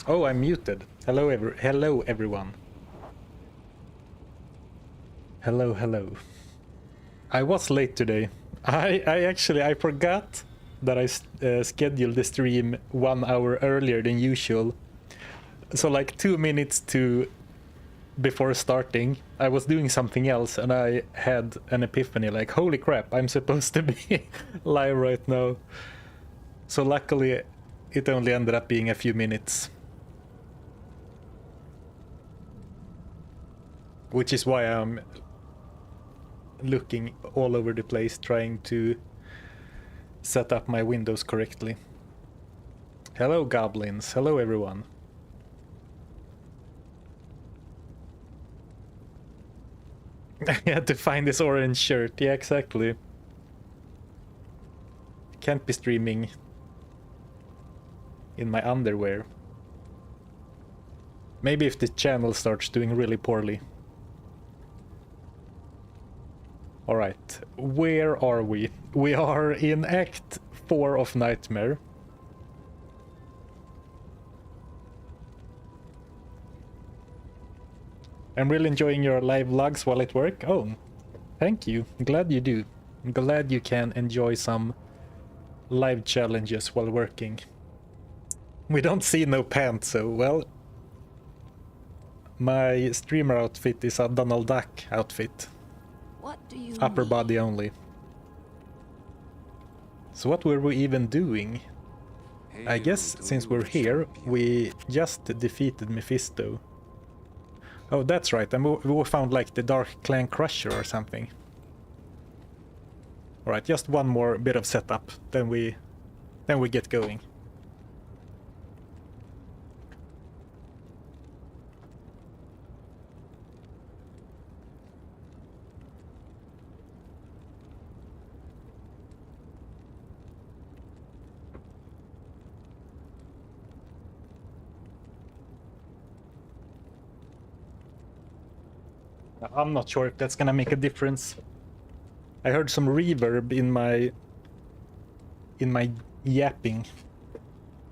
Oh, I'm muted. Hello, hello everyone. Hello, hello. I was late today. I forgot that I scheduled the stream 1 hour earlier than usual. So like 2 minutes before starting, I was doing something else and I had an epiphany like, holy crap, I'm supposed to be live right now. So luckily it only ended up being a few minutes. Which is why I'm looking all over the place trying to set up my windows correctly. Hello goblins, hello everyone. I had to find this orange shirt, yeah exactly. Can't be streaming in my underwear. Maybe if the channel starts doing really poorly. Alright, where are we? We are in Act 4 of Nightmare. I'm really enjoying your live vlogs while at work. Oh, thank you. Glad you do. I'm glad you can enjoy some live challenges while working. We don't see no pants, so well... My streamer outfit is a Donald Duck outfit. What do you Upper need? body only. So what were we even doing? I guess since we're here, we just defeated Mephisto. Oh, that's right, and we found like the Dark Clan Crusher or something. Alright, just one more bit of setup, then we get going. I'm not sure if that's gonna make a difference. I heard some reverb in my yapping,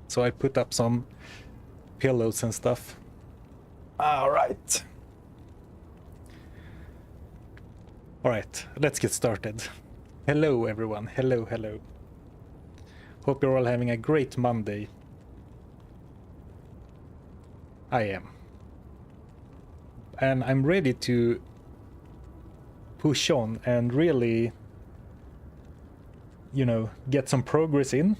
so I put up some pillows and stuff. Alright, let's get started. Hello everyone, hello. Hope you're all having a great Monday. I am. And I'm ready to push on and really, you know, get some progress in.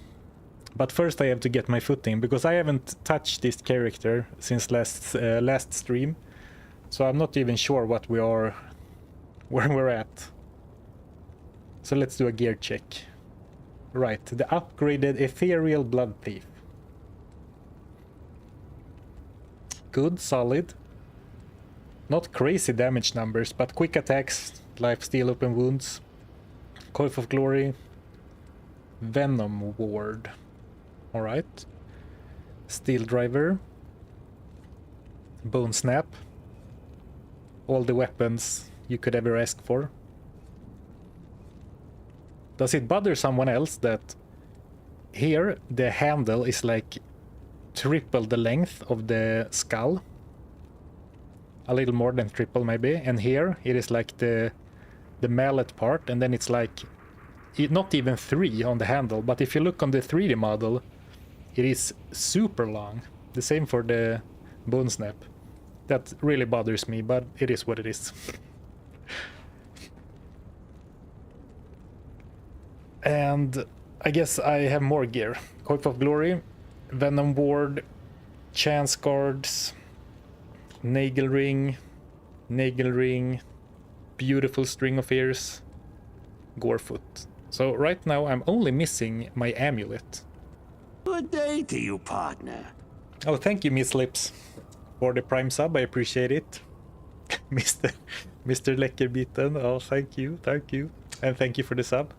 But first I have to get my footing, because I haven't touched this character since last stream. So I'm not even sure what we are, where we're at. So let's do a gear check. Right, the upgraded Ethereal Blood Thief. Good, solid. Not crazy damage numbers, but quick attacks, lifesteal, open wounds, Coil of Glory, Venom Ward. Alright. Steel Driver, Bone Snap, all the weapons you could ever ask for. Does it bother someone else that here the handle is like triple the length of the skull? A little more than triple maybe, and here it is like the mallet part, and then it's like not even 3 on the handle, but if you look on the 3D model it is super long. The same for the bone snap. That really bothers me, but it is what it is. And I guess I have more gear. Coil of Glory, Venom Ward, Chance Guards, Nagel Ring, beautiful String of Ears, Gorefoot. So right now I'm only missing my amulet. Good day to you, partner. Oh, thank you, Miss Lips, for the Prime sub. I appreciate it. Mr. Leckerbitten. Oh, thank you. And thank you for the sub.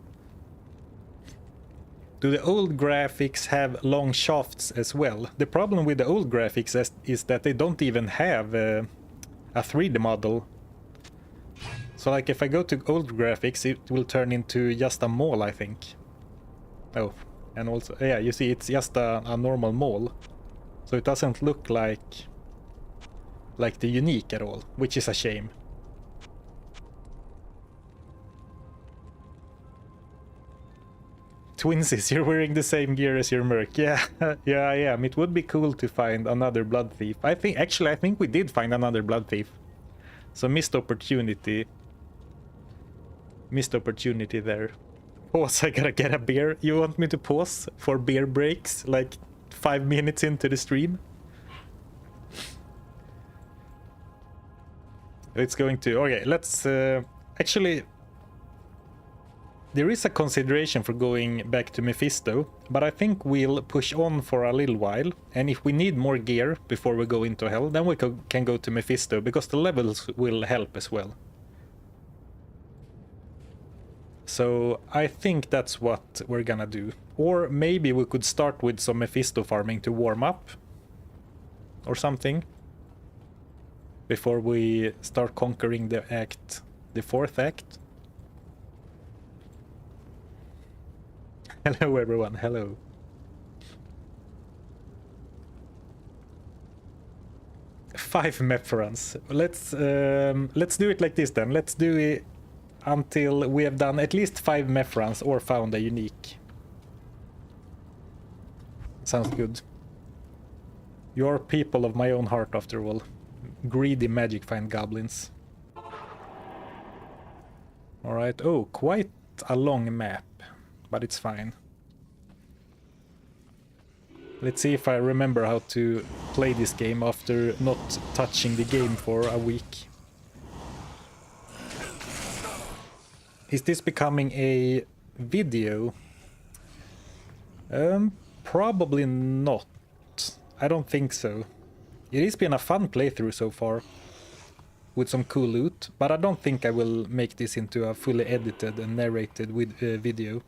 Do the old graphics have long shafts as well? The problem with the old graphics is that they don't even have a 3D model. So like if I go to old graphics, it will turn into just a mall, I think. Oh, and also, yeah, you see it's just a normal mall. So it doesn't look like the unique at all, which is a shame. Twinsies, you're wearing the same gear as your merc. Yeah, yeah, I am. It would be cool to find another blood thief. I think we did find another blood thief. So missed opportunity. Missed opportunity there. Pause, I gotta get a beer. You want me to pause for beer breaks? Like 5 minutes into the stream? It's going to... Okay, let's... actually... There is a consideration for going back to Mephisto, but I think we'll push on for a little while, and if we need more gear before we go into Hell, then we can go to Mephisto, because the levels will help as well. So I think that's what we're gonna do. Or maybe we could start with some Mephisto farming to warm up, or something, before we start conquering the fourth act. Hello everyone, hello. Five map runs. Let's do it like this then. Let's do it until we have done at least 5 map runs or found a unique. Sounds good. You're people of my own heart after all. Greedy magic find goblins. Alright, oh, quite a long map. But it's fine. Let's see if I remember how to play this game after not touching the game for a week. Is this becoming a video? Probably not. I don't think so. It has been a fun playthrough so far, with some cool loot, but I don't think I will make this into a fully edited and narrated video.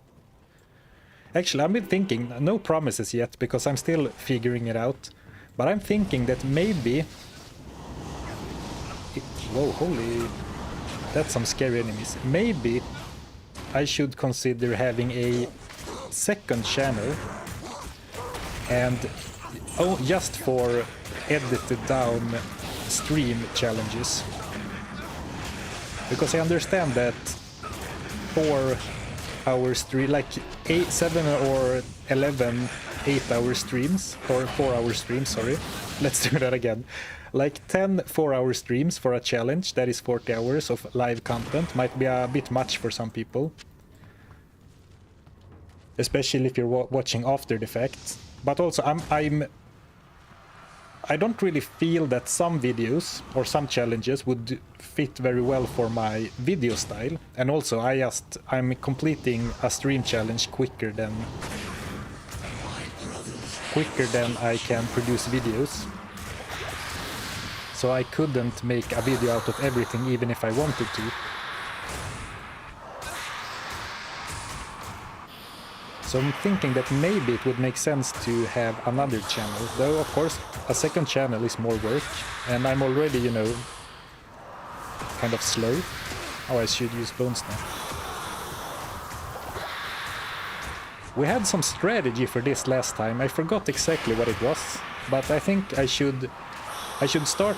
Actually, I've been thinking, no promises yet, because I'm still figuring it out, but I'm thinking that maybe... Whoa, holy... That's some scary enemies. Maybe I should consider having a second channel, and just for edited down stream challenges. Because I understand that 4 hours stream, like 7 or 11 8-hour streams, or 4-hour streams, sorry. Let's do that again. Like 10 4-hour streams for a challenge, that is 40 hours of live content, might be a bit much for some people. Especially if you're watching after the fact. But also, I don't really feel that some videos or some challenges would fit very well for my video style. And also, I'm completing a stream challenge quicker than I can produce videos. So I couldn't make a video out of everything even if I wanted to. So I'm thinking that maybe it would make sense to have another channel, though of course a second channel is more work, and I'm already, you know, kind of slow. Oh, I should use bones now. We had some strategy for this last time, I forgot exactly what it was, but I think I should start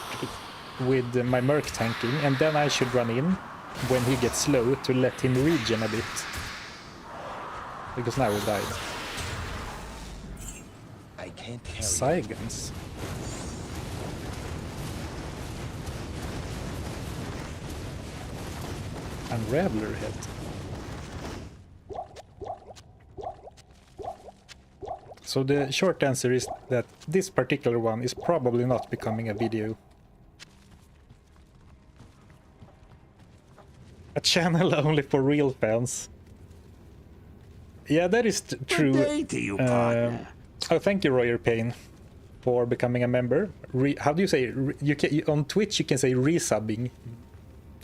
with my merc tanking, and then I should run in when he gets slow to let him regen a bit. Because now we died. I can't carry Saigans. Unraveler head. So the short answer is that this particular one is probably not becoming a video. A channel only for real fans. Yeah, that is true. Good day to you, partner. Oh, thank you, Royer Payne, for becoming a member. How do you say? On Twitch you can say resubbing,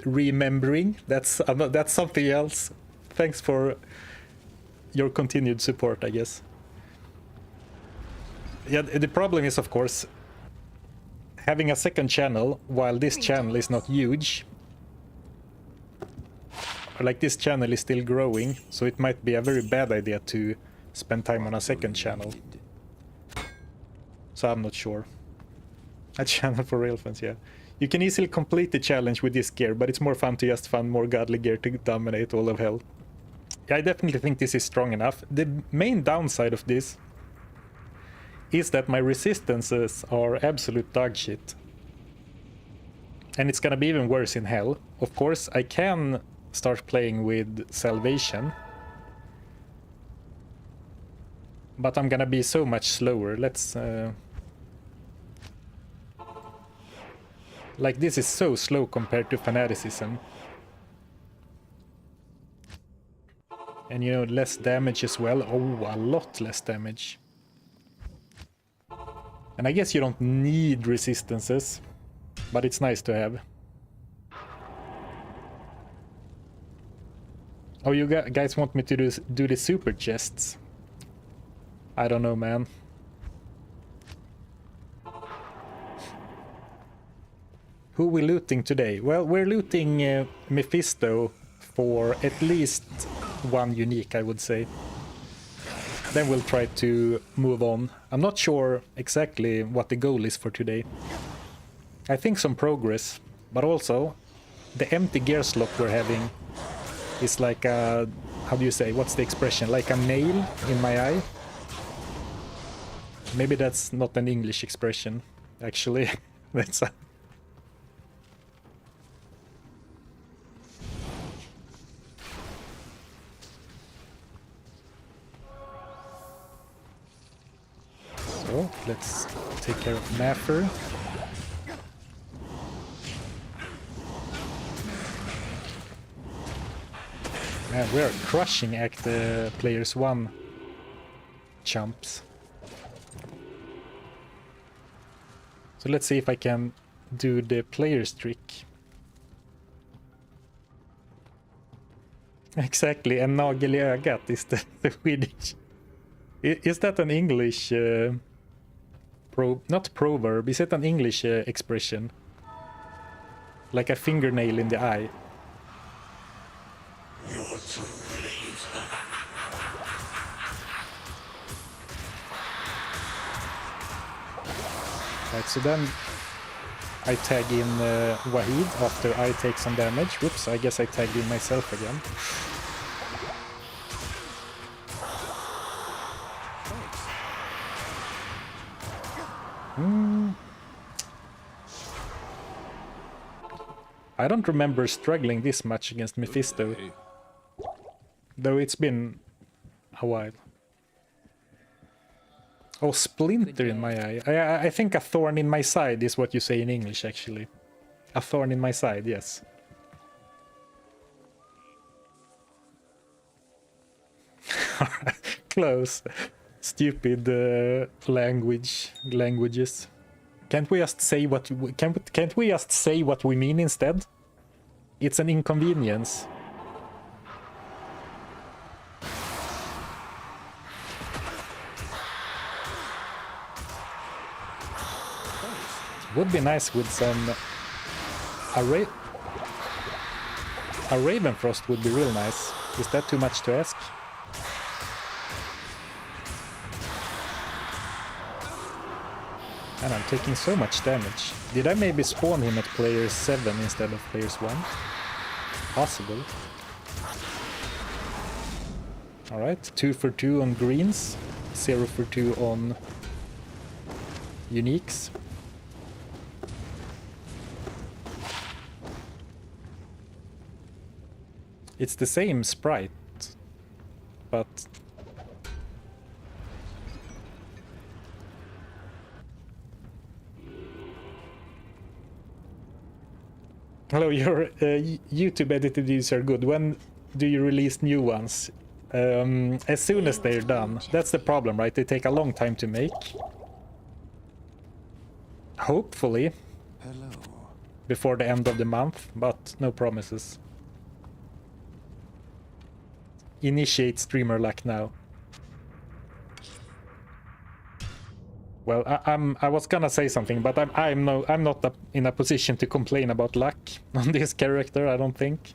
remembering. That's something else. Thanks for your continued support, I guess. Yeah, the problem is, of course, having a second channel while this channel is not huge. Like, this channel is still growing, so it might be a very bad idea to spend time on a second channel. so I'm not sure. A channel for real fans, yeah. You can easily complete the challenge with this gear, but it's more fun to just find more godly gear to dominate all of hell. Yeah, I definitely think this is strong enough. The main downside of this is that my resistances are absolute dog shit. And it's gonna be even worse in hell. Of course, I can start playing with salvation. But I'm gonna be so much slower. Let's... Like, this is so slow compared to fanaticism. And you know, less damage as well. Oh, a lot less damage. And I guess you don't need resistances, but it's nice to have. Oh, you guys want me to do the super chests? I don't know, man. Who we looting today? Well, we're looting Mephisto for at least one unique, I would say. Then we'll try to move on. I'm not sure exactly what the goal is for today. I think some progress, but also the empty gear slot we're having is like a... How do you say? What's the expression? Like a nail in my eye? Maybe that's not an English expression, actually. That's a... So, let's take care of Maffer. Man, we are crushing Act Players 1 chumps. So let's see if I can do the player's trick. Exactly, en nagel i ögat is the Swedish. Is that an English... not proverb, is it an English expression? Like a fingernail in the eye. Right, so then I tag in Wahid after I take some damage. Whoops, I guess I tagged in myself again. I don't remember struggling this much against Mephisto, though it's been a while. Oh, splinter in my eye. I think a thorn in my side is what you say in English, actually. A thorn in my side, yes. Close. Stupid languages. Can't we just say what can't we just say what we mean instead? It's an inconvenience. It would be nice with some a Ravenfrost would be real nice. Is that too much to ask? And I'm taking so much damage. Did I maybe spawn him at player 7 instead of players 1? Possible. Alright, 2 for 2 on greens, 0 for 2 on uniques. It's the same sprite, but... Hello, your YouTube edited videos are good. When do you release new ones? As soon as they're done. That's the problem, right? They take a long time to make. Hopefully. Hello. Before the end of the month, but no promises. Initiate streamer luck now. Well, I was gonna say something, but I'm not in a position to complain about luck on this character, I don't think.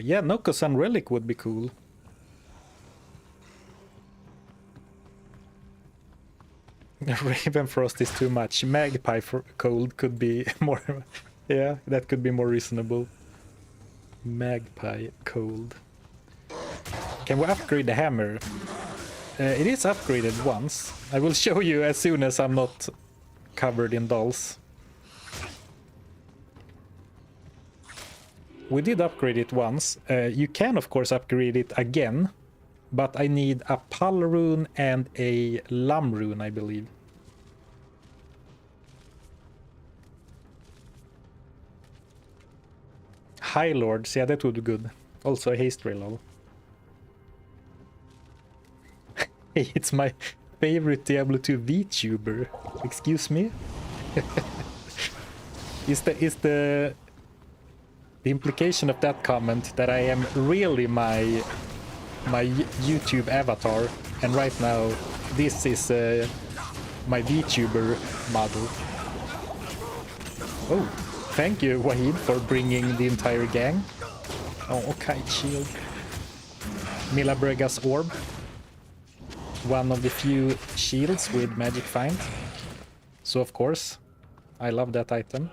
Yeah, Noko-san Relic would be cool. Ravenfrost is too much. Magpie for cold could be more... yeah, that could be more reasonable. Magpie cold. Can we upgrade the hammer? It is upgraded once. I will show you as soon as I'm not covered in dolls. We did upgrade it once. You can of course upgrade it again, but I need a Pal rune and a Lam rune, I believe. High Lords, yeah, that would be good. Also a haste reload. Hey, it's my favorite Diablo 2 VTuber. Excuse me? Is the implication of that comment that I am really my YouTube avatar, and right now this is my VTuber model? Oh, thank you, Wahid, for bringing the entire gang. Oh, okay, shield. Milabrega's orb. One of the few shields with magic find. So of course, I love that item.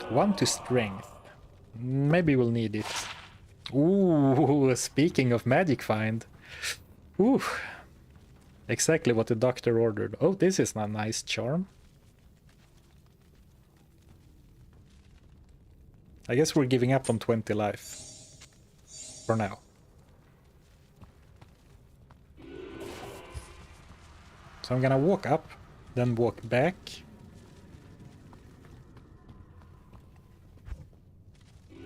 One to strength. Maybe we'll need it. Ooh, speaking of magic find. Ooh. Exactly what the doctor ordered. Oh, this is a nice charm. I guess we're giving up on 20 life. For now. So I'm gonna walk up, then walk back.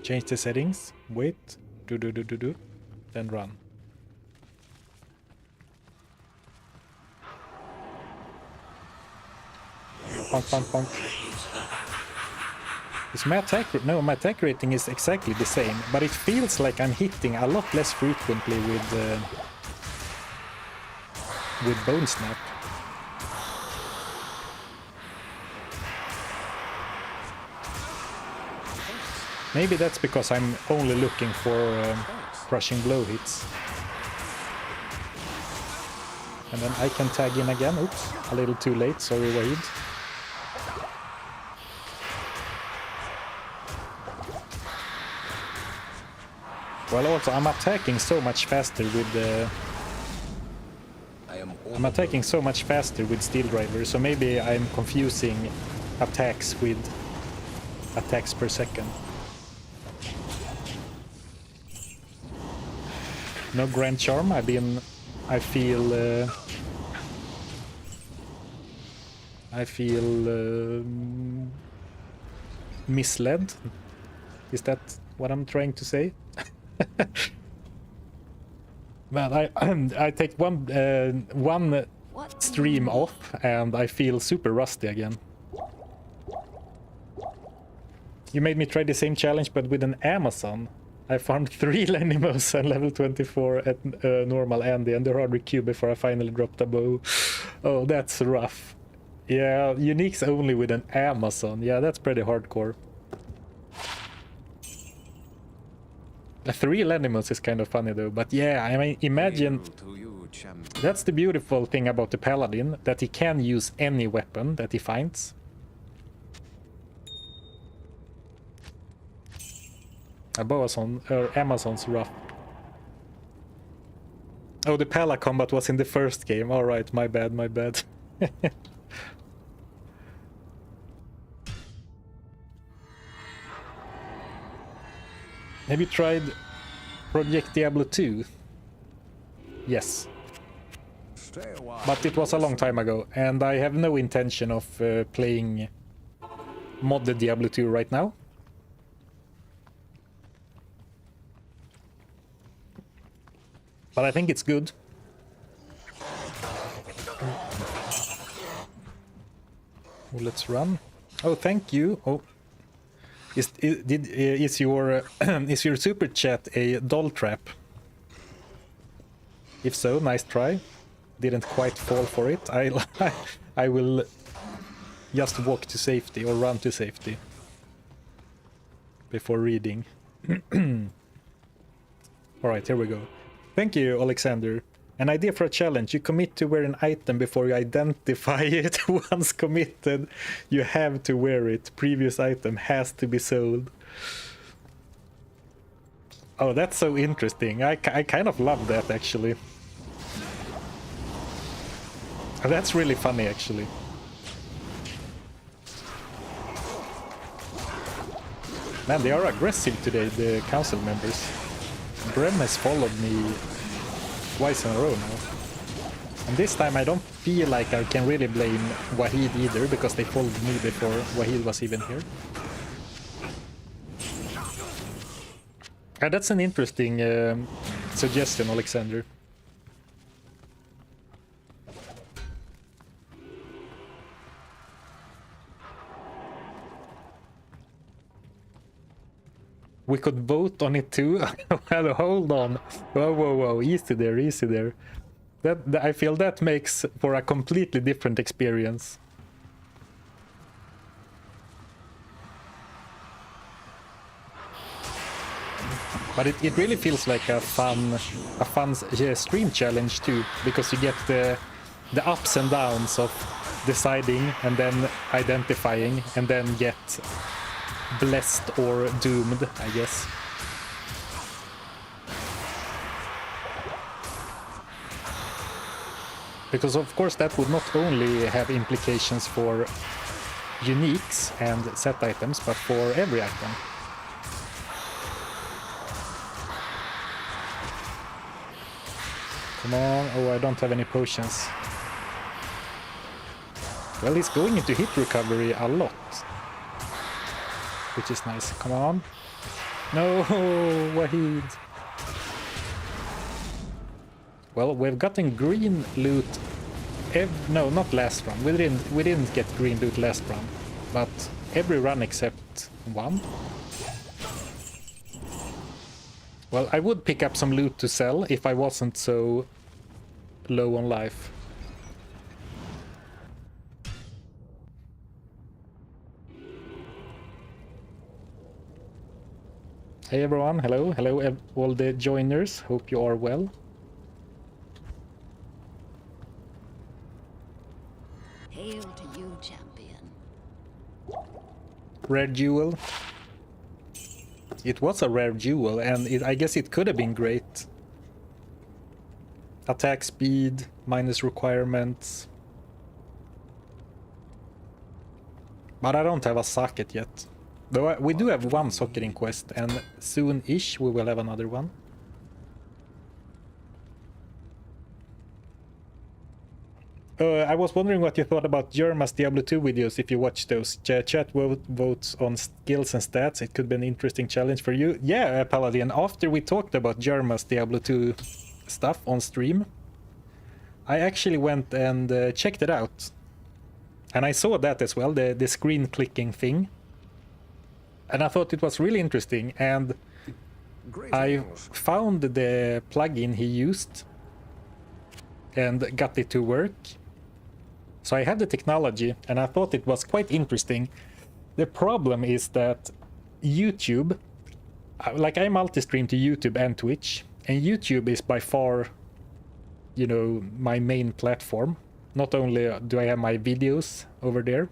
Change the settings, wait, do, then run. Bonk, bonk, bonk. Is my attack... No, my attack rating is exactly the same, but it feels like I'm hitting a lot less frequently with Bone Snap. Maybe that's because I'm only looking for crushing blow hits. And then I can tag in again. Oops, a little too late, sorry Wade. Well, also I'm attacking so much faster with the... I'm attacking so much faster with Steel Driver, so maybe I'm confusing attacks with attacks per second. No Grand Charm, I feel misled. Is that what I'm trying to say? Well, I take one stream off and I feel super rusty again. You made me try the same challenge but with an Amazon. I farmed 3 Lenimos and level 24 at normal Andy and the harder cube before I finally dropped a bow. Oh, that's rough. Yeah, uniques only with an Amazon. Yeah, that's pretty hardcore. 3 Lenimos is kind of funny though, but yeah, I mean, imagine... That's the beautiful thing about the Paladin, that he can use any weapon that he finds. Amazon's rough. Oh, the Pala combat was in the first game. Alright, my bad, my bad. Have you tried Project Diablo 2? Yes. But it was a long time ago, and I have no intention of playing modded Diablo 2 right now. But I think it's good. Oh, let's run. Oh, thank you. Oh. Is your super chat a doll trap? If so, nice try. Didn't quite fall for it. I will just walk to safety or run to safety before reading. Alright, here we go. Thank you, Alexander. An idea for a challenge. You commit to wear an item before you identify it. Once committed, you have to wear it. Previous item has to be sold. Oh, that's so interesting. I kind of love that, actually. That's really funny, actually. Man, they are aggressive today, the council members. Brem has followed me twice in a row now. And this time I don't feel like I can really blame Wahid either, because they followed me before Wahid was even here. That's an interesting suggestion, Alexander. We could vote on it too. Well, hold on. Whoa, whoa, whoa. Easy there, easy there. I feel that makes for a completely different experience. But it really feels like a fun stream challenge too, because you get the ups and downs of deciding and then identifying and then get blessed or doomed, I guess. Because of course that would not only have implications for uniques and set items, but for every item. Come on. Oh, I don't have any potions. Well, he's going into hit recovery a lot, which is nice. Come on. No, Wahid. Well, we've gotten green loot. No, not last run. We didn't get green loot last run, but every run except one. Well, I would pick up some loot to sell if I wasn't so low on life. Hey everyone, hello, hello all the joiners, hope you are well. Hail to you, champion. Rare jewel. It was a rare jewel, and I guess it could have been great. Attack speed, minus requirements. But I don't have a socket yet. Though we do have one socketing quest, and soon-ish we will have another one. I was wondering what you thought about Jerma's Diablo 2 videos, if you watched those. Chat votes on skills and stats. It could be an interesting challenge for you. Yeah, Paladin, after we talked about Jerma's Diablo 2 stuff on stream, I actually went and checked it out. And I saw that as well, the screen clicking thing. And I thought it was really interesting, and I found the plugin he used and got it to work. So I have the technology, and I thought it was quite interesting. The problem is that YouTube, like I multi-stream to YouTube and Twitch, and YouTube is by far, you know, my main platform. Not only do I have my videos over there,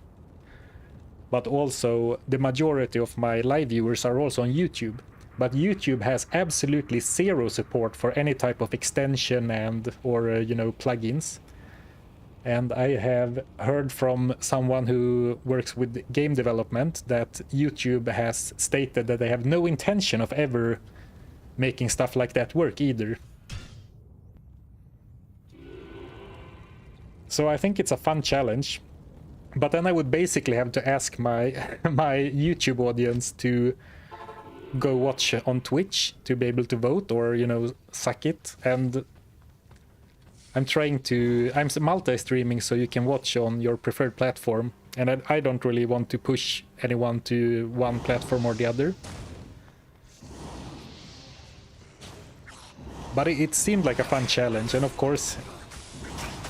but also the majority of my live viewers are also on YouTube. But YouTube has absolutely zero support for any type of extension and or you know, plugins. And I have heard from someone who works with game development that YouTube has stated that they have no intention of ever making stuff like that work either. So I think it's a fun challenge. But then I would basically have to ask my YouTube audience to go watch on Twitch to be able to vote, or, you know, suck it. And I'm multi-streaming, so you can watch on your preferred platform. And I don't really want to push anyone to one platform or the other. But it seemed like a fun challenge, and of course,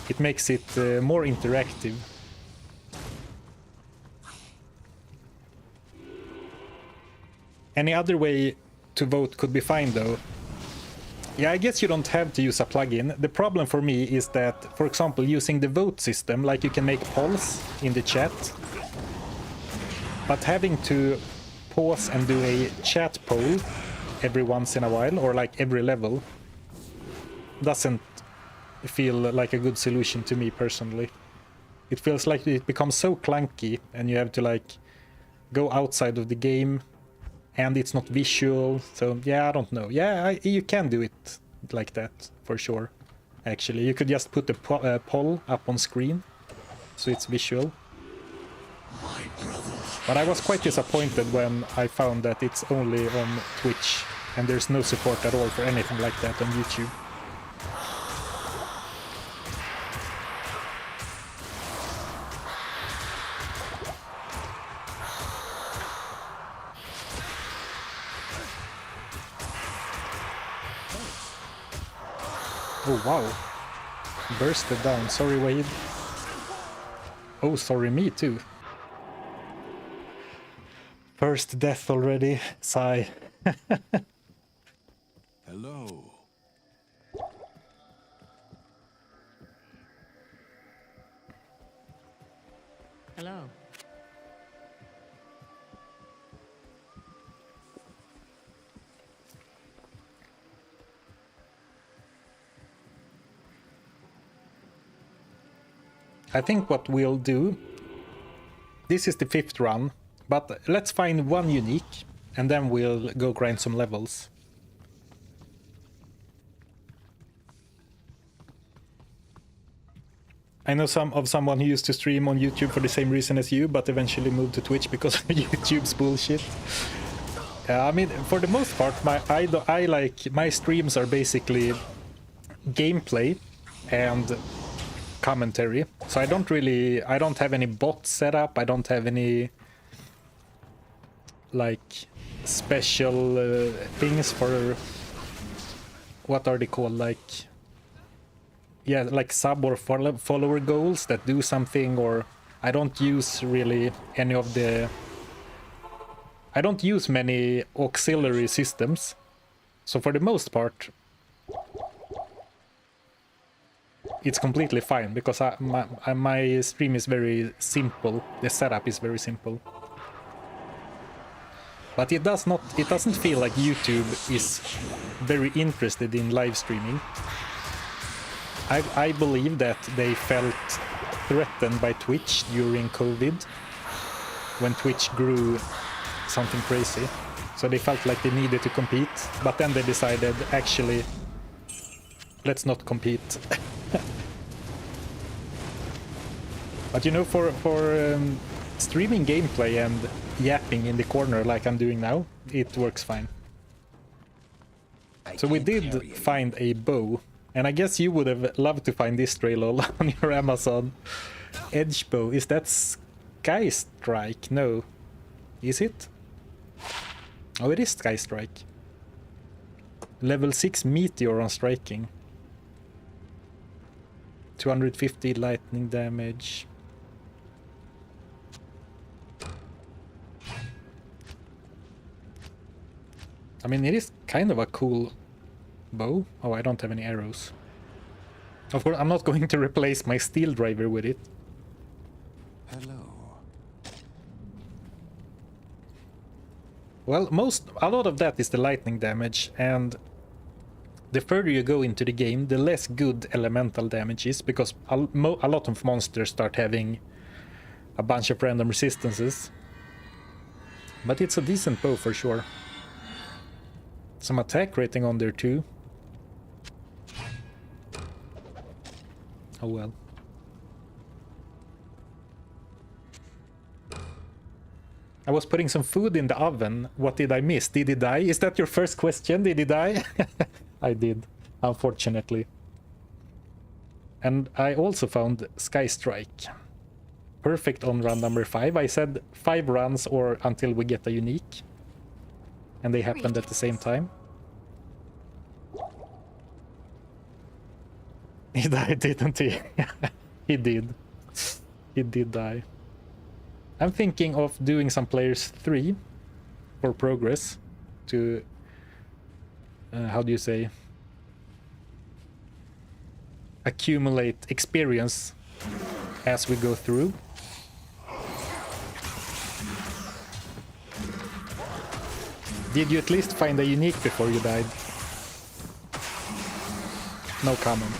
it makes it more interactive. Any other way to vote could be fine though. Yeah, I guess you don't have to use a plugin. The problem for me is that, for example, using the vote system, like you can make polls in the chat, but having to pause and do a chat poll every once in a while, or like every level, doesn't feel like a good solution to me personally. It feels like it becomes so clunky and you have to like go outside of the game and it's not visual. So yeah, I don't know. Yeah, you can do it like that for sure. Actually, you could just put the poll up on screen so it's visual. But I was quite disappointed when I found that it's only on Twitch and there's no support at all for anything like that on YouTube. Oh wow, bursted down. Sorry, Wade. Oh, sorry, me too. First death already. Sigh. Hello. Hello. I think what we'll do, this is the 5th run, but let's find one unique and then we'll go grind some levels. I know someone who used to stream on YouTube for the same reason as you, but eventually moved to Twitch because of YouTube's bullshit. I mean, for the most part, my streams are basically gameplay and commentary. So I don't have any bots set up. I don't have any like special things for, what are they called, like, yeah, like sub or follower goals that do something, or I don't use really any of the, I don't use many auxiliary systems. So for the most part, it's completely fine because my stream is very simple. The setup is very simple. But it doesn't feel like YouTube is very interested in live streaming. I believe that they felt threatened by Twitch during COVID, when Twitch grew something crazy. So they felt like they needed to compete, but then they decided, actually, let's not compete. But you know, for streaming gameplay and yapping in the corner like I'm doing now, it works fine. So we did find a bow, and I guess you would have loved to find this Straylol on your Amazon. Edge bow, is that Sky Strike? No. Is it? Oh, it is Sky Strike. Level 6 Meteor on striking. 250 lightning damage. I mean, it is kind of a cool bow. Oh, I don't have any arrows. Of course, I'm not going to replace my steel driver with it. Hello. Well, a lot of that is the lightning damage, and the further you go into the game, the less good elemental damage is, because a lot of monsters start having a bunch of random resistances. But it's a decent bow for sure. Some attack rating on there too. Oh well. I was putting some food in the oven. What did I miss? Did he die? Is that your first question? Did he die? I did, unfortunately. And I also found Sky Strike. Perfect on run number 5. I said 5 runs or until we get a unique. And they happened at the same time. He died, didn't he? He did. He did die. I'm thinking of doing some players 3. for progress to how do you say, accumulate experience as we go through. Did you at least find a unique before you died? No comment.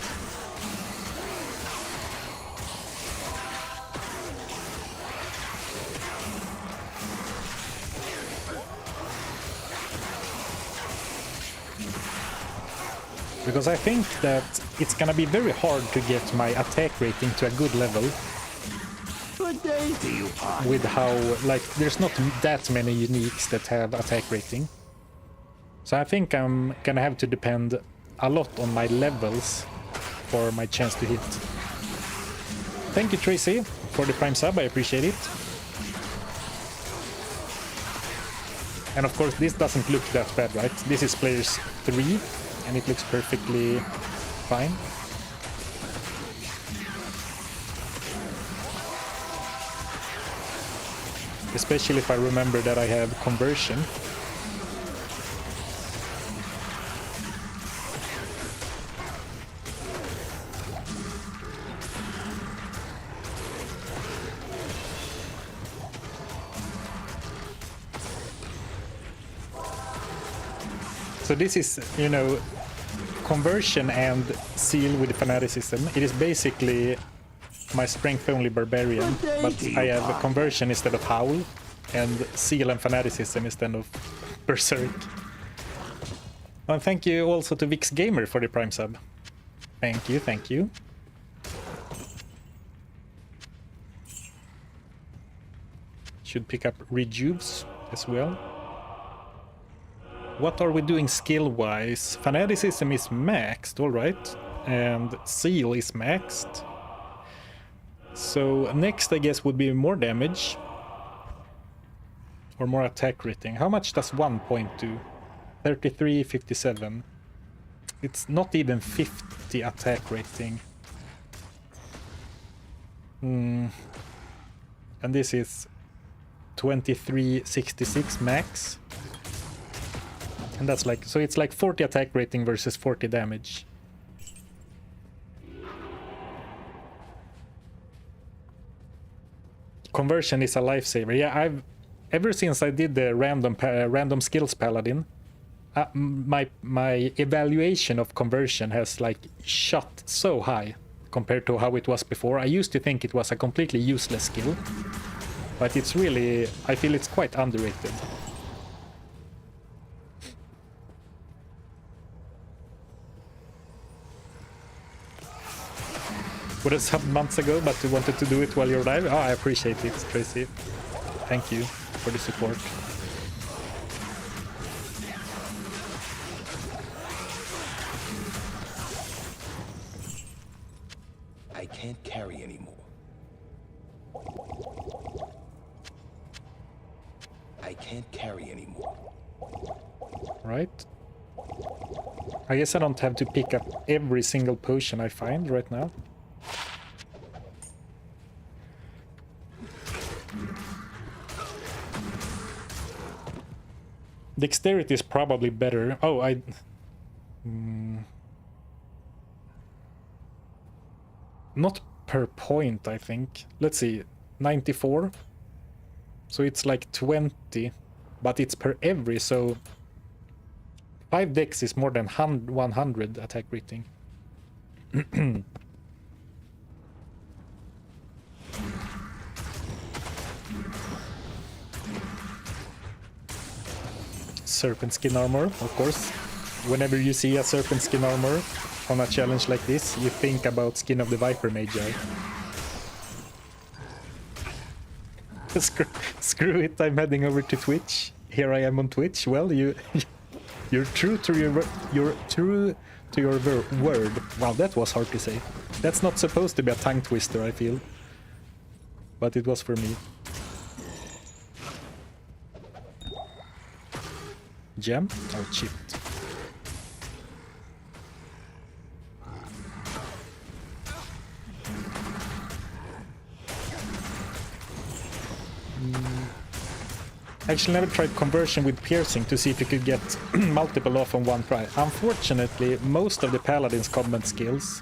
Because I think that it's gonna be very hard to get my attack rating to a good level Good day to you, partner. with how, like, there's not that many uniques that have attack rating. So I think I'm gonna have to depend a lot on my levels for my chance to hit. Thank you, Tracy, for the Prime sub. I appreciate it. And of course, this doesn't look that bad, right? This is players 3, and it looks perfectly fine. Especially if I remember that I have conversion. So this is, you know, conversion and seal with fanaticism. It is basically my strength only barbarian, but I have a conversion instead of howl, and seal and fanaticism instead of berserk. And thank you also to Vix Gamer for the Prime sub. Thank you, thank you. Should pick up rejuves as well. What are we doing skill-wise? Fanaticism is maxed, alright. And seal is maxed. So next I guess would be more damage. Or more attack rating. How much does 1 point do? 33, 57. It's not even 50 attack rating. And this is 23, 66 max. And that's like, so it's like 40 attack rating versus 40 damage. Conversion is a lifesaver. Yeah, I've ever since I did the random skills paladin, my evaluation of conversion has like shot so high compared to how it was before. I used to think it was a completely useless skill, but it's really, I feel it's quite underrated. Would have subbed months ago, but you wanted to do it while you're alive? Oh, I appreciate it, Tracy. Thank you for the support. I can't carry anymore. I can't carry anymore. Right. I guess I don't have to pick up every single potion I find right now. Dexterity is probably better. Oh, not per point, I think. Let's see. 94. So it's like 20, but it's per every, so 5 dex is more than 100 attack rating. Serpent skin armor, of course. Whenever you see a serpent skin armor on a challenge like this, you think about Skin of the Viper Magi. Screw it, I'm heading over to Twitch. Here I am on Twitch. Well, you're true to your word. Wow, that was hard to say. That's not supposed to be a tongue twister, I feel. But it was for me. Gem? Oh, shit. Actually never tried conversion with piercing to see if you could get multiple off on one try. Unfortunately, most of the paladin's combat skills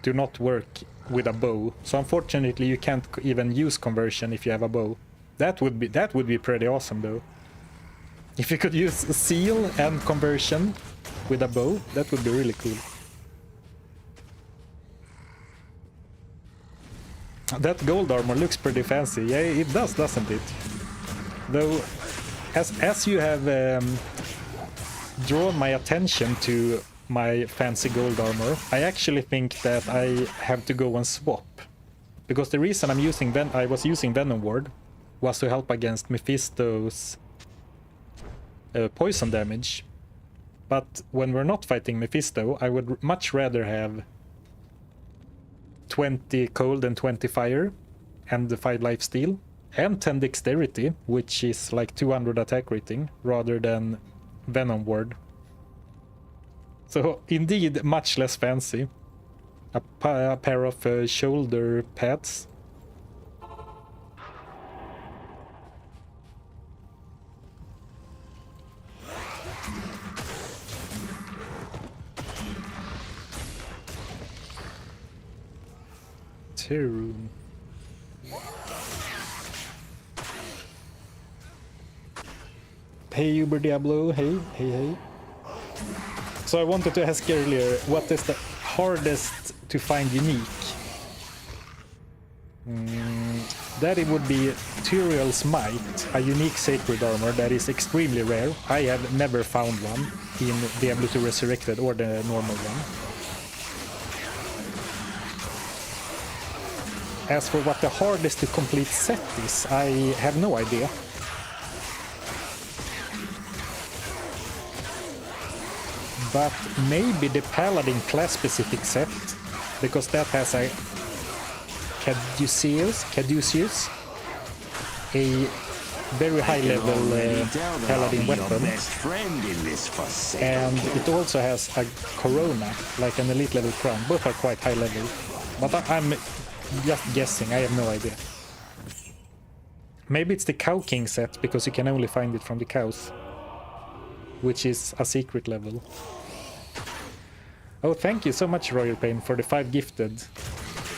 do not work with a bow. So unfortunately you can't even use conversion if you have a bow. That would be pretty awesome though. If you could use seal and conversion with a bow, that would be really cool. That gold armor looks pretty fancy. Yeah, it does, doesn't it? Though, as you have drawn my attention to my fancy gold armor, I actually think that I have to go and swap. Because the reason I was using Venom Ward was to help against Mephisto's poison damage. But when we're not fighting Mephisto, I would much rather have 20 cold and 20 fire and the 5 life steal and 10 dexterity, which is like 200 attack rating, rather than Venom Ward. So indeed much less fancy. A pair of shoulder pads. Room. Hey Uber Diablo, hey. So I wanted to ask earlier, what is the hardest to find unique? That it would be Tyriel's Might, a unique sacred armor that is extremely rare. I have never found one in Diablo 2 Resurrected or the normal one. As for what the hardest to complete set is, I have no idea. But maybe the Paladin class-specific set, because that has a Caduceus, a very high-level Paladin weapon, and it also has a Corona, like an elite-level crown. Both are quite high-level, but I'm just guessing, I have no idea. Maybe it's the Cow King set, because you can only find it from the cows, which is a secret level. Oh, thank you so much, Royal Pain, for the 5 gifted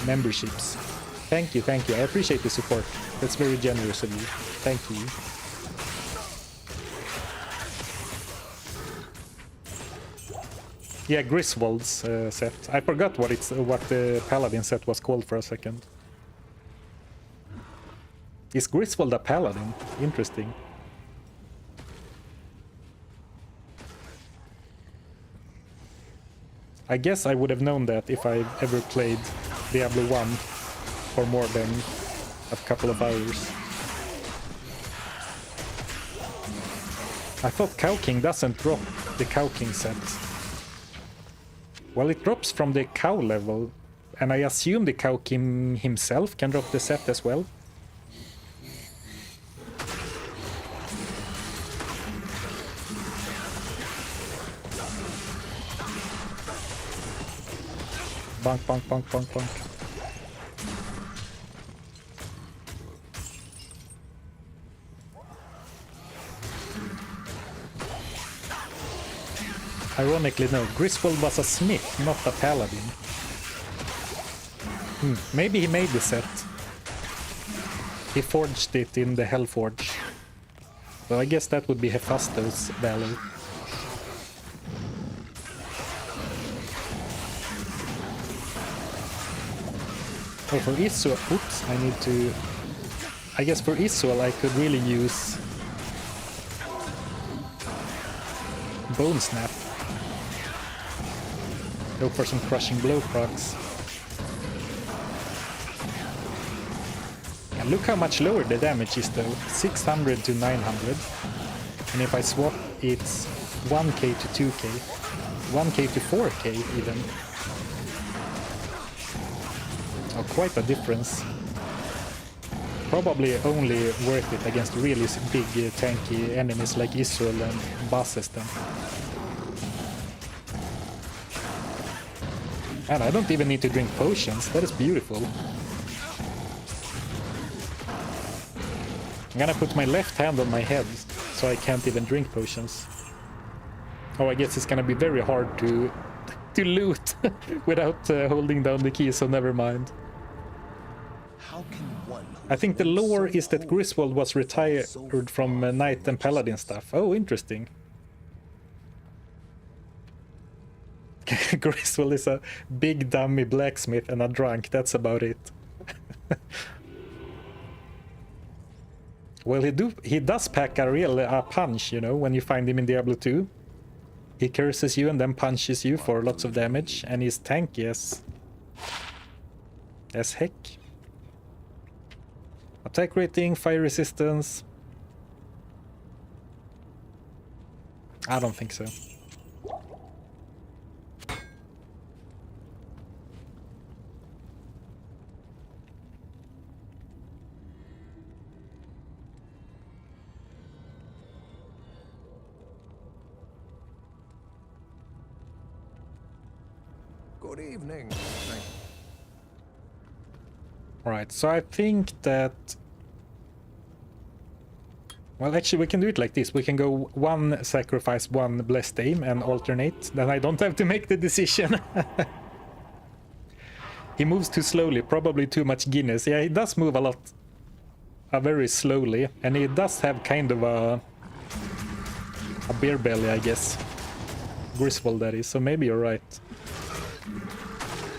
memberships. Thank you, I appreciate the support. That's very generous of you. Thank you. Yeah, Griswold's set. I forgot what the Paladin set was called for a second. Is Griswold a Paladin? Interesting. I guess I would have known that if I ever played Diablo 1 for more than a couple of hours. I thought Cow King doesn't drop the Cow King set. Well, it drops from the cow level, and I assume the Cow King himself can drop the set as well. Bonk, bonk, bonk, bonk, bonk. Ironically, no. Griswold was a smith, not a paladin. Maybe he made the set. He forged it in the Hellforge. So I guess that would be Hephaestus' value. Oh, for Isuel, oops, I need to... I guess for Isuel I could really use Bone Snap. Go for some Crushing Blow procs. And look how much lower the damage is though, 600 to 900. And if I swap, it's 1k to 2k, 1k to 4k even. Oh, quite a difference. Probably only worth it against really big tanky enemies like Isuel and bosses then. And I don't even need to drink potions, that is beautiful. I'm gonna put my left hand on my head so I can't even drink potions. Oh, I guess it's gonna be very hard to loot without holding down the key, so never mind. How can one who I has think the lived lore so is that holy Griswold was retired from Knight and Paladin stuff. Oh, interesting. Griswold is a big dummy blacksmith and a drunk, that's about it. Well, he does pack a real punch, you know, when you find him in Diablo 2. He curses you and then punches you for lots of damage, and he's tanky as heck. Attack rating, fire resistance. I don't think so. Good evening. Alright, so I think that... Well, actually, we can do it like this. We can go one sacrifice, one blessed aim, and alternate. Then I don't have to make the decision. He moves too slowly, probably too much Guinness. Yeah, he does move a lot. Very slowly. And he does have kind of a beer belly, I guess. Griswold, that is. So maybe you're right.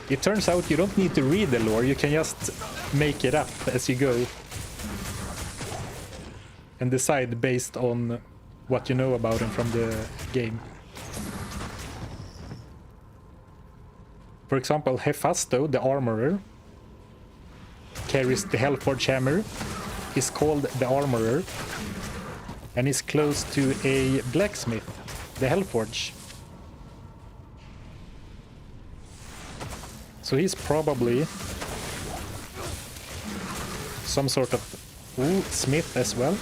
It turns out you don't need to read the lore, you can just make it up as you go. And decide based on what you know about him from the game. For example, Hephasto, the armorer, carries the Hellforge hammer, is called the armorer, and is close to a blacksmith, the Hellforge. So he's probably some sort of smith as well.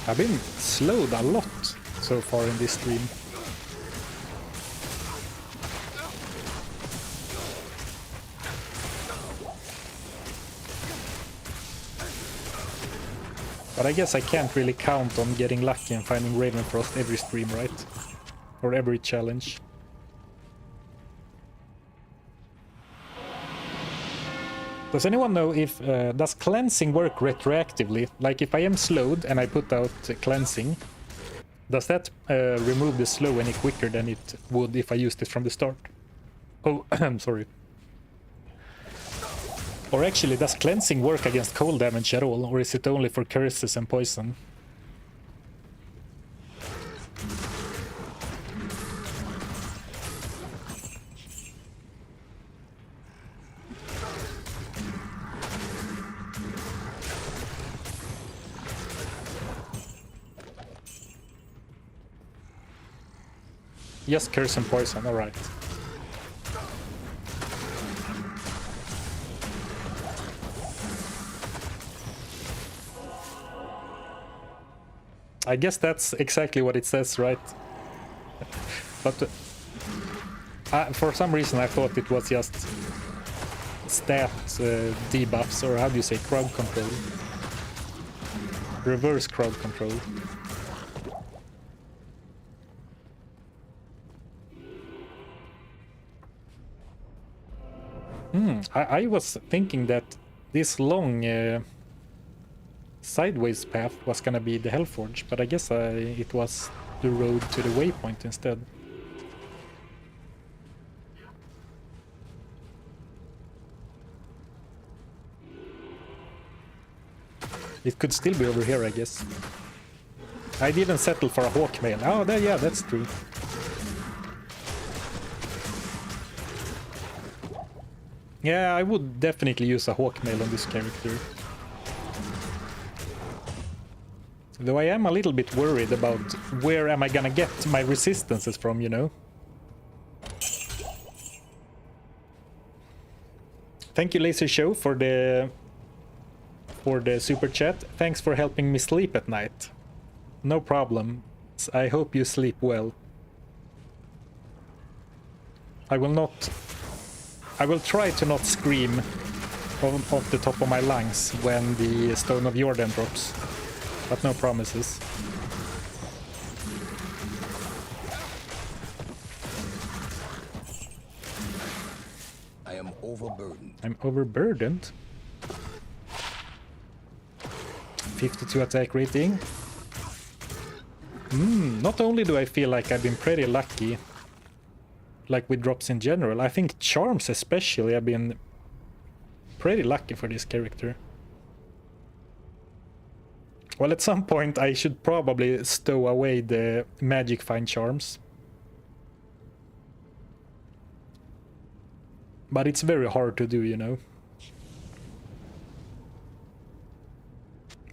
I've been slowed a lot so far in this stream. But I guess I can't really count on getting lucky and finding Ravenfrost every stream, right? Or every challenge. Does anyone know if does cleansing work retroactively? Like if I am slowed and I put out cleansing, does that remove the slow any quicker than it would if I used it from the start? Oh, I'm sorry. Or actually, does cleansing work against cold damage at all, or is it only for curses and poison? Yes, curse and poison, alright. I guess that's exactly what it says, right? But for some reason I thought it was just stat debuffs, or how do you say, crowd control? Reverse crowd control. I was thinking that this long sideways path was gonna be the Hellforge, but I guess it was the road to the waypoint instead. It could still be over here, I guess. I didn't settle for a hawkmail. Oh, yeah, that's true. Yeah, I would definitely use a hawkmail on this character. Though I am a little bit worried about where am I gonna get my resistances from, you know? Thank you, Laser Show, for the super chat. Thanks for helping me sleep at night. No problem. I hope you sleep well. I will not... I will try to not scream off the top of my lungs when the Stone of Jordan drops. But no promises. I am overburdened. I'm overburdened. 52 attack rating. Not only do I feel like I've been pretty lucky, like with drops in general, I think charms especially have been pretty lucky for this character. Well, at some point I should probably stow away the magic find charms. But it's very hard to do, you know.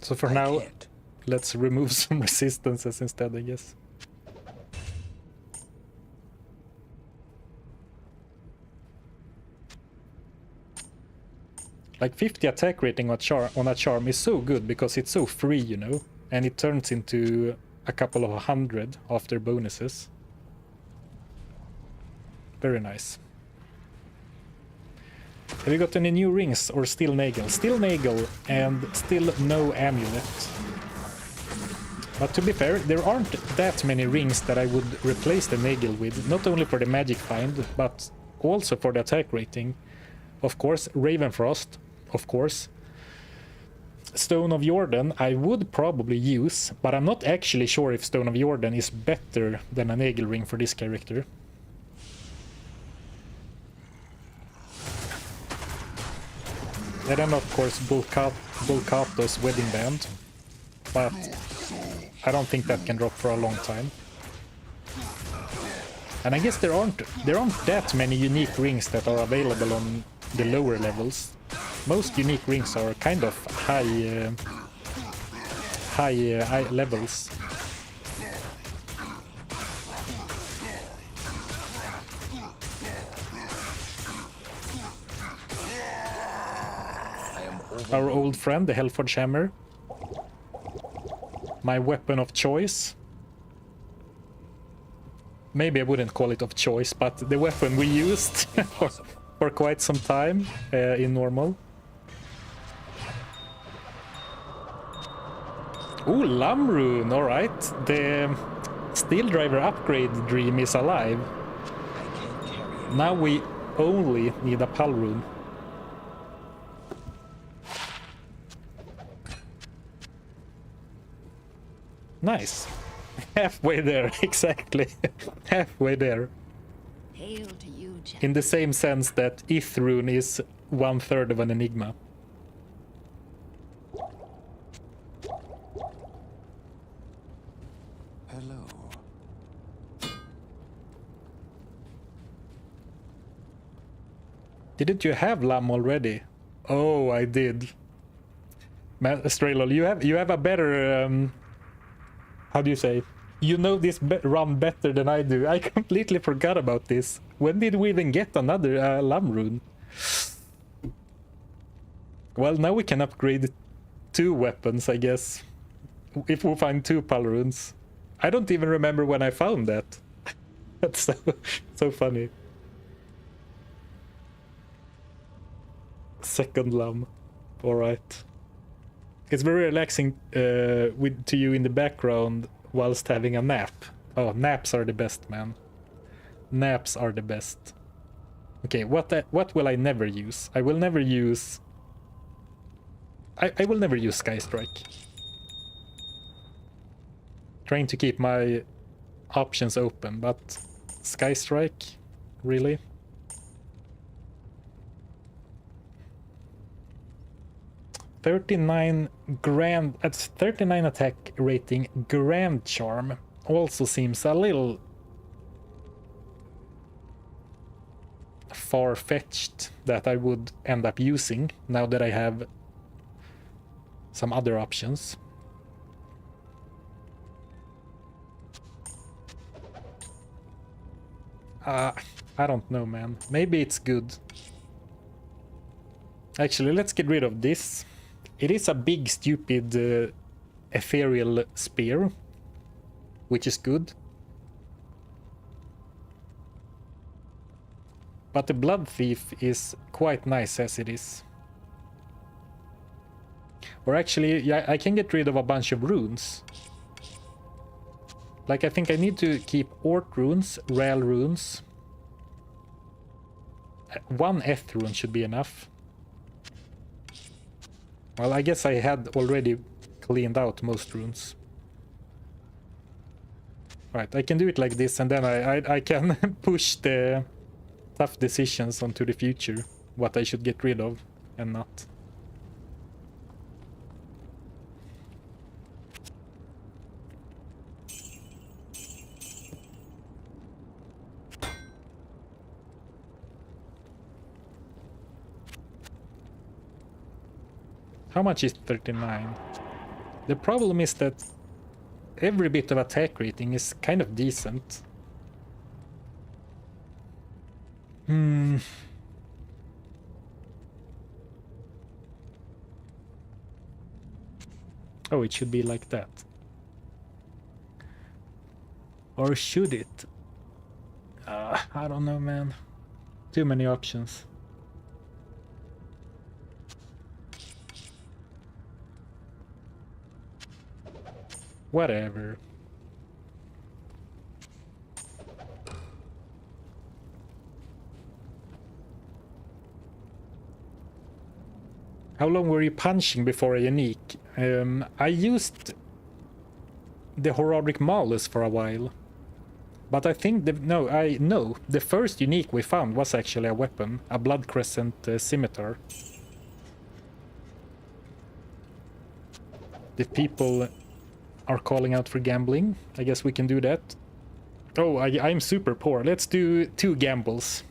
So for now, let's remove some resistances instead, I guess. Like 50 attack rating on a charm is so good because it's so free, you know, and it turns into a couple of 100 after bonuses. Very nice. Have you got any new rings or still Nagel? Still Nagel and still no amulet. But to be fair, there aren't that many rings that I would replace the Nagel with, not only for the magic find, but also for the attack rating. Of course, Ravenfrost, of course. Stone of Jordan I would probably use, but I'm not actually sure if Stone of Jordan is better than a Nagel ring for this character. And then of course Bulkato's Wedding Band, but I don't think that can drop for a long time. And I guess there aren't that many unique rings that are available on the lower levels. Most unique rings are kind of high levels. Our old friend, the Hellforge Hammer. My weapon of choice. Maybe I wouldn't call it of choice, but the weapon we used for quite some time in normal. Ooh, Lamrune, alright. The Steel Driver upgrade dream is alive. Now we only need a Palrune. Nice. Halfway there, exactly. Halfway there. Hail to you, champion. In the same sense that Ithrune is 1/3 of an enigma. Hello. Didn't you have Lam already? Oh, I did. Straylol, you have a better how do you say? You know this run better than I do. I completely forgot about this. When did we even get another Lam rune? Well, now we can upgrade 2 weapons, I guess. If we find 2 Pal runes. I don't even remember when I found that. That's so funny. Second Lam. Alright. It's very relaxing to you in the background whilst having a nap. Oh, naps are the best, man. Naps are the best. Okay, what will I never use? I will never use... I will never use Sky Strike. Trying to keep my options open, but Sky Strike? Really? At 39 attack rating, Grand Charm also seems a little far-fetched that I would end up using now that I have some other options. I don't know, man. Maybe it's good. Actually, let's get rid of this. It is a big, stupid ethereal spear, which is good. But the Blood Thief is quite nice as it is. Or actually, yeah, I can get rid of a bunch of runes. Like, I think I need to keep Ort runes, Rail runes. 1 Eth rune should be enough. Well, I guess I had already cleaned out most runes. Right, I can do it like this, and then I can push the tough decisions onto the future. What I should get rid of and not. How much is 39? The problem is that every bit of attack rating is kind of decent. Oh, it should be like that. Or should it? I don't know, man. Too many options. Whatever. How long were you punching before a unique? I used the Horodic Malus for a while. But I think the first unique we found was actually a weapon, a Blood Crescent scimitar. The people are calling out for gambling. I guess we can do that. Oh, I'm super poor. Let's do 2 gambles.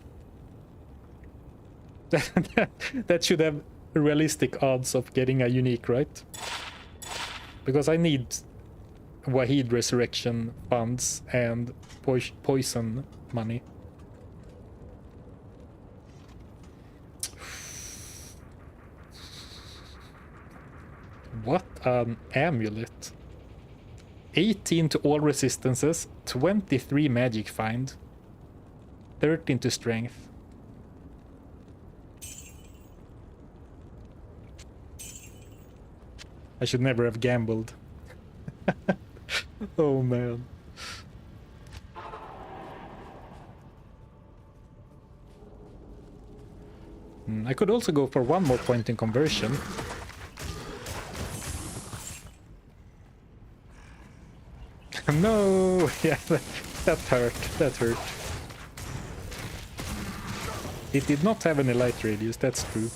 That should have realistic odds of getting a unique, right? Because I need Wahid Resurrection funds and poison money. What an amulet. 18 to all resistances, 23 magic find, 13 to strength. I should never have gambled. Oh man. I could also go for 1 more point in conversion. No, yeah, that hurt. That hurt. It did not have any light radius, that's true.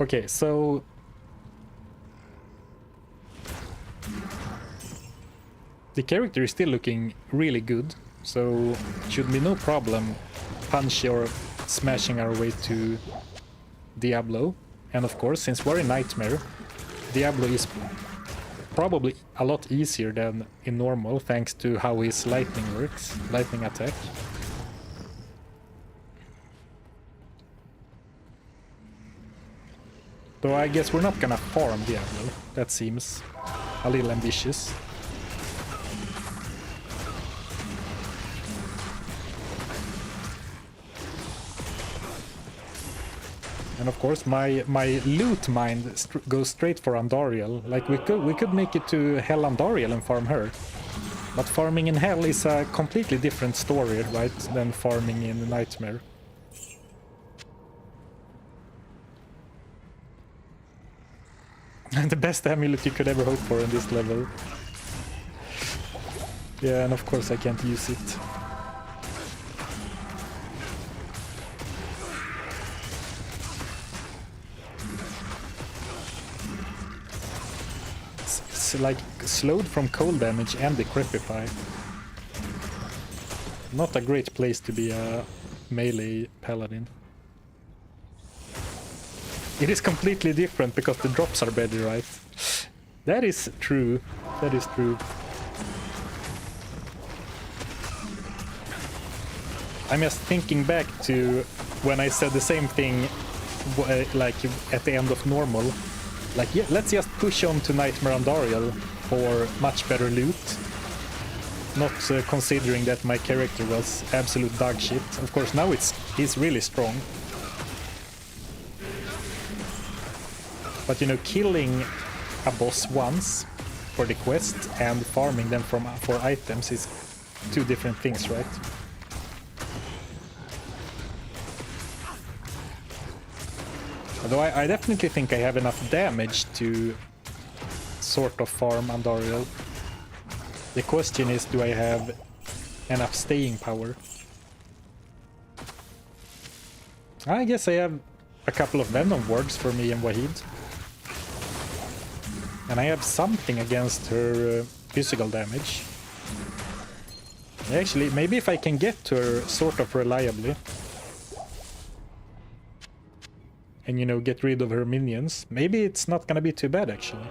Okay, so the character is still looking really good, so should be no problem punch or smashing our way to Diablo. And of course, since we're in Nightmare, Diablo is probably a lot easier than in normal, thanks to how his lightning works, lightning attack. Though I guess we're not gonna farm Diablo, that seems a little ambitious. And of course, my loot mind goes straight for Andariel. Like we could make it to Hell Andariel and farm her, but farming in Hell is a completely different story, right, than farming in Nightmare. The best amulet you could ever hope for in this level. Yeah, and of course I can't use it. It's like slowed from cold damage and Decrepify. Not a great place to be a melee paladin. It is completely different because the drops are better, right? That is true. That is true. I'm just thinking back to when I said the same thing like at the end of normal. Like, yeah, let's just push on to Nightmare Andariel for much better loot. Not considering that my character was absolute dog shit. Of course, now he's really strong. But you know, killing a boss once for the quest and farming them for items is two different things, right? Although I definitely think I have enough damage to sort of farm Andariel. The question is, do I have enough staying power? I guess I have a couple of Venom wards for me and Wahid. And I have something against her physical damage. Actually, maybe if I can get to her sort of reliably. And, you know, get rid of her minions. Maybe it's not gonna be too bad, actually.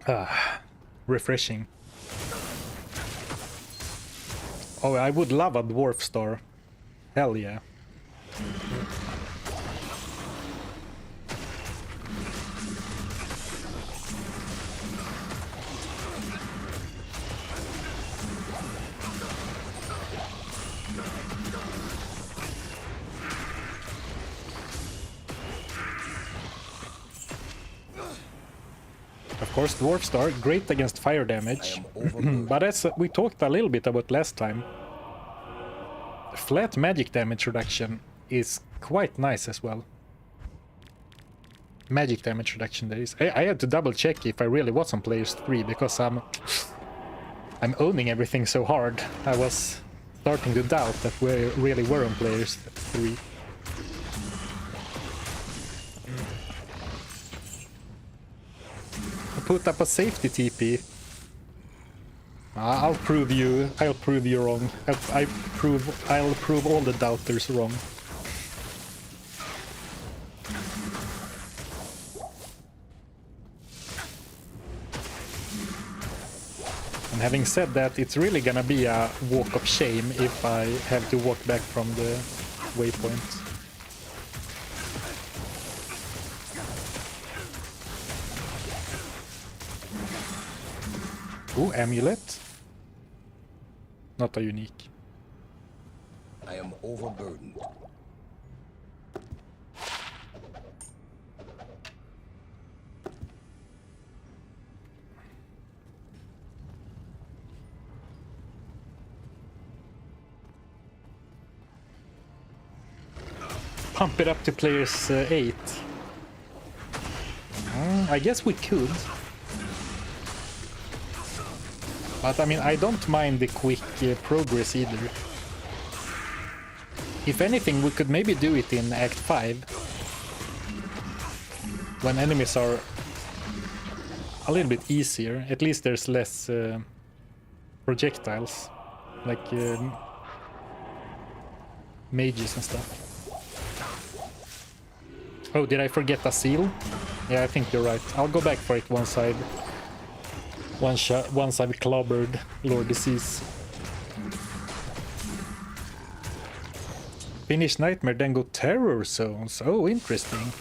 Ah, refreshing. Oh, I would love a dwarf star. Hell yeah. Of course, Dwarf Star, great against fire damage, but as we talked a little bit about last time, flat magic damage reduction is quite nice as well. Magic damage reduction, that is. I had to double check if I really was on Players 3, because I'm owning everything so hard. I was starting to doubt that we really were on Players 3. Put up a safety TP. I'll prove you wrong. I'll prove all the doubters wrong. And having said that, it's really gonna be a walk of shame if I have to walk back from the waypoint. Ooh, amulet. Not a unique. I am overburdened. Pump it up to players 8. I guess we could. But I mean, I don't mind the quick progress either. If anything, we could maybe do it in Act 5. When enemies are a little bit easier. At least there's less projectiles. Like mages and stuff. Oh, did I forget a seal? Yeah, I think you're right. I'll go back for it once I've clobbered Lord Disease. Finish Nightmare, then go Terror Zones. Oh, interesting.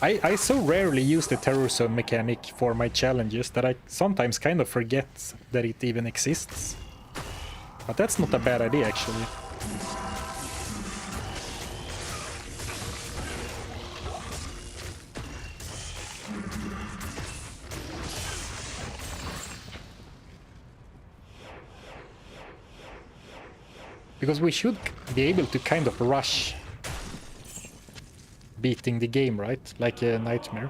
I so rarely use the Terror Zone mechanic for my challenges that I sometimes kind of forget that it even exists. But that's not a bad idea, actually. Because we should be able to kind of rush beating the game, right? Like a Nightmare.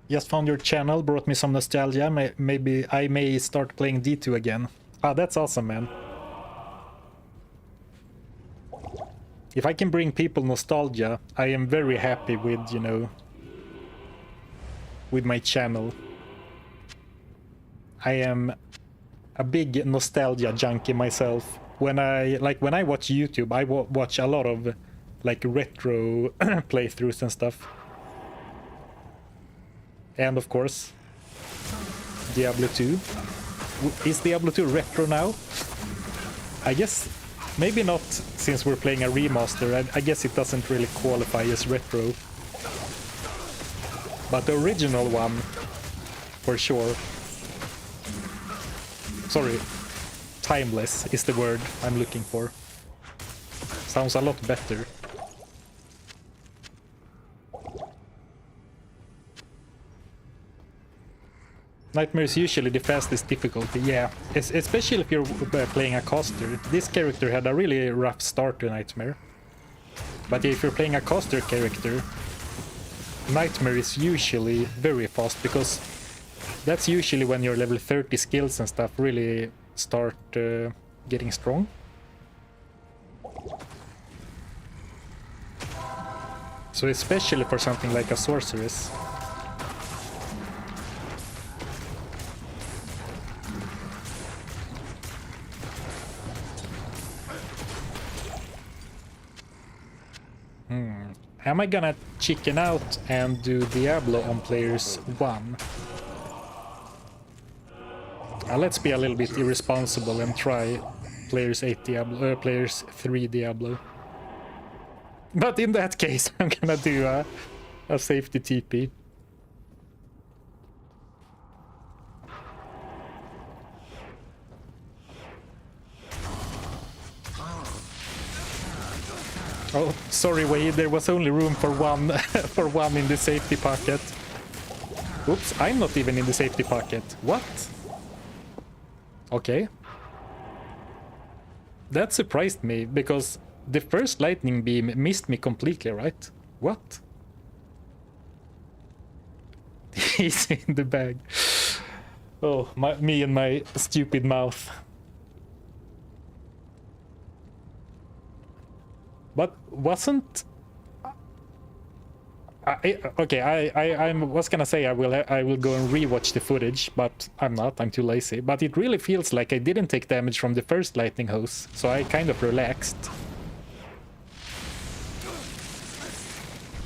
Just found your channel, brought me some nostalgia. Maybe I may start playing D2 again. Ah, that's awesome, man. If I can bring people nostalgia, I am very happy with, you know, with my channel. I am a big nostalgia junkie myself. When I watch YouTube, I watch a lot of like retro playthroughs and stuff. And of course, Diablo 2. Is Diablo 2 retro now? I guess maybe not, since we're playing a remaster. I guess it doesn't really qualify as retro. But the original one, for sure. Sorry, timeless is the word I'm looking for. Sounds a lot better. Nightmare is usually the fastest difficulty, yeah. Especially if you're playing a caster. This character had a really rough start to Nightmare. But if you're playing a caster character, Nightmare is usually very fast, because that's usually when your level 30 skills and stuff really start getting strong. So especially for something like a sorceress. Am I gonna chicken out and do Diablo on players 1? Let's be a little bit irresponsible and try players 8 Diablo, players 3 Diablo. But in that case, I'm gonna do a safety TP. Oh, sorry, Wade, there was only room for one for one in the safety pocket. Oops, I'm not even in the safety pocket. What? Okay. That surprised me, because the first lightning beam missed me completely, right? What? He's in the bag. Oh, me and my stupid mouth. But wasn't... I was gonna say I will go and rewatch the footage, but I'm not. I'm too lazy. But it really feels like I didn't take damage from the first lightning hose, so I kind of relaxed.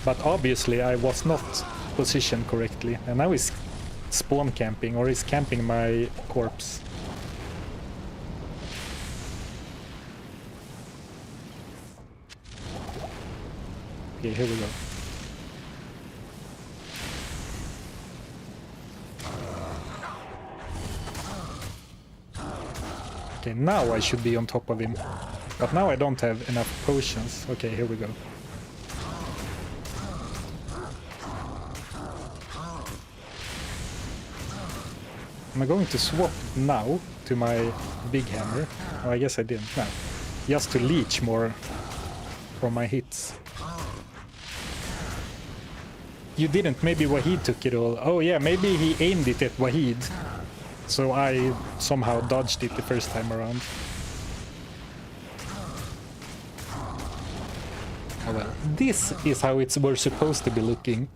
But obviously I was not positioned correctly, and now he's spawn camping, or he's camping my corpse. Okay, here we go. Okay, now I should be on top of him. But now I don't have enough potions. Okay, here we go. Am I going to swap now to my big hammer? Oh, I guess I didn't. No. Just to leech more from my hits. You didn't. Maybe Wahid took it all. Oh yeah, maybe he aimed it at Wahid. So I somehow dodged it the first time around. Oh well, this is how we're supposed to be looking.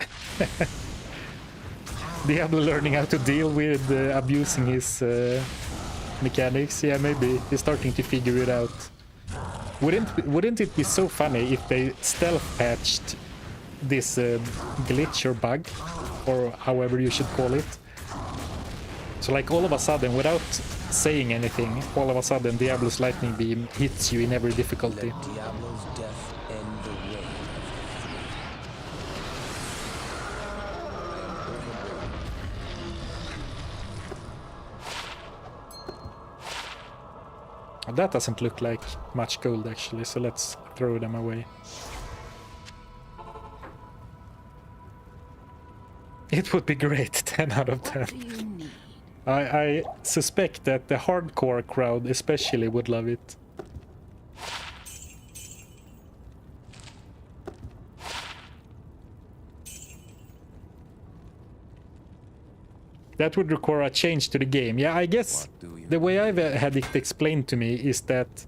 Diablo learning how to deal with abusing his mechanics. Yeah, maybe he's starting to figure it out. Wouldn't it be so funny if they stealth patched this glitch or bug, or however you should call it? So like all of a sudden, without saying anything, all of a sudden Diablo's lightning beam hits you in every difficulty. Let Diablo's death end the reign. That doesn't look like much gold actually, so let's throw them away. It would be great, 10 out of 10. What do you need? I suspect that the hardcore crowd especially would love it. That would require a change to the game. Yeah, I guess the way I've had it explained to me is that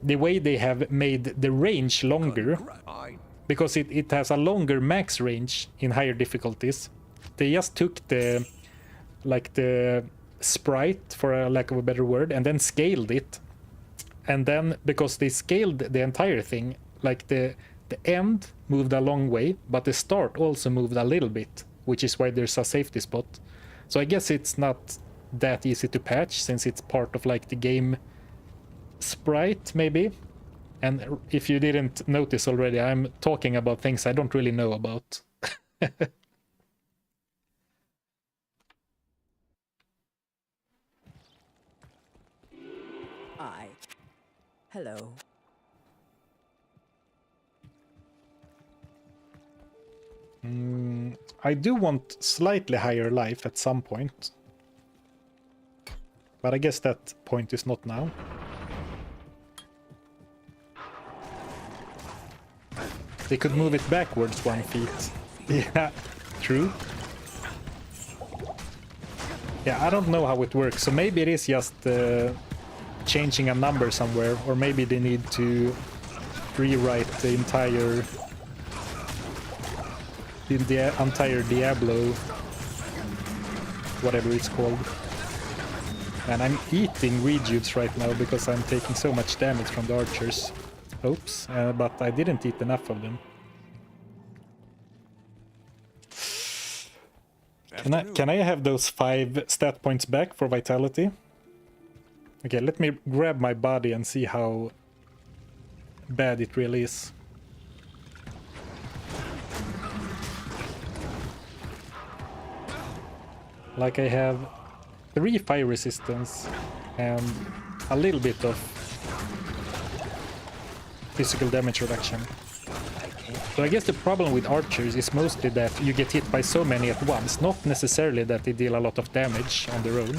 the way they have made the range longer, because it has a longer max range in higher difficulties. They just took the sprite, for a lack of a better word, and then scaled it. And then because they scaled the entire thing, like the end moved a long way, but the start also moved a little bit, which is why there's a safety spot. So I guess it's not that easy to patch since it's part of like the game sprite maybe. And if you didn't notice already, I'm talking about things I don't really know about. Hi. Hello. I do want slightly higher life at some point. But I guess that point is not now. They could move it backwards 1 feet. Yeah, true. Yeah, I don't know how it works, so maybe it is just changing a number somewhere, or maybe they need to rewrite the entire Diablo, whatever it's called. And I'm eating rejuves right now because I'm taking so much damage from the archers. Oops, but I didn't eat enough of them. Can I have those 5 stat points back for vitality? Okay, let me grab my body and see how bad it really is. Like I have 3 fire resistance and a little bit of physical damage reduction. So I guess the problem with archers is mostly that you get hit by so many at once, not necessarily that they deal a lot of damage on their own.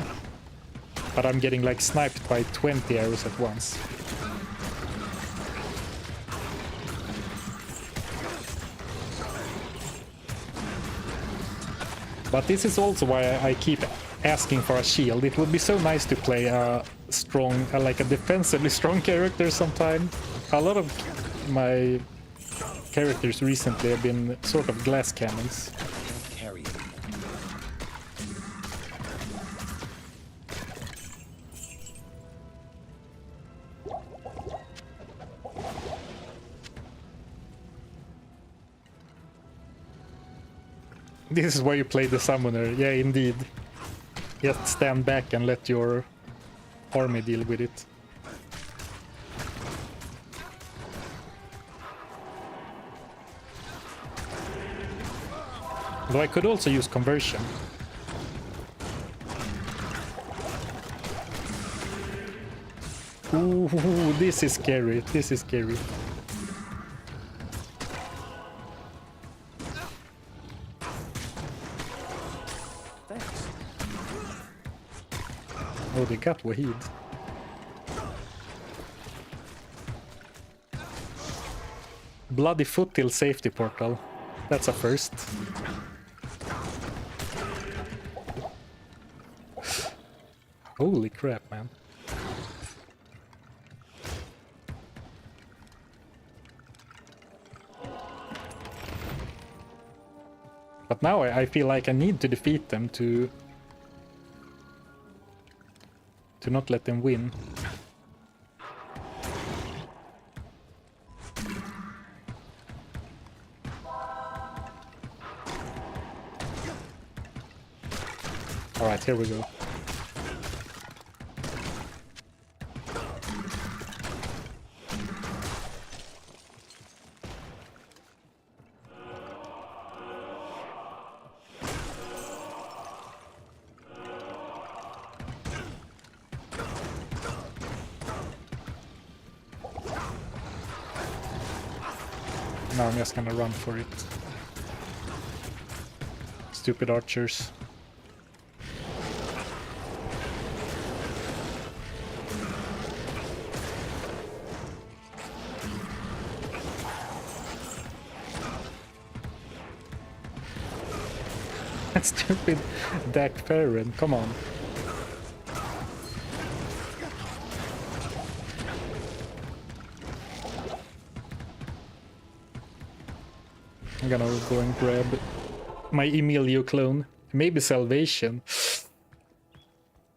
But I'm getting like sniped by 20 arrows at once. But this is also why I keep asking for a shield. It would be so nice to play a strong, like a defensively strong character sometime. A lot of my characters recently have been sort of glass cannons. Carry it. This is why you play the summoner. Yeah, indeed. Just stand back and let your army deal with it. Though I could also use conversion. Ooh, this is scary. This is scary. Oh, they got Wahid. Bloody foothill safety portal. That's a first. Holy crap, man. But now I feel like I need to defeat them to not let them win. All right, here we go. Now I'm just gonna run for it. Stupid archers. Stupid Dak Farron, come on. I'm gonna go and grab my Emilio clone. Maybe salvation.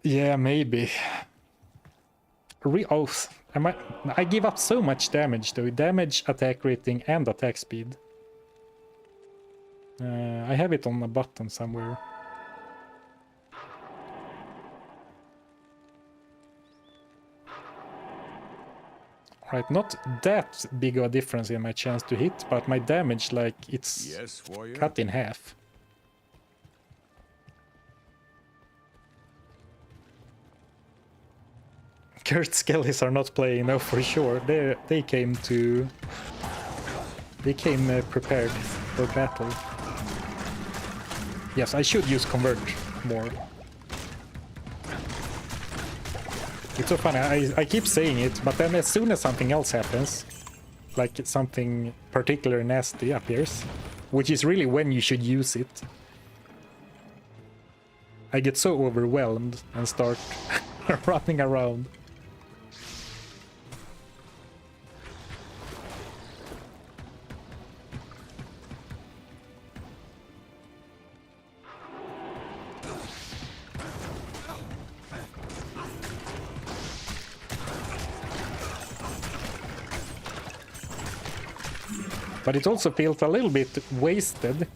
Yeah, maybe. I give up so much damage though. Damage, attack rating, and attack speed. I have it on a button somewhere. Right, not that big of a difference in my chance to hit, but my damage, like, it's Yes, warrior. cut in half. Cursed skellies are not playing, no, for sure. They came prepared for battle. Yes, I should use convert more. It's so funny, I keep saying it, but then as soon as something else happens, like something particularly nasty appears, which is really when you should use it, I get so overwhelmed and start running around. But it also feels a little bit wasted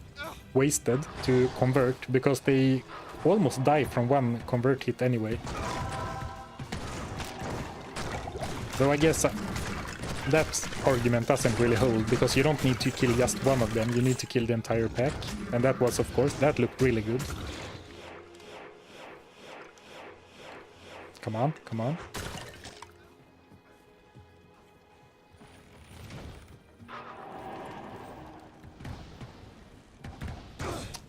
to convert, because they almost die from one convert hit anyway. So I guess that argument doesn't really hold, because you don't need to kill just one of them, you need to kill the entire pack. And that was, of course, that looked really good. Come on, come on.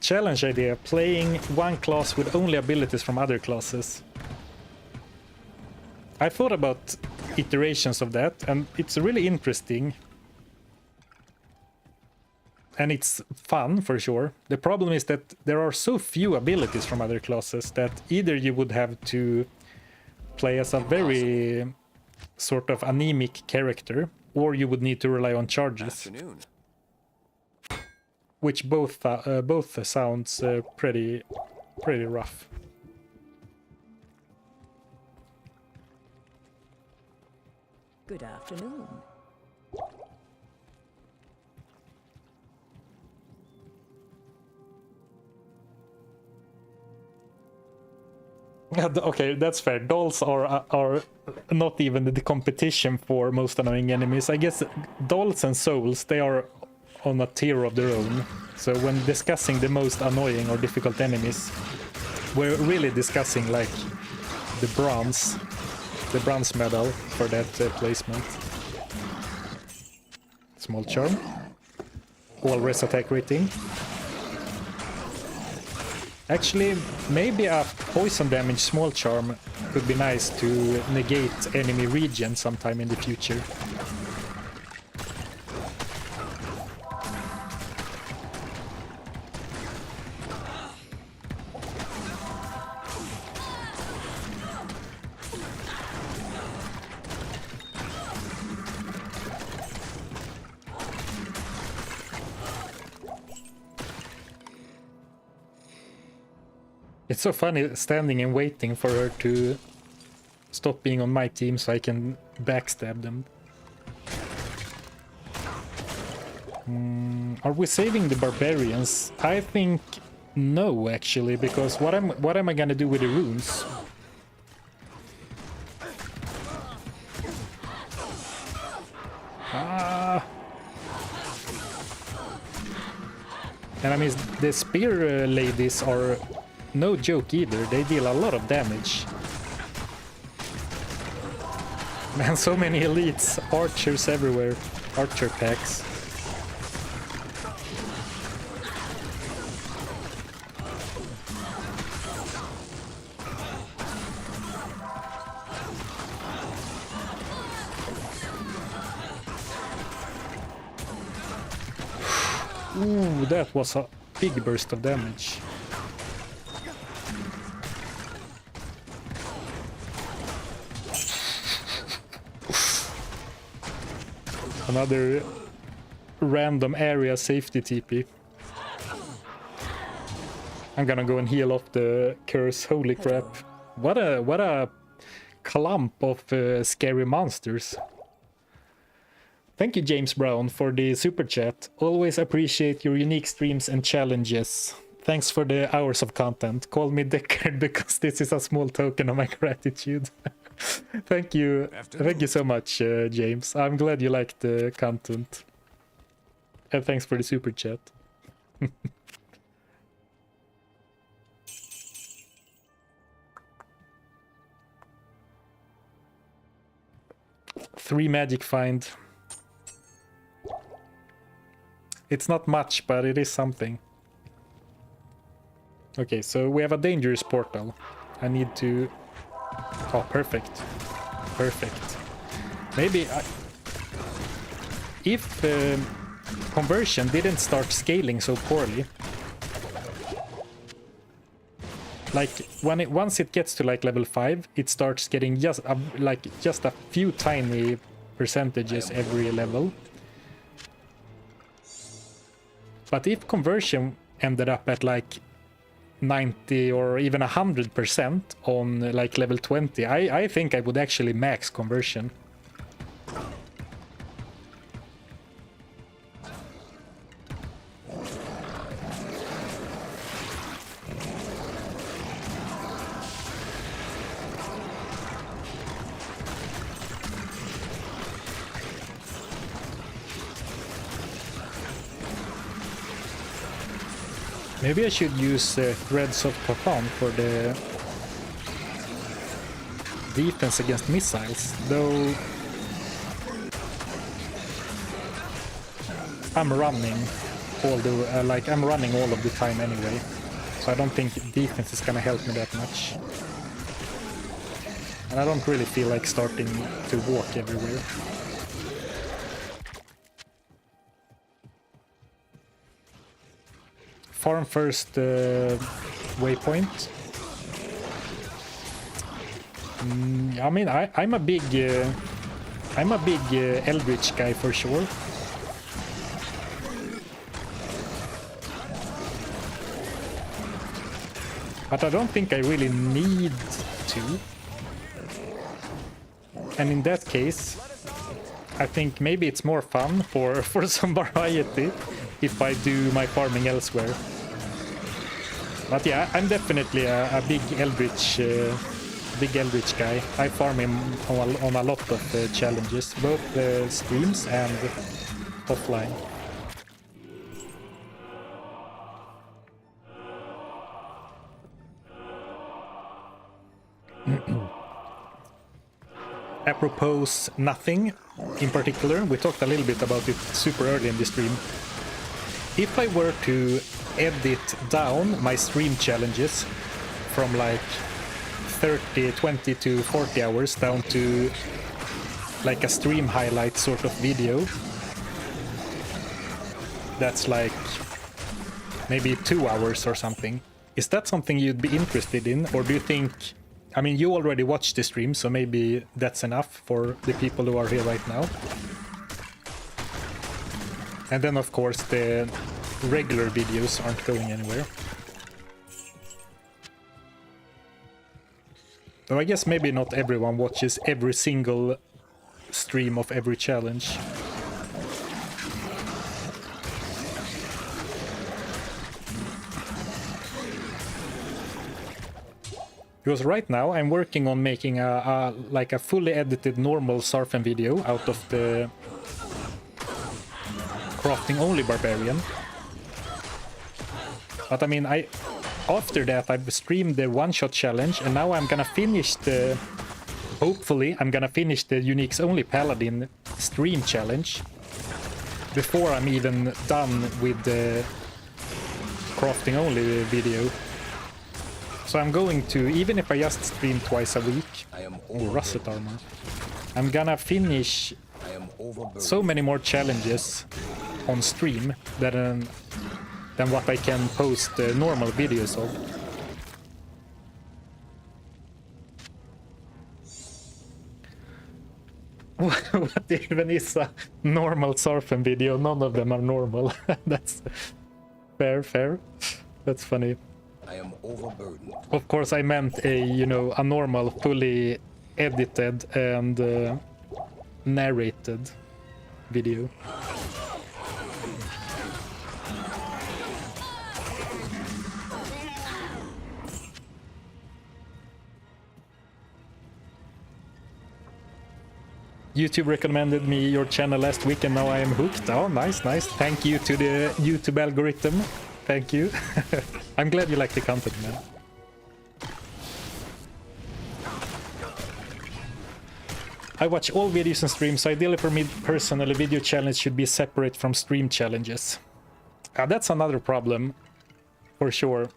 Challenge idea, playing one class with only abilities from other classes. I thought about iterations of that, and it's really interesting. And it's fun, for sure. The problem is that there are so few abilities from other classes that either you would have to play as a very sort of anemic character, or you would need to rely on charges. Afternoon. Which both sounds pretty rough. Good afternoon. Okay, that's fair. Dolls are not even the competition for most annoying enemies. I guess dolls and souls, they are on a tier of their own. So when discussing the most annoying or difficult enemies, we're really discussing like the bronze medal for that placement. Small charm. All-res attack rating. Actually, maybe a poison damage small charm could be nice to negate enemy regen sometime in the future. It's so funny standing and waiting for her to stop being on my team so I can backstab them. Are we saving the barbarians? I think no, actually, because what am I gonna do with the runes? And I mean, the spear ladies are no joke either, they deal a lot of damage. Man, so many elites, archers everywhere, archer packs. Ooh, that was a big burst of damage. Another random area safety TP. I'm gonna go and heal off the curse. Holy crap. What a clump of scary monsters. Thank you, James Brown, for the super chat. Always appreciate your unique streams and challenges. Thanks for the hours of content. Call me Deckard because this is a small token of my gratitude. Thank you. Thank you so much, James. I'm glad you liked the content. And thanks for the super chat. 3 magic find. It's not much, but it is something. Okay, so we have a dangerous portal. I need to... Oh, perfect. Perfect. Maybe if conversion didn't start scaling so poorly, like once it gets to like level 5, it starts getting just a few tiny percentages every level. But if conversion ended up at like 90 or even 100% on like level 20, I think I would actually max conversion. Maybe I should use Threads of Catan for the defense against missiles, though I'm running I'm running all of the time anyway, so I don't think defense is gonna help me that much. And I don't really feel like starting to walk everywhere. Farm first waypoint. I mean, I'm a big Eldritch guy for sure. But I don't think I really need to. And in that case, I think maybe it's more fun for some variety if I do my farming elsewhere. But yeah, I'm definitely a big Eldritch guy. I farm him on a lot of challenges, both streams and offline. Apropos nothing in particular, we talked a little bit about it super early in the stream. If I were to edit down my stream challenges from like 20 to 40 hours down to like a stream highlight sort of video, that's like maybe 2 hours or something. Is that something you'd be interested in, or do you think, I mean, you already watched the stream, so maybe that's enough for the people who are here right now? And then of course the regular videos aren't going anywhere. Though I guess maybe not everyone watches every single stream of every challenge. Because right now I'm working on making a fully edited normal Zarfen video out of the crafting only barbarian. But I mean, after that I've streamed the one-shot challenge, and now I'm gonna finish hopefully I'm gonna finish the Unique's Only Paladin stream challenge before I'm even done with the crafting only video. So I'm going to, even if I just stream twice a week, russet armor, I'm gonna finish so many more challenges on stream than what I can post normal videos of. What even is a normal Zarfen video? None of them are normal. That's fair. That's funny. I am overburdened. Of course, I meant a normal, fully edited and narrated video. YouTube recommended me your channel last week and now I am hooked. Oh, nice, nice. Thank you to the YouTube algorithm. Thank you. I'm glad you like the content, man. I watch all videos and streams, so ideally for me personally, video challenge should be separate from stream challenges. That's another problem, for sure.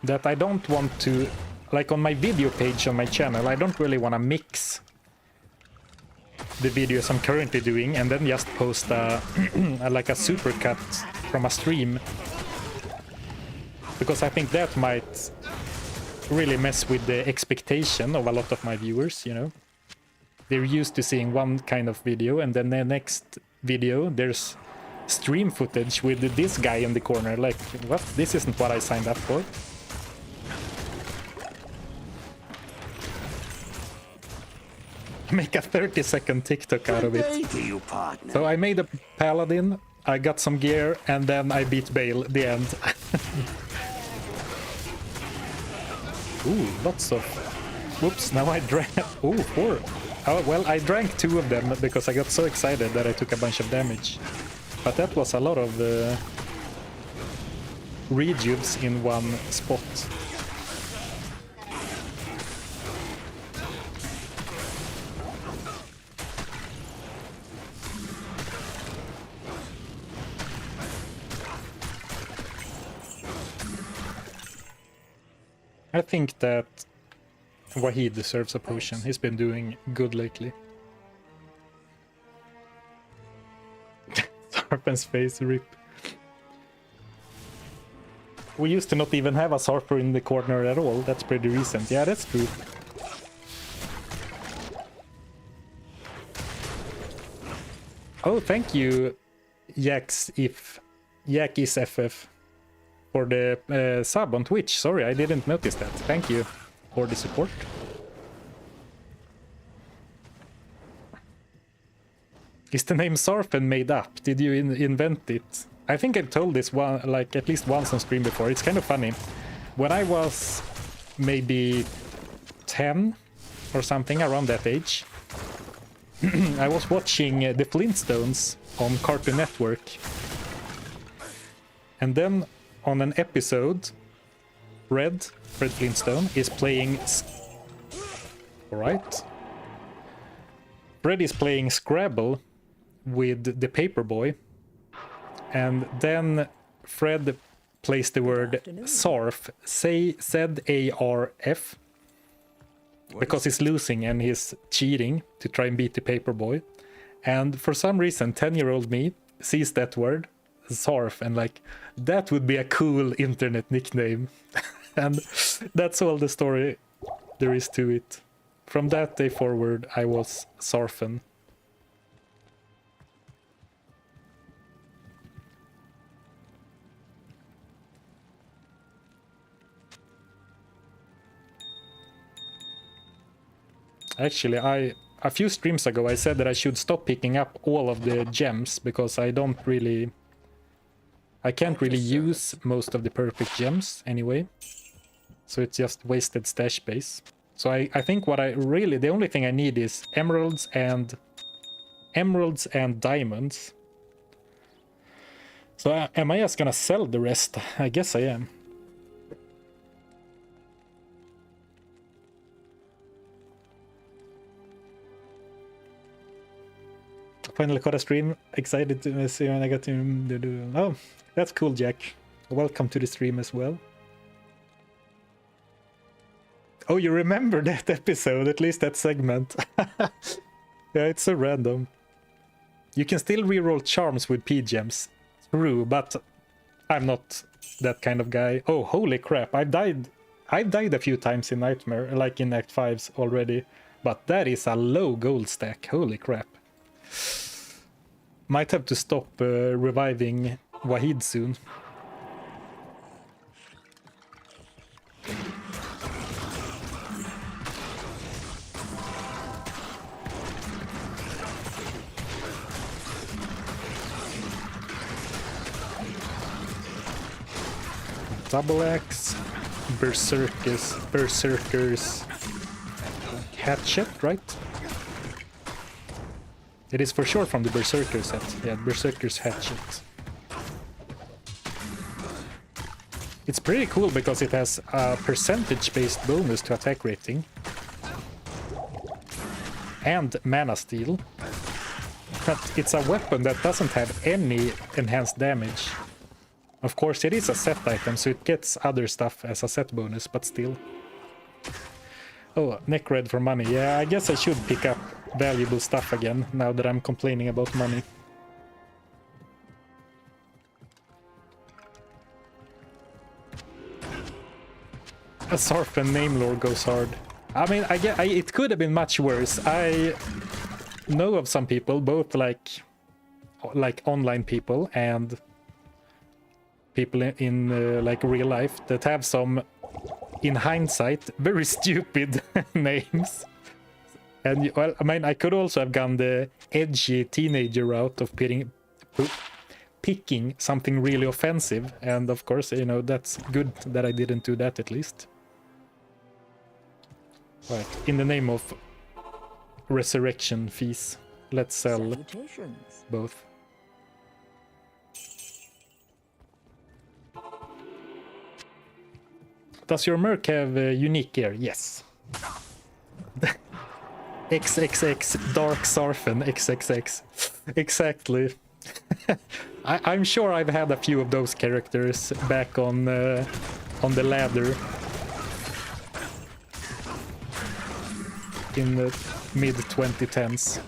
That I don't want to, like on my video page on my channel, I don't really want to mix the videos I'm currently doing and then just post like a supercut from a stream. Because I think that might really mess with the expectation of a lot of my viewers, you know. They're used to seeing one kind of video and then the next video there's stream footage with this guy in the corner. Like, what? This isn't what I signed up for. Make a 30-second TikTok out of it. So I made a paladin, I got some gear, and then I beat Bale, the end. Ooh, lots of... Whoops, now I drank... Ooh, 4. Oh, well, I drank 2 of them because I got so excited that I took a bunch of damage. But that was a lot of rejuves in one spot. I think that Wahid deserves a potion. He's been doing good lately. Zarfen's face, rip. We used to not even have a Zarfer in the corner at all. That's pretty recent. Yeah, that's true. Oh, thank you, Yakisff, for the sub on Twitch. Sorry, I didn't notice that. Thank you for the support. Is the name Zarfen made up? Did you invent it? I think I've told this one, like at least once on stream before. It's kind of funny. When I was maybe 10 or something, around that age, I was watching the Flintstones on Cartoon Network. And then on an episode, Fred Flintstone is playing... Alright. Fred is playing Scrabble with the Paperboy. And then Fred plays the word Zarf, Z-A-R-F, because he's losing and he's cheating to try and beat the Paperboy. And for some reason, 10-year-old me sees that word, Zarf, and like, that would be a cool internet nickname. And that's all the story there is to it. From that day forward, I was Zarfen. Actually, a few streams ago I said that I should stop picking up all of the gems because I can't really use most of the perfect gems anyway. So it's just wasted stash space. So I think the only thing I need is emeralds and diamonds. So am I just gonna sell the rest? I guess I am. Finally caught a stream. Excited to see when I got to... Oh, that's cool, Jack. Welcome to the stream as well. Oh, you remember that episode, at least that segment. Yeah, it's so random. You can still reroll charms with P-gems. True, but I'm not that kind of guy. Oh, holy crap. I've died a few times in Nightmare, like in Act 5s already. But that is a low gold stack. Holy crap. Might have to stop reviving Wahid soon. double axe, berserker's hatchet, right? It is for sure from the berserker set. Yeah, berserker's hatchet. It's pretty cool because it has a percentage-based bonus to attack rating and mana steal. But it's a weapon that doesn't have any enhanced damage. Of course, it is a set item, so it gets other stuff as a set bonus, but still. Oh, neck red for money. Yeah, I guess I should pick up valuable stuff again, now that I'm complaining about money. A Zarfen name lore goes hard. I mean, it could have been much worse. I know of some people, both like online people and people in like real life, that have some, in hindsight, very stupid names. And well, I mean, I could also have gone the edgy teenager route of picking something really offensive, and of course, you know, that's good that I didn't do that at least. Right, in the name of resurrection fees, let's sell Salutations. both. Does your merc have unique gear? Yes. XXX Dark Zarfen XXX. Exactly. I'm sure I've had a few of those characters back on the ladder in the mid-2010s.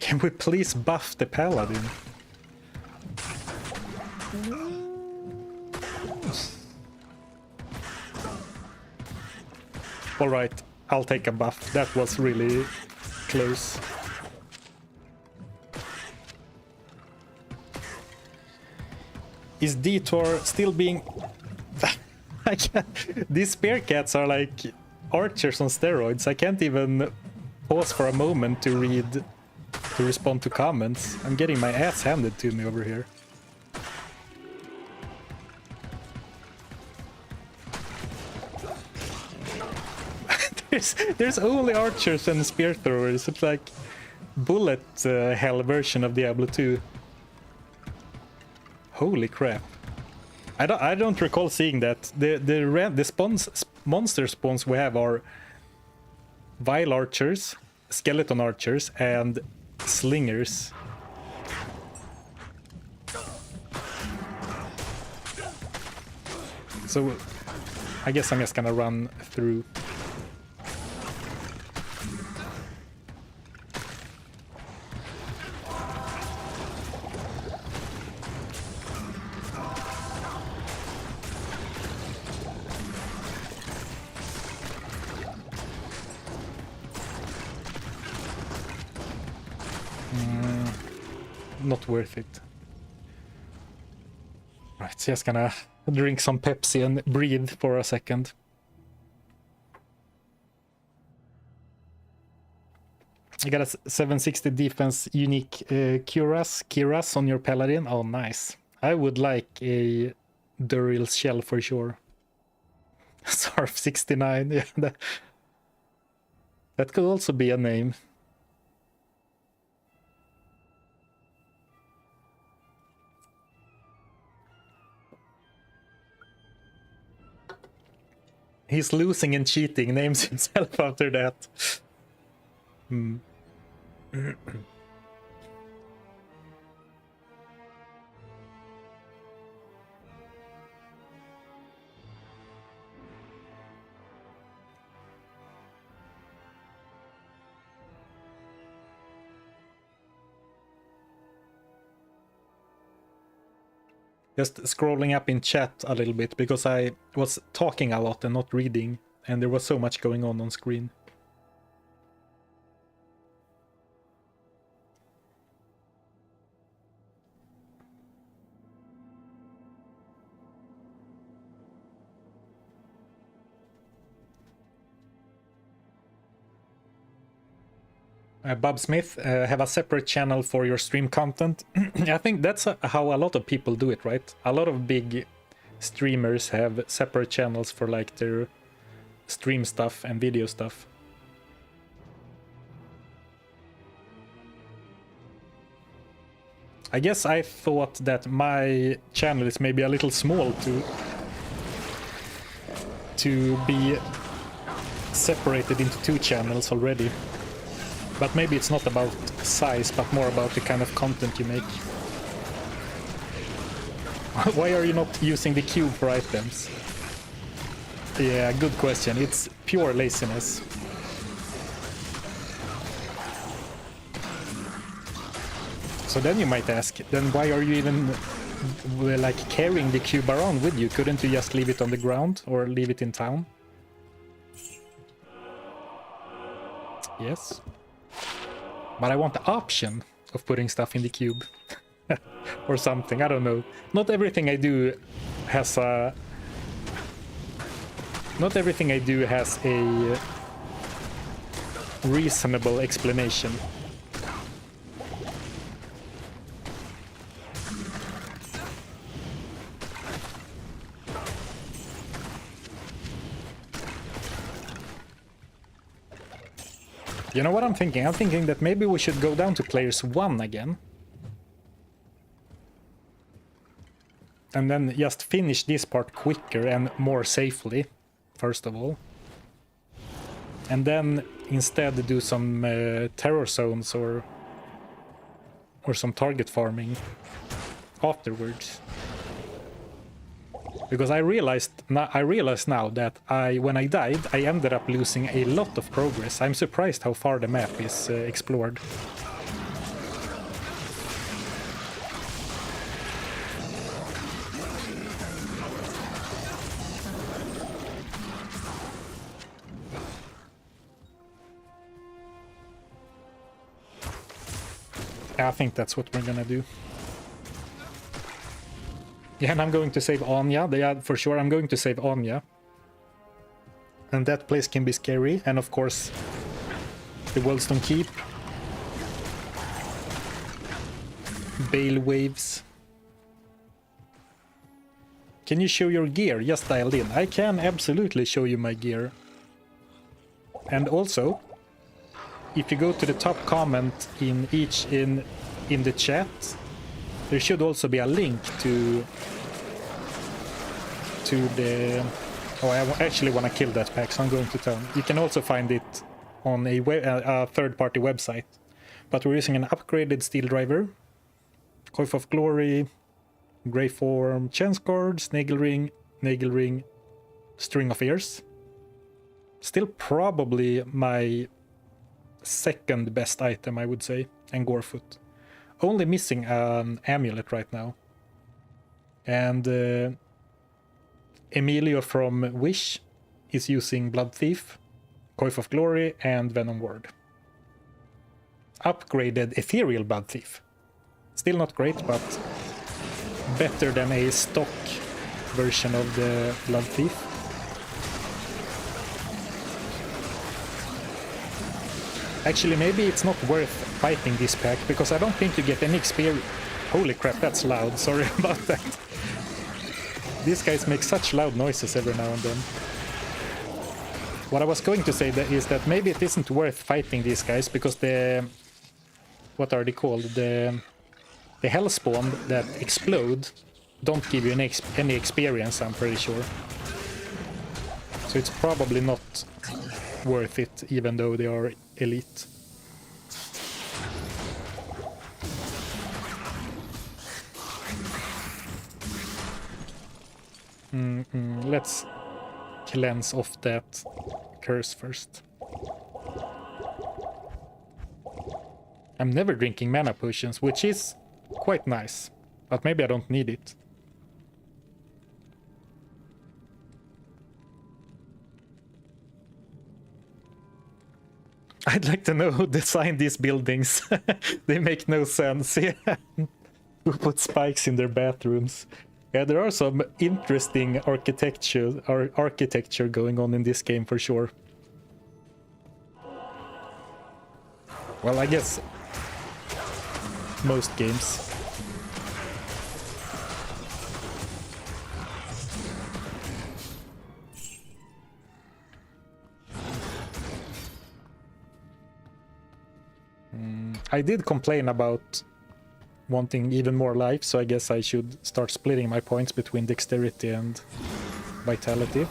Can we please buff the Paladin? Alright, I'll take a buff. That was really close. Is Detour still being... These spear cats are like archers on steroids. I can't even pause for a moment to respond to comments. I'm getting my ass handed to me over here. There's only archers and spear throwers. It's like bullet hell version of Diablo 2. Holy crap! I don't recall seeing that. The monster spawns we have are vile archers, skeleton archers, and slingers. So I guess I'm just gonna run through. Not worth it. Right, so just gonna drink some Pepsi and breathe for a second. I got a 760 defense unique Kiras on your Paladin. Oh, nice. I would like a Duril's shell for sure. Zarf 69, yeah. That could also be a name. He's losing and cheating, names himself after that. Just scrolling up in chat a little bit because I was talking a lot and not reading, and there was so much going on screen. Bob Smith, have a separate channel for your stream content. I think that's how a lot of people do it, right? A lot of big streamers have separate channels for like their stream stuff and video stuff. I guess I thought that my channel is maybe a little small to be separated into two channels already. But maybe it's not about size, but more about the kind of content you make. Why are you not using the cube for items? Yeah, good question. It's pure laziness. So then you might ask, then why are you even like carrying the cube around with you? Couldn't you just leave it on the ground or leave it in town? Yes. But I want the option of putting stuff in the cube. Or something, I don't know. Not everything I do has a... Not everything I do has a reasonable explanation. You know what I'm thinking? I'm thinking that maybe we should go down to players 1 again. And then just finish this part quicker and more safely, first of all. And then instead do some terror zones or some target farming afterwards. Because I realized now that when I died, I ended up losing a lot of progress. I'm surprised how far the map is explored. I think that's what we're gonna do. Yeah, and I'm going to save Anya. Yeah, for sure, I'm going to save Anya. And that place can be scary. And of course, the Wellstone Keep. Bale Waves. Can you show your gear? Just dialed in. I can absolutely show you my gear. And also, if you go to the top comment in the chat, there should also be a link to the... Oh, I actually want to kill that pack, so I'm going to tell. You can also find it on a third-party website. But we're using an upgraded steel driver, Coif of Glory, Grey Form, Chance Cards, Nagel Ring, String of Ears. Still probably my second best item, I would say, and Gorefoot. Only missing an amulet right now. And Emilio from Wish is using Blood Thief, Coif of Glory, and Venom Ward. Upgraded Ethereal Blood Thief. Still not great, but better than a stock version of the Blood Thief. Actually, maybe it's not worth fighting this pack, because I don't think you get any experience. Holy crap, that's loud. Sorry about that. These guys make such loud noises every now and then. What I was going to say is that maybe it isn't worth fighting these guys, because the... What are they called? The Hellspawn that explode don't give you any experience, I'm pretty sure. So it's probably not worth it, even though they are elite. Let's cleanse off that curse first. I'm never drinking mana potions, which is quite nice, but maybe I don't need it. I'd like to know who designed these buildings. They make no sense. Who put spikes in their bathrooms? Yeah, there are some interesting architecture going on in this game for sure. Well, I guess most games. I did complain about wanting even more life, so I guess I should start splitting my points between dexterity and vitality.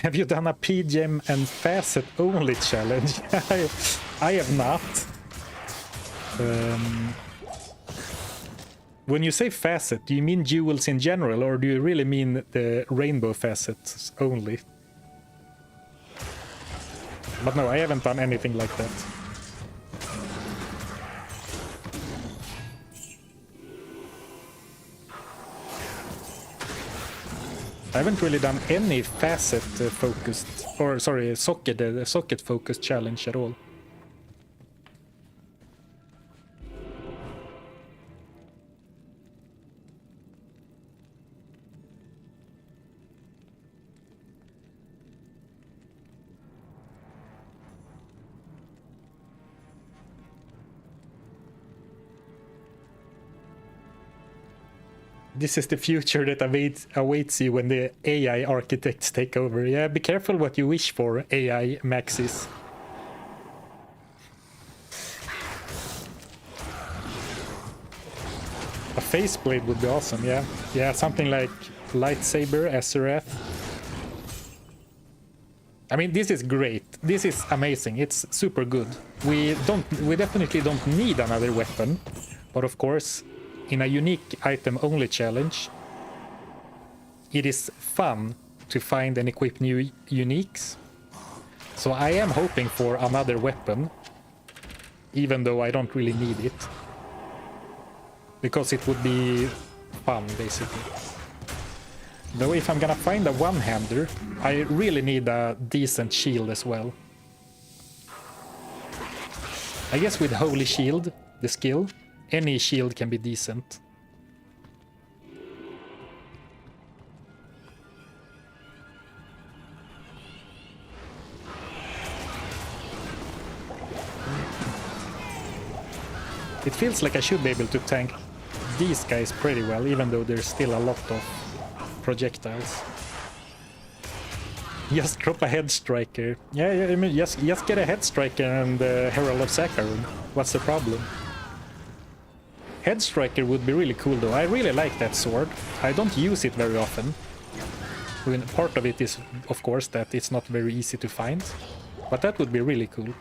Have you done a PGM and facet only challenge? I have not. When you say facet, do you mean jewels in general, or do you really mean the rainbow facets only? But no, I haven't done anything like that. I haven't really done any facet focused, or sorry, socket focused challenge at all. This is the future that awaits you when the AI architects take over. Yeah, be careful what you wish for, AI maxis. A faceblade would be awesome, yeah. Yeah, something like lightsaber, Azurath. I mean, this is great. This is amazing. It's super good. We definitely don't need another weapon, but of course, in a unique item only challenge, it is fun to find and equip new uniques. So I am hoping for another weapon, even though I don't really need it, because it would be fun, basically. Though if I'm gonna find a one-hander, I really need a decent shield as well. I guess with Holy Shield, the skill, any shield can be decent. It feels like I should be able to tank these guys pretty well, even though there's still a lot of projectiles. Just drop a head striker. Yeah, I mean, just get a head striker and Herald of Sakharun. What's the problem? Head striker would be really cool though. I really like that sword. I don't use it very often. I mean, part of it is, of course, that it's not very easy to find. But that would be really cool.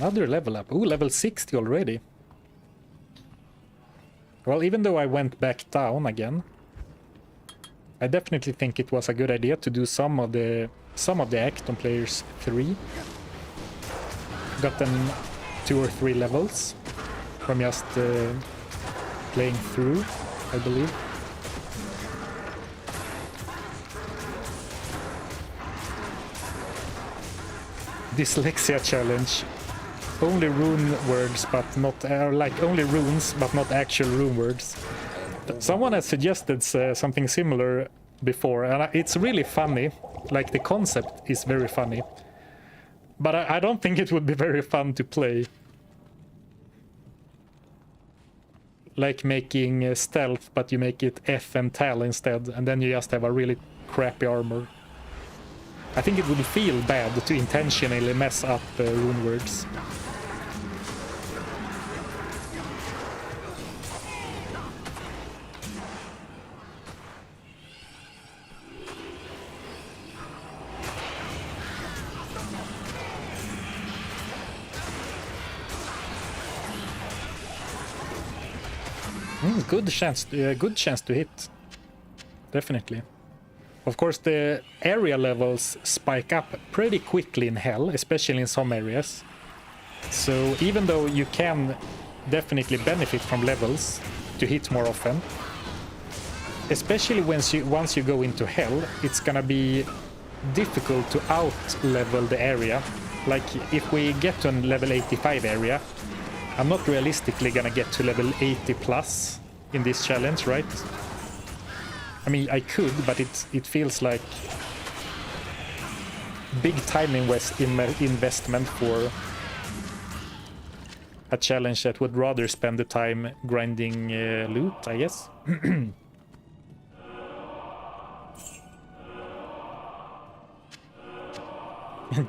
Another level up. Ooh, level 60 already. Well, even though I went back down again, I definitely think it was a good idea to do some of the act on players 3. Got them 2 or 3 levels from just playing through, I believe. Dyslexia challenge. Only rune words, but not like only runes, but not actual rune words. Someone has suggested something similar before, and it's really funny. Like, the concept is very funny, but I don't think it would be very fun to play. Like making stealth, but you make it F and Tal instead, and then you just have a really crappy armor. I think it would feel bad to intentionally mess up rune words. Good chance to hit. Definitely. Of course, the area levels spike up pretty quickly in Hell, especially in some areas. So even though you can definitely benefit from levels to hit more often, especially once you go into hell, it's gonna be difficult to out level the area. Like if we get to a level 85 area, I'm not realistically gonna get to level 80 plus in this challenge, right? I mean, I could, but it feels like big time investment for a challenge that would rather spend the time grinding loot, I guess.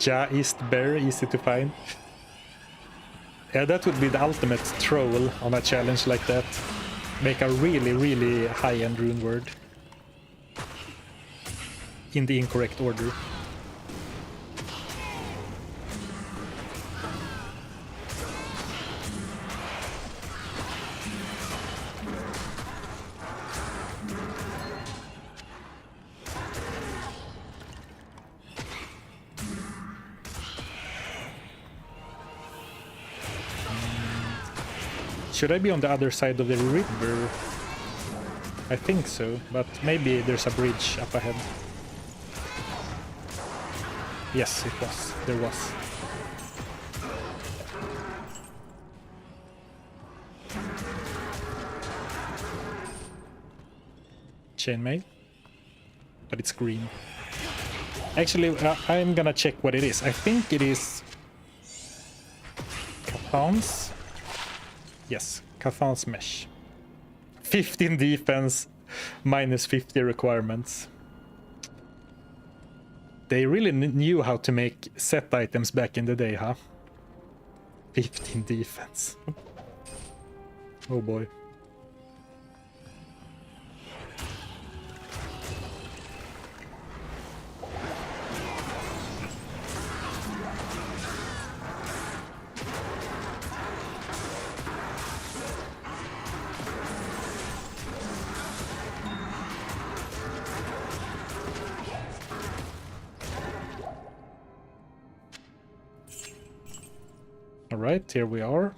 Ja, East Bear, easy to find. Yeah, that would be the ultimate troll on a challenge like that. Make a really, really high-end rune word. In the incorrect order. Should I be on the other side of the river? I think so, but maybe there's a bridge up ahead. Yes, it was. There was. Chainmail. But it's green. Actually, I'm gonna check what it is. I think it is Cathan's. Yes, Cathan's Mesh. 15 defense, minus 50 requirements. They really knew how to make set items back in the day, huh? 15 defense. Oh boy. Alright, here we are.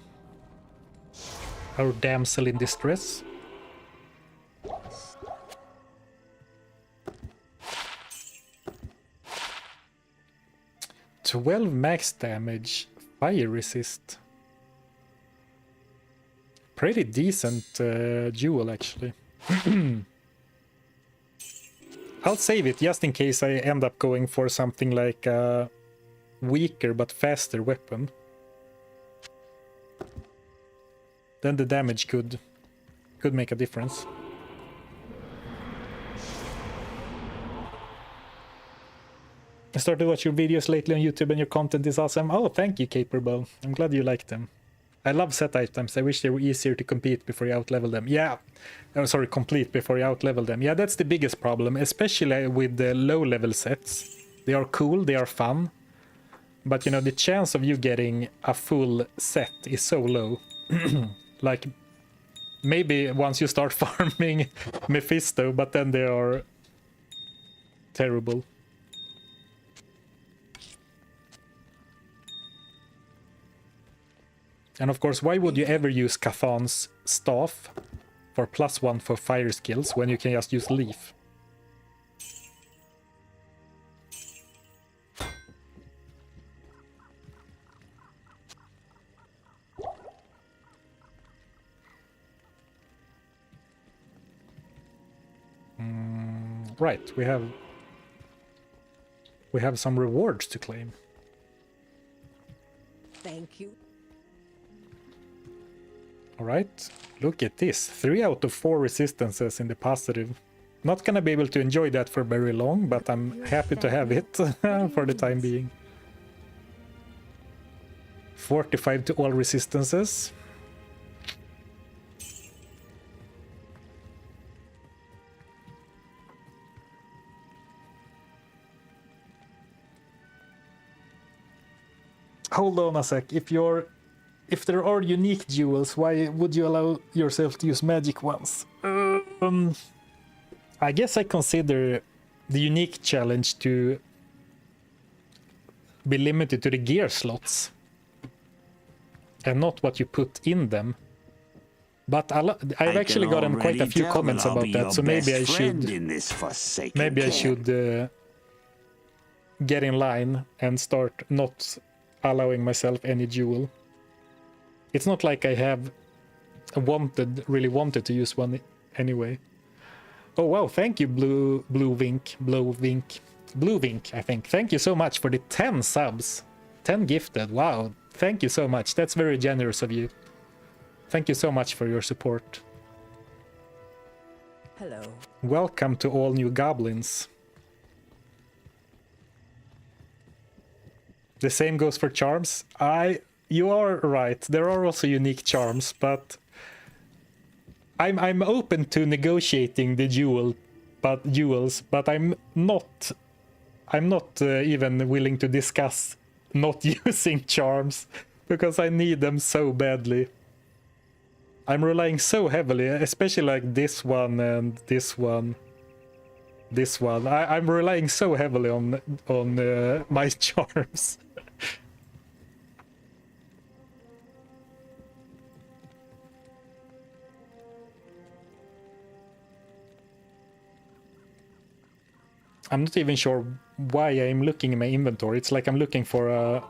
Our damsel in distress. "12 max damage, fire resist." Pretty decent jewel, actually. I'll save it just in case I end up going for something like a weaker but faster weapon. Then the damage could make a difference. I started watching your videos lately on YouTube and your content is awesome. Oh, thank you, Capable. I'm glad you like them. I love set items. I wish they were easier to compete before you outlevel them. Yeah. Oh, sorry, complete before you outlevel them. Yeah, that's the biggest problem, especially with the low-level sets. They are cool, they are fun. But, you know, the chance of you getting a full set is so low. Like, maybe once you start farming Mephisto, but then they are terrible. And of course, why would you ever use Cathan's staff for +1 for fire skills when you can just use leaf? Right, we have some rewards to claim. Thank you. All right, look at this. 3 out of 4 resistances in the positive. Not gonna be able to enjoy that for very long, but I'm happy to have it for the time being. 45 to all resistances. Hold on a sec. If there are unique jewels, why would you allow yourself to use magic ones? I guess I consider the unique challenge to be limited to the gear slots and not what you put in them. But I've actually gotten quite a few comments about that, so maybe I should get in line and start not allowing myself any duel. It's not like I have really wanted to use one anyway. Oh wow, thank you, Blue Vink, I think. Thank you so much for the 10 subs. 10 gifted, wow. Thank you so much, that's very generous of you. Thank you so much for your support. Hello. Welcome to all new goblins. The same goes for charms. You are right, there are also unique charms, but I'm open to negotiating the duels, but I'm not even willing to discuss not using charms because I need them so badly. I'm relying so heavily, especially like this one and this one. I'm relying so heavily on my charms. I'm not even sure why I'm looking in my inventory. It's like I'm looking for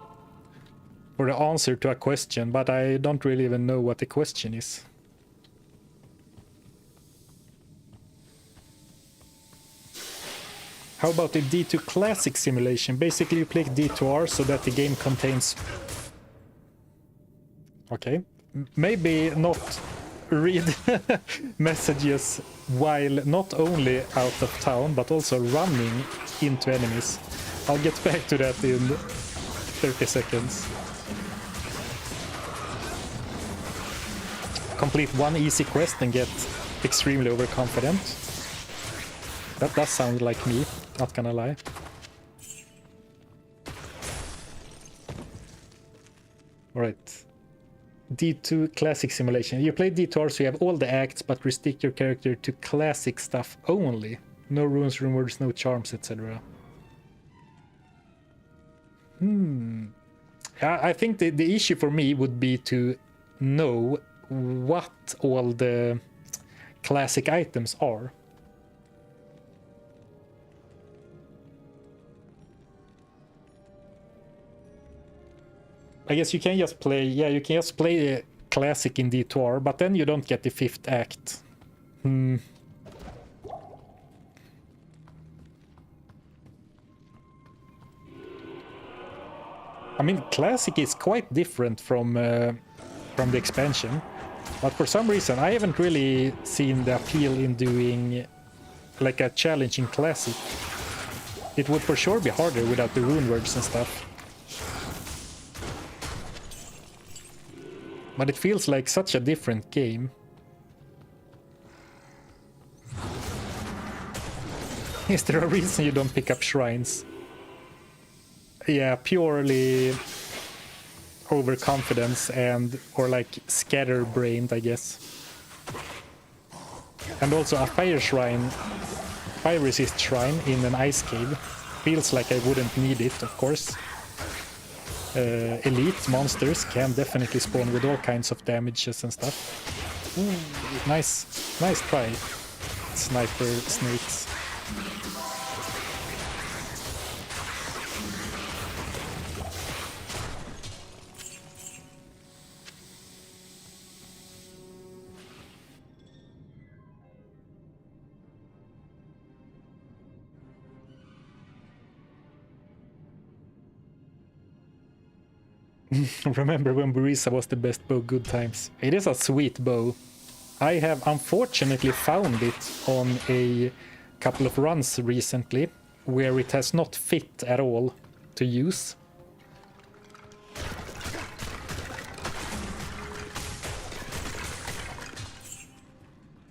the answer to a question, but I don't really even know what the question is. How about the D2 Classic simulation? Basically, you click D2R so that the game contains... Okay. Maybe not read messages while not only out of town, but also running into enemies. I'll get back to that in 30 seconds. Complete one easy quest and get extremely overconfident. That does sound like me, not gonna lie. Alright. D2 Classic Simulation. You play D2R so you have all the acts, but restrict your character to classic stuff only. No runes, rewards, no charms, etc. I think the issue for me would be to know what all the classic items are. I guess you can just play, yeah, you can just play classic in D2R, but then you don't get the 5th act. I mean, classic is quite different from the expansion, but for some reason I haven't really seen the appeal in doing like a challenging classic. It would for sure be harder without the rune words and stuff. But it feels like such a different game. Is there a reason you don't pick up shrines? Yeah, purely overconfidence and or like scatterbrained, I guess. And also a fire resist shrine in an ice cave feels like I wouldn't need it, of course. Elite monsters can definitely spawn with all kinds of damages and stuff. Ooh, nice try, sniper snakes. Remember when Burisa was the best bow, good times. It is a sweet bow. I have unfortunately found it on a couple of runs recently where it has not fit at all to use.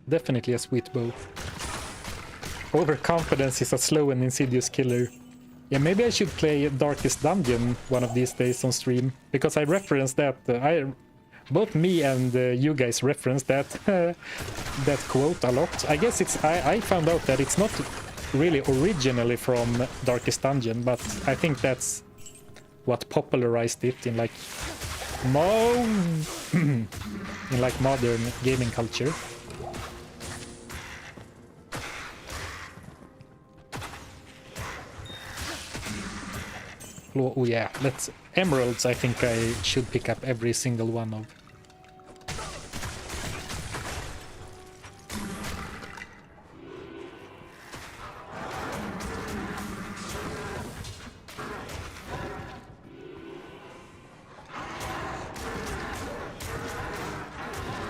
Definitely a sweet bow. Overconfidence is a slow and insidious killer. Yeah, maybe I should play Darkest Dungeon one of these days on stream, because I referenced that. Both me and you guys referenced that that quote a lot. I guess I found out that it's not really originally from Darkest Dungeon, but I think that's what popularized it in like in like modern gaming culture. Oh yeah, let's emeralds. I think I should pick up every single one of.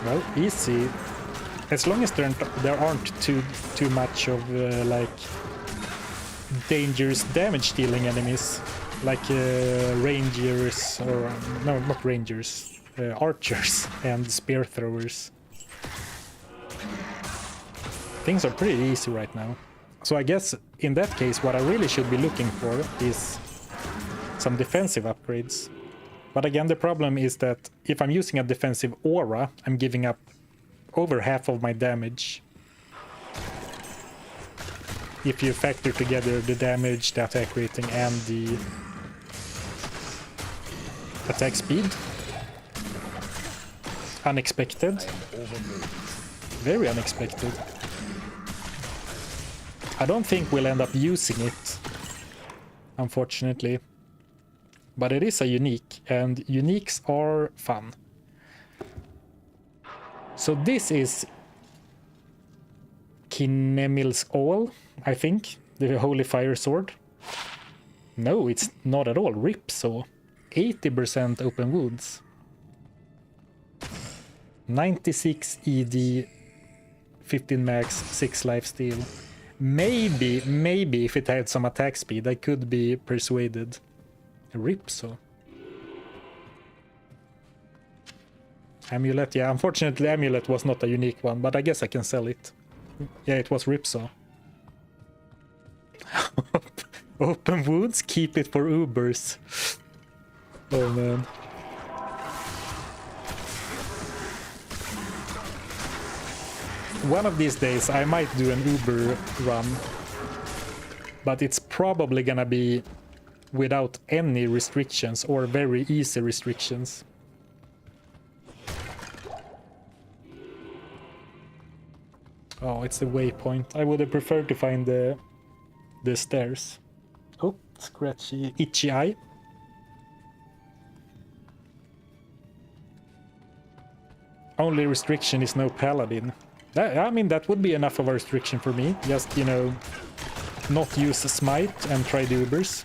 Well, easy. As long as there aren't too much of like dangerous damage dealing enemies, like rangers or no, not rangers, archers and spear throwers. Things are pretty easy right now. So I guess in that case, what I really should be looking for is some defensive upgrades. But again, the problem is that if I'm using a defensive aura, I'm giving up over half of my damage. If you factor together the damage, the attack rating, and the attack speed. Unexpected. Very unexpected. I don't think we'll end up using it, unfortunately. But it is a unique, and uniques are fun. So this is Kinemil's All, I think, the Holy Fire Sword. No, it's not at all. Ripsaw. 80% open wounds. 96 ED, 15 max, 6 lifesteal. Maybe if it had some attack speed, I could be persuaded. Ripsaw. Amulet, yeah, unfortunately Amulet was not a unique one, but I guess I can sell it. Yeah, it was Ripsaw. Open wounds, keep it for Ubers. Oh man. One of these days I might do an Uber run, but it's probably gonna be without any restrictions or very easy restrictions. Oh, it's the waypoint. I would have preferred to find the stairs. Oh, scratchy, itchy eye. Only restriction is no paladin. I mean, that would be enough of a restriction for me. Just, you know, not use a smite and try the Ubers.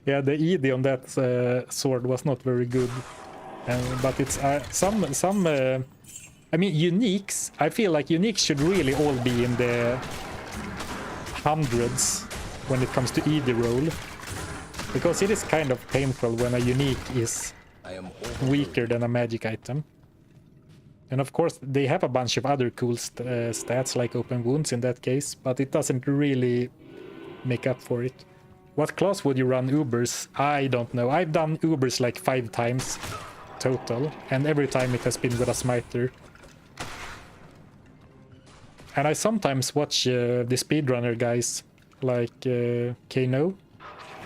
Yeah, the ED on that sword was not very good, but it's some. I mean, uniques. I feel like uniques should really all be in the hundreds when it comes to ED roll, because it is kind of painful when a unique is weaker than a magic item. And of course, they have a bunch of other cool stats like open wounds in that case, but it doesn't really make up for it. What class would you run Ubers? I don't know. I've done Ubers like 5 times total, and every time it has been with a smiter. And I sometimes watch the speedrunner guys, like Kano,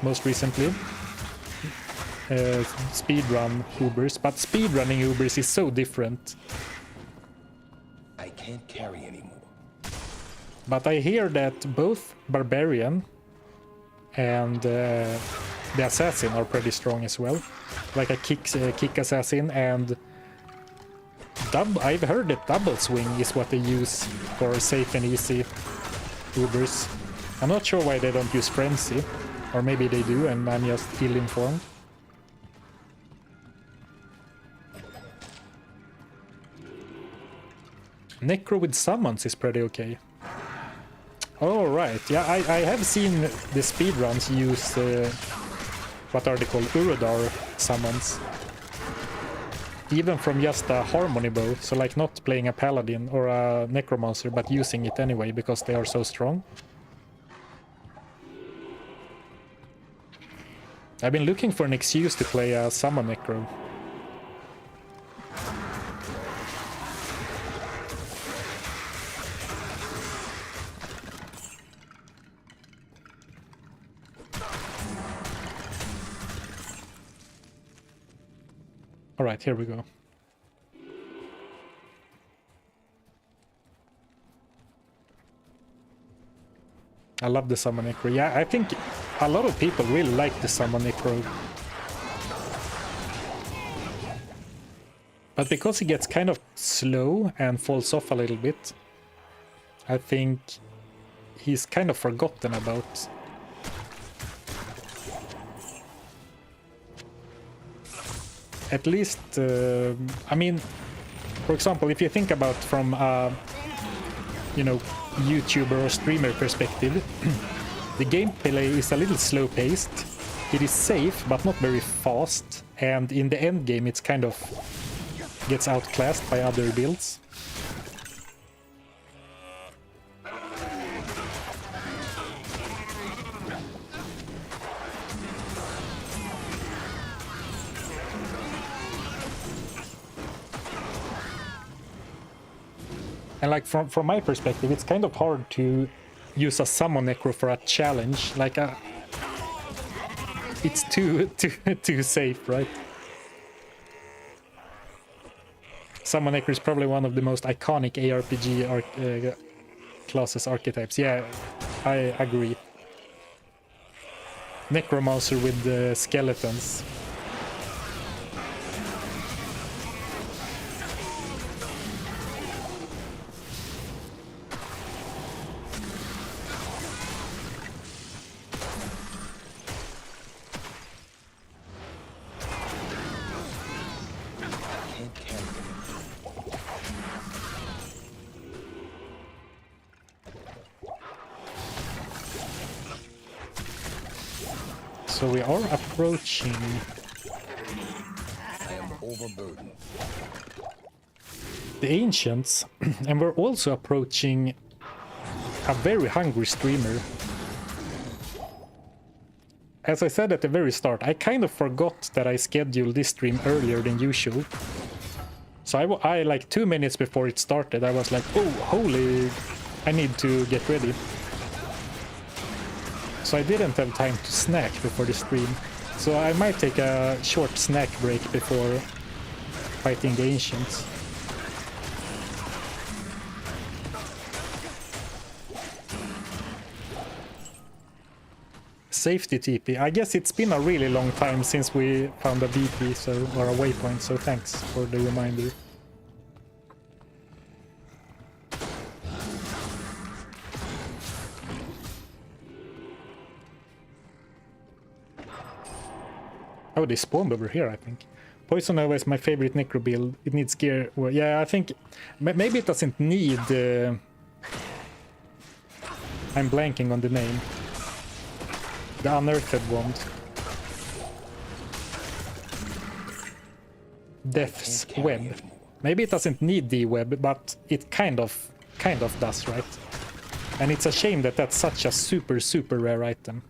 most recently. Speedrun Ubers, but speedrunning Ubers is so different. I can't carry anymore. But I hear that both Barbarian and the Assassin are pretty strong as well. Like a kick Assassin, and I've heard that double swing is what they use for safe and easy Ubers. I'm not sure why they don't use Frenzy, or maybe they do and I'm just ill-informed. Necro with summons is pretty okay. Oh right, yeah, I have seen the speedruns use what are they called, Urodar summons. Even from just a harmony bow, so like not playing a paladin or a necromancer, but using it anyway because they are so strong. I've been looking for an excuse to play a summon necro. Alright, here we go. I love the Summon Necro. Yeah, I think a lot of people really like the Summon Necro. But because he gets kind of slow and falls off a little bit, I think he's kind of forgotten about. At least, I mean, for example, if you think about from you know, YouTuber or streamer perspective, the gameplay is a little slow-paced. It is safe, but not very fast. And in the end game, it's kind of gets outclassed by other builds. And like from my perspective, it's kind of hard to use a Summon Necro for a challenge. Like it's too safe, right? Summon Necro is probably one of the most iconic ARPG classes archetypes. Yeah, I agree. Necromancer with skeletons. So we are approaching. I am overburdened. The Ancients, and we're also approaching a very hungry streamer. As I said at the very start, I kind of forgot that I scheduled this stream earlier than usual. So I like 2 minutes before it started, I was like, oh, holy, I need to get ready. So I didn't have time to snack before the stream. So I might take a short snack break before fighting the Ancients. Safety TP. I guess it's been a really long time since we found a VP, so, or a waypoint, so thanks for the reminder. Oh, they spawned over here, I think. Poison Nova is my favorite Necro build. It needs gear. Well, yeah, I think maybe it doesn't need... I'm blanking on the name. The Unearthed Wand. Death's Web. Maybe it doesn't need the web, but it kind of does, right? And it's a shame that that's such a super rare item.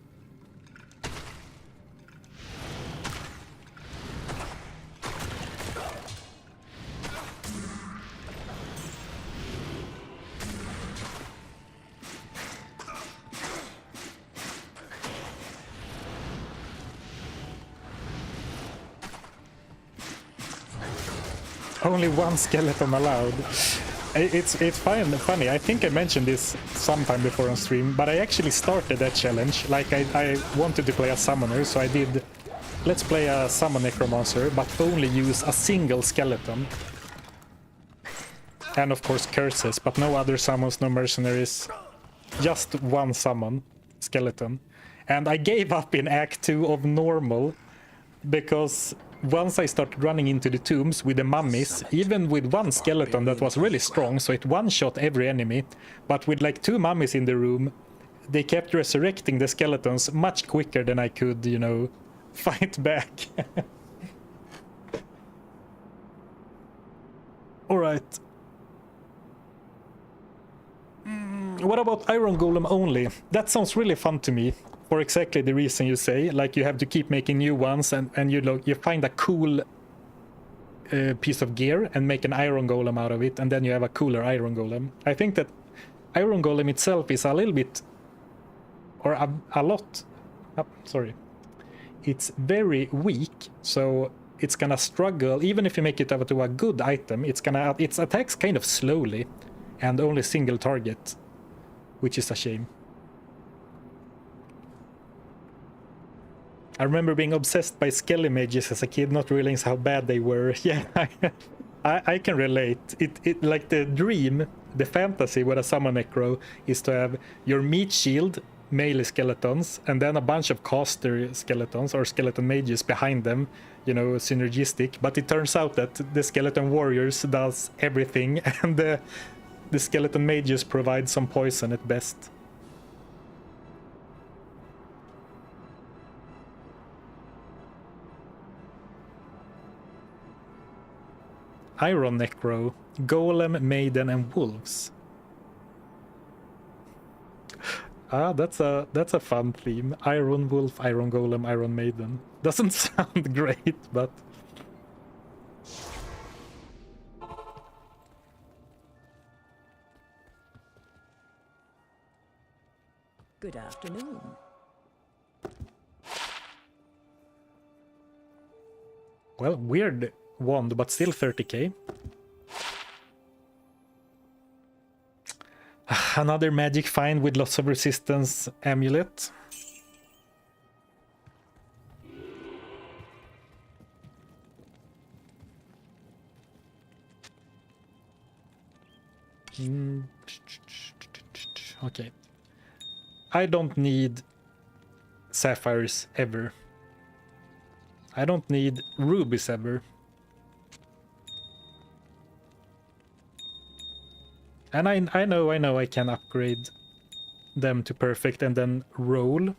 Only one skeleton allowed. It's funny. I think I mentioned this sometime before on stream, but I actually started that challenge. Like I wanted to play a summoner, so I did. Let's play a summon necromancer, but only use a single skeleton. And of course curses, but no other summons, no mercenaries. Just one summon, skeleton. And I gave up in Act 2 of normal, because once I started running into the tombs with the mummies, even with one skeleton that was really strong, so it one-shot every enemy, but with like 2 mummies in the room, they kept resurrecting the skeletons much quicker than I could, you know, fight back. Alright. What about Iron Golem only? That sounds really fun to me. For exactly the reason you say, like you have to keep making new ones, and you find a cool piece of gear and make an Iron Golem out of it, and then you have a cooler Iron Golem. I think that Iron Golem itself is a little bit, or a lot, sorry, it's very weak, so it's gonna struggle. Even if you make it over to a good item, its attacks kind of slowly and only single target, which is a shame. I remember being obsessed by skelly mages as a kid, not realizing how bad they were. Yeah, I can relate. It like the dream, the fantasy with a summon necro is to have your meat shield melee skeletons and then a bunch of caster skeletons or skeleton mages behind them, you know, synergistic. But it turns out that the skeleton warriors does everything and the skeleton mages provide some poison at best. Iron Necro, Golem, Maiden, and Wolves. Ah, that's a fun theme. Iron Wolf, Iron Golem, Iron Maiden. Doesn't sound great, but... Good afternoon. Well, weird wand, but still 30k. Another magic find with lots of resistance amulet. Okay. I don't need sapphires ever. I don't need rubies ever. And I know I can upgrade them to perfect and then roll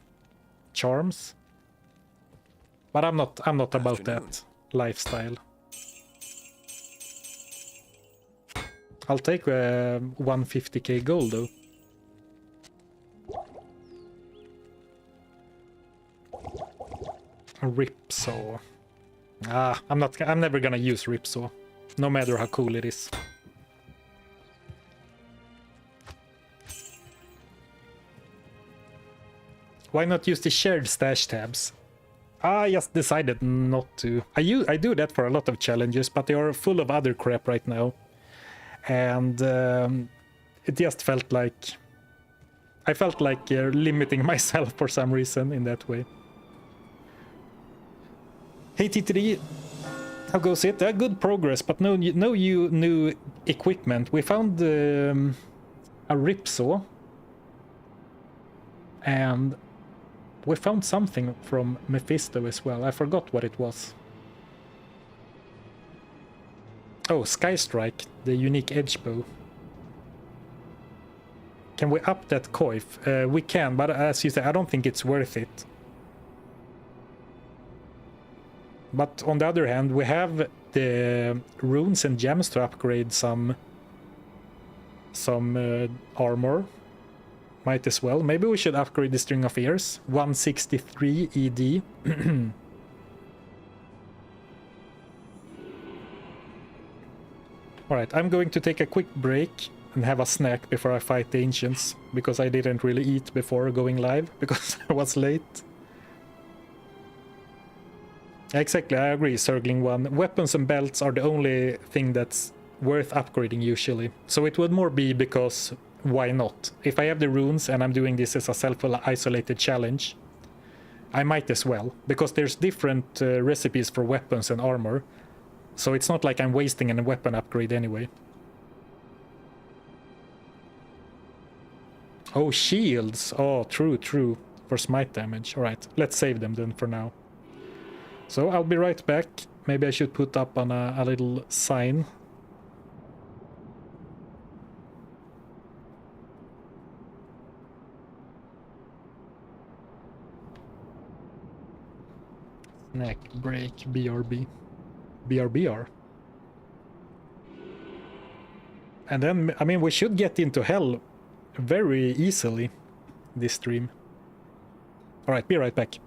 charms. But I'm not about that lifestyle. I'll take 150k gold though. A ripsaw. I'm never gonna use ripsaw, no matter how cool it is. Why not use the shared stash tabs? I just decided not to. I do that for a lot of challenges, but they are full of other crap right now. And it just felt like... I felt like limiting myself for some reason in that way. Hey T3, how goes it? Good progress, but no new equipment. We found a ripsaw. And... we found something from Mephisto as well. I forgot what it was. Oh, Sky Strike, the unique edge bow. Can we up that coif? We can, but as you say, I don't think it's worth it. But on the other hand, we have the runes and gems to upgrade some armor. Might as well. Maybe we should upgrade the String of Ears. 163 ED. Alright, I'm going to take a quick break and have a snack before I fight the Ancients, because I didn't really eat before going live, because I was late. Exactly, I agree, Circling One. Weapons and belts are the only thing that's worth upgrading usually. So it would more be because... why not? If I have the runes and I'm doing this as a self-isolated challenge, I might as well, because there's different recipes for weapons and armor, so it's not like I'm wasting a weapon upgrade anyway. Oh, shields! Oh, true, for smite damage. Alright, let's save them then for now. So I'll be right back. Maybe I should put up on a little sign. Snack break, BRB. BRBR. And then, I mean, we should get into hell very easily this stream. Alright, be right back.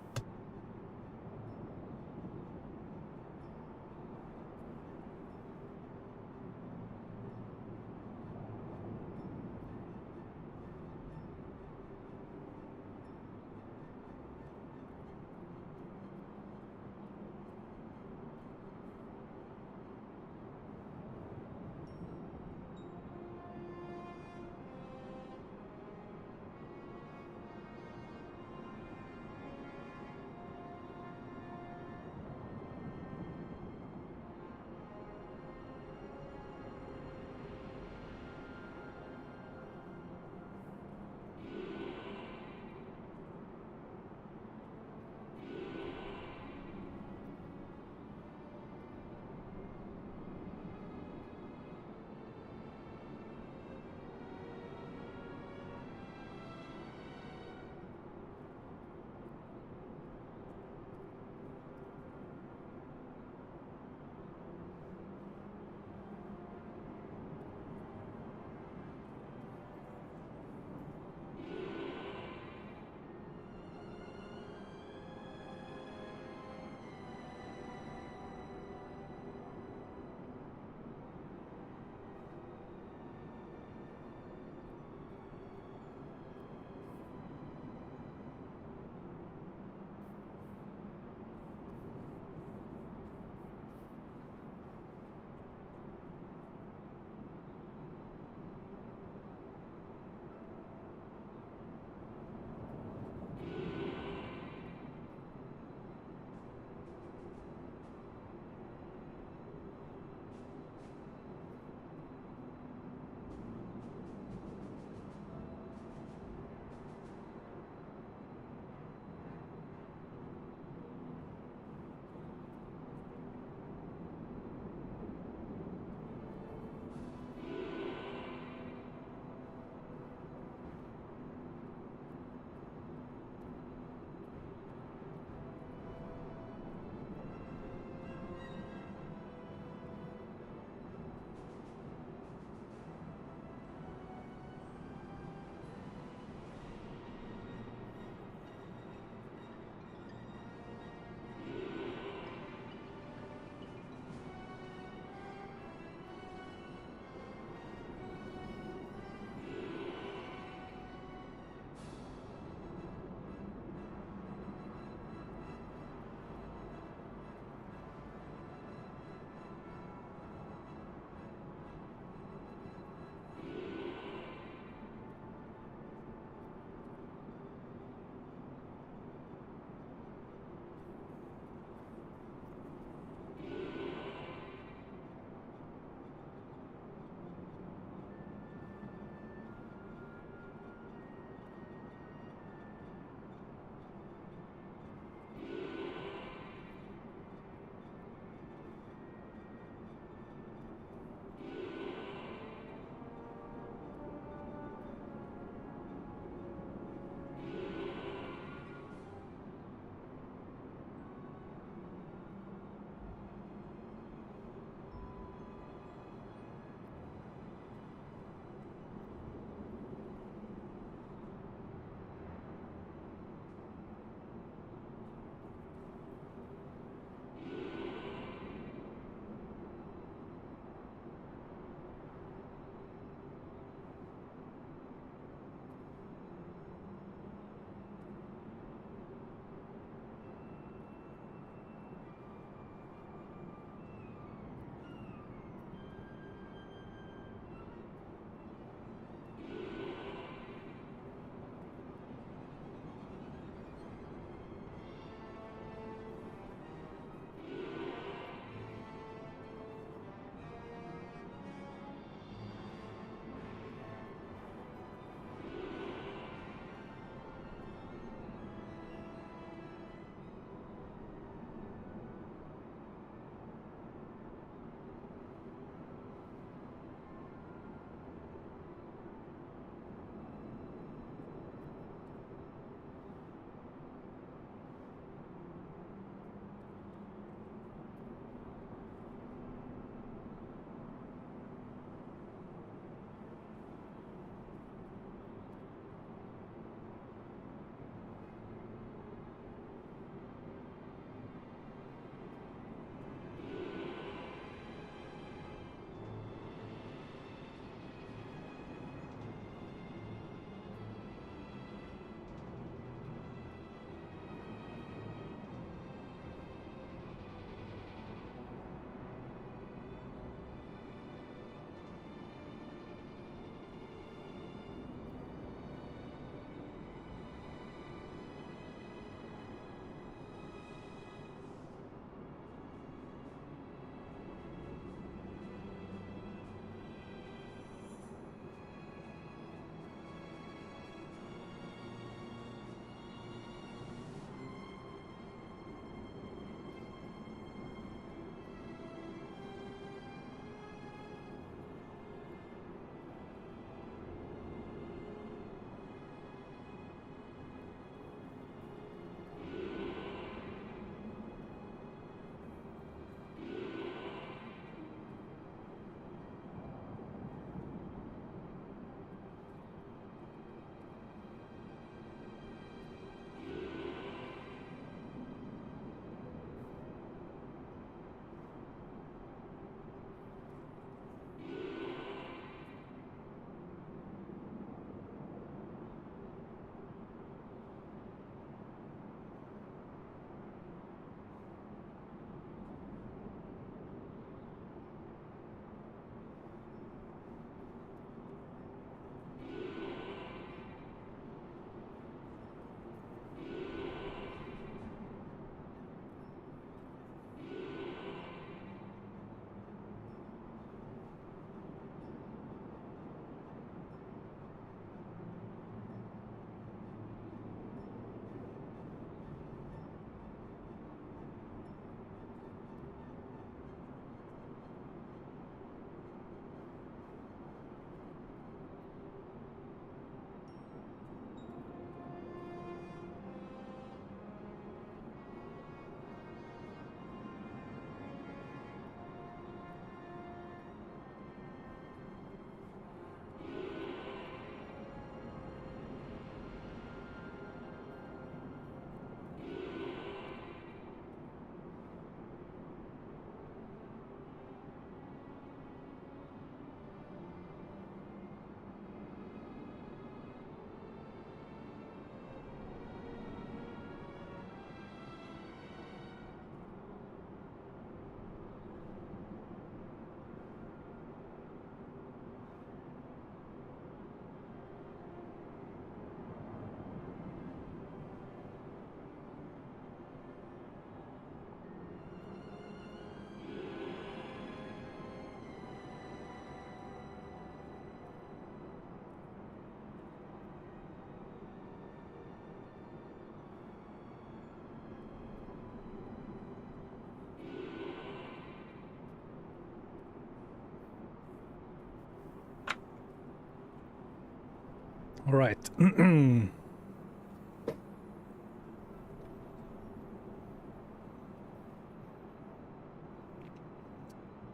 All right.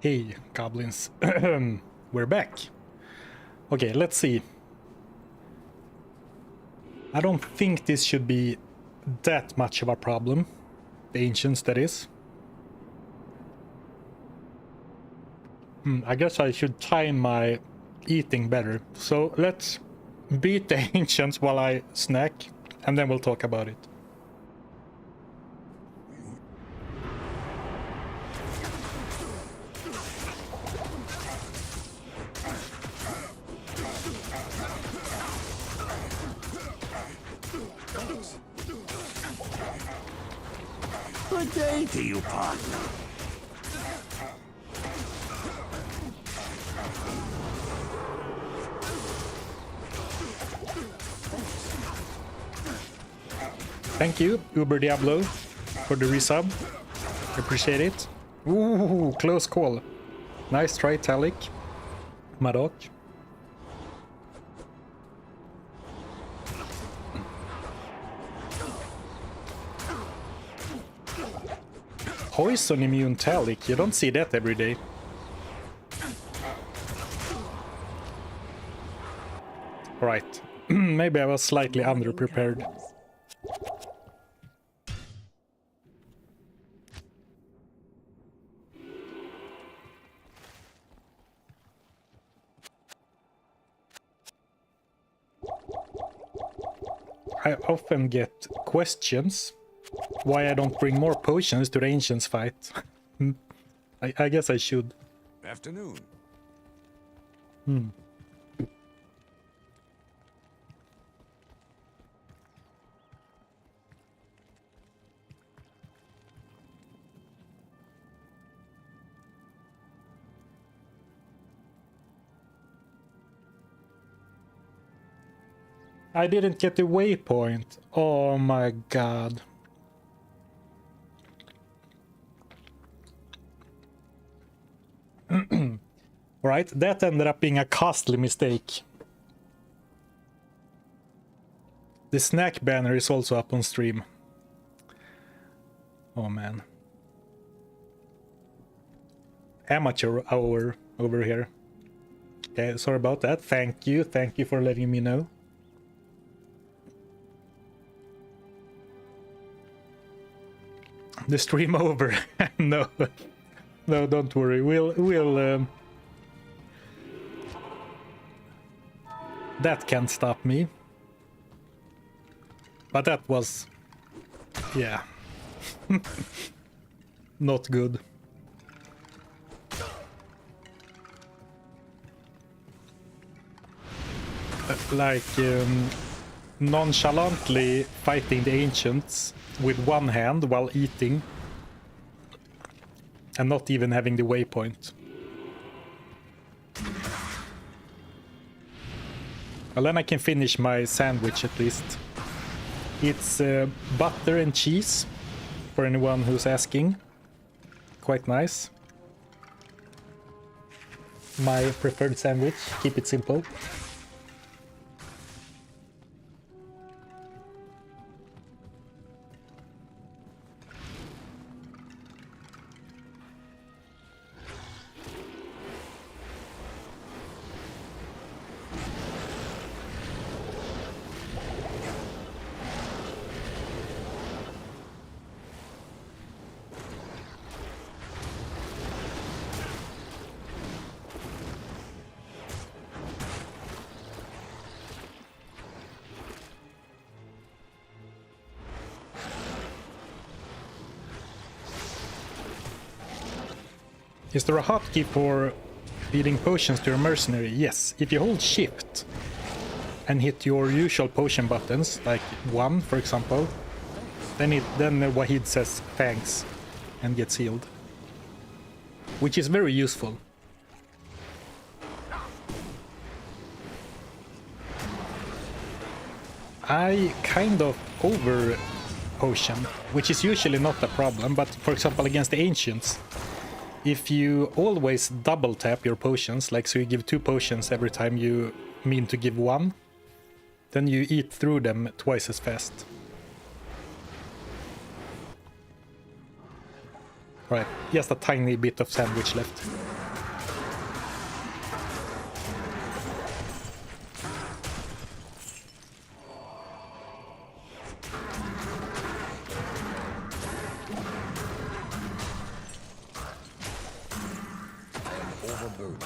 Hey, goblins. We're back. Okay, let's see. I don't think this should be that much of a problem. The ancients, that is. I guess I should time my eating better. So let's beat the ancients while I snack, and then we'll talk about it. Good day to you, partner. Thank you, Uber Diablo, for the resub. Appreciate it. Ooh, close call. Nice try, Talik. Madok. Poison immune Talik, you don't see that every day. Right. Maybe I was slightly underprepared. I often get questions why I don't bring more potions to the Ancients fight. I guess I should. Afternoon. I didn't get the waypoint. Oh my god. Right, that ended up being a costly mistake. The snack banner is also up on stream. Oh man. Amateur hour over here. Okay, sorry about that. Thank you for letting me know. The stream over. No, no, don't worry. We'll that can't stop me. But that was, yeah, not good. Like nonchalantly fighting the ancients with one hand while eating and not even having the waypoint. Well, then I can finish my sandwich at least. It's butter and cheese, for anyone who's asking. Quite nice. My preferred sandwich, keep it simple. Is there a hotkey for feeding potions to your mercenary? Yes, if you hold shift and hit your usual potion buttons, like 1 for example, then Wahid says thanks and gets healed. Which is very useful. I kind of over potion, which is usually not a problem, but for example against the ancients, if you always double tap your potions, like so you give 2 potions every time you mean to give 1, Then you eat through them twice as fast. Right, just a tiny bit of sandwich left. Overburdened.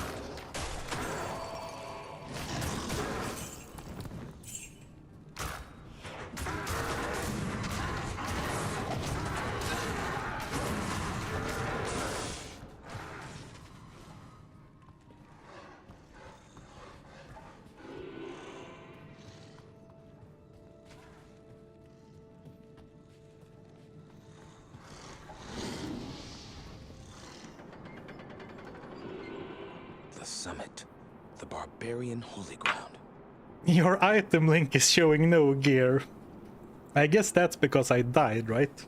The summit. The barbarian holy ground. Your item link is showing no gear. I guess that's because I died, right?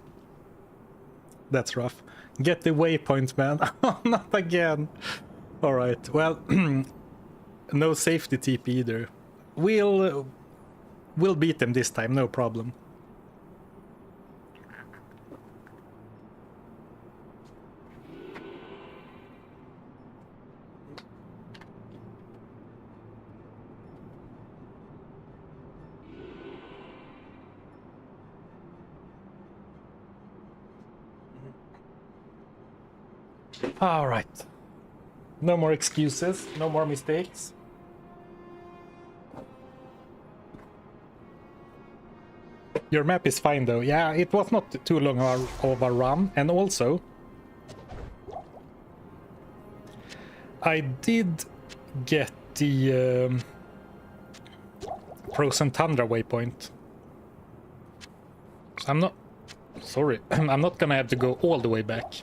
That's rough. Get the waypoint, man. Not again. Alright, well, no safety TP either. We'll beat them this time, no problem. All right. No more excuses, no more mistakes. Your map is fine though. Yeah, it was not too long of a run. And also, I did get the Frozen Tundra waypoint. So I'm not... Sorry, I'm not gonna have to go all the way back.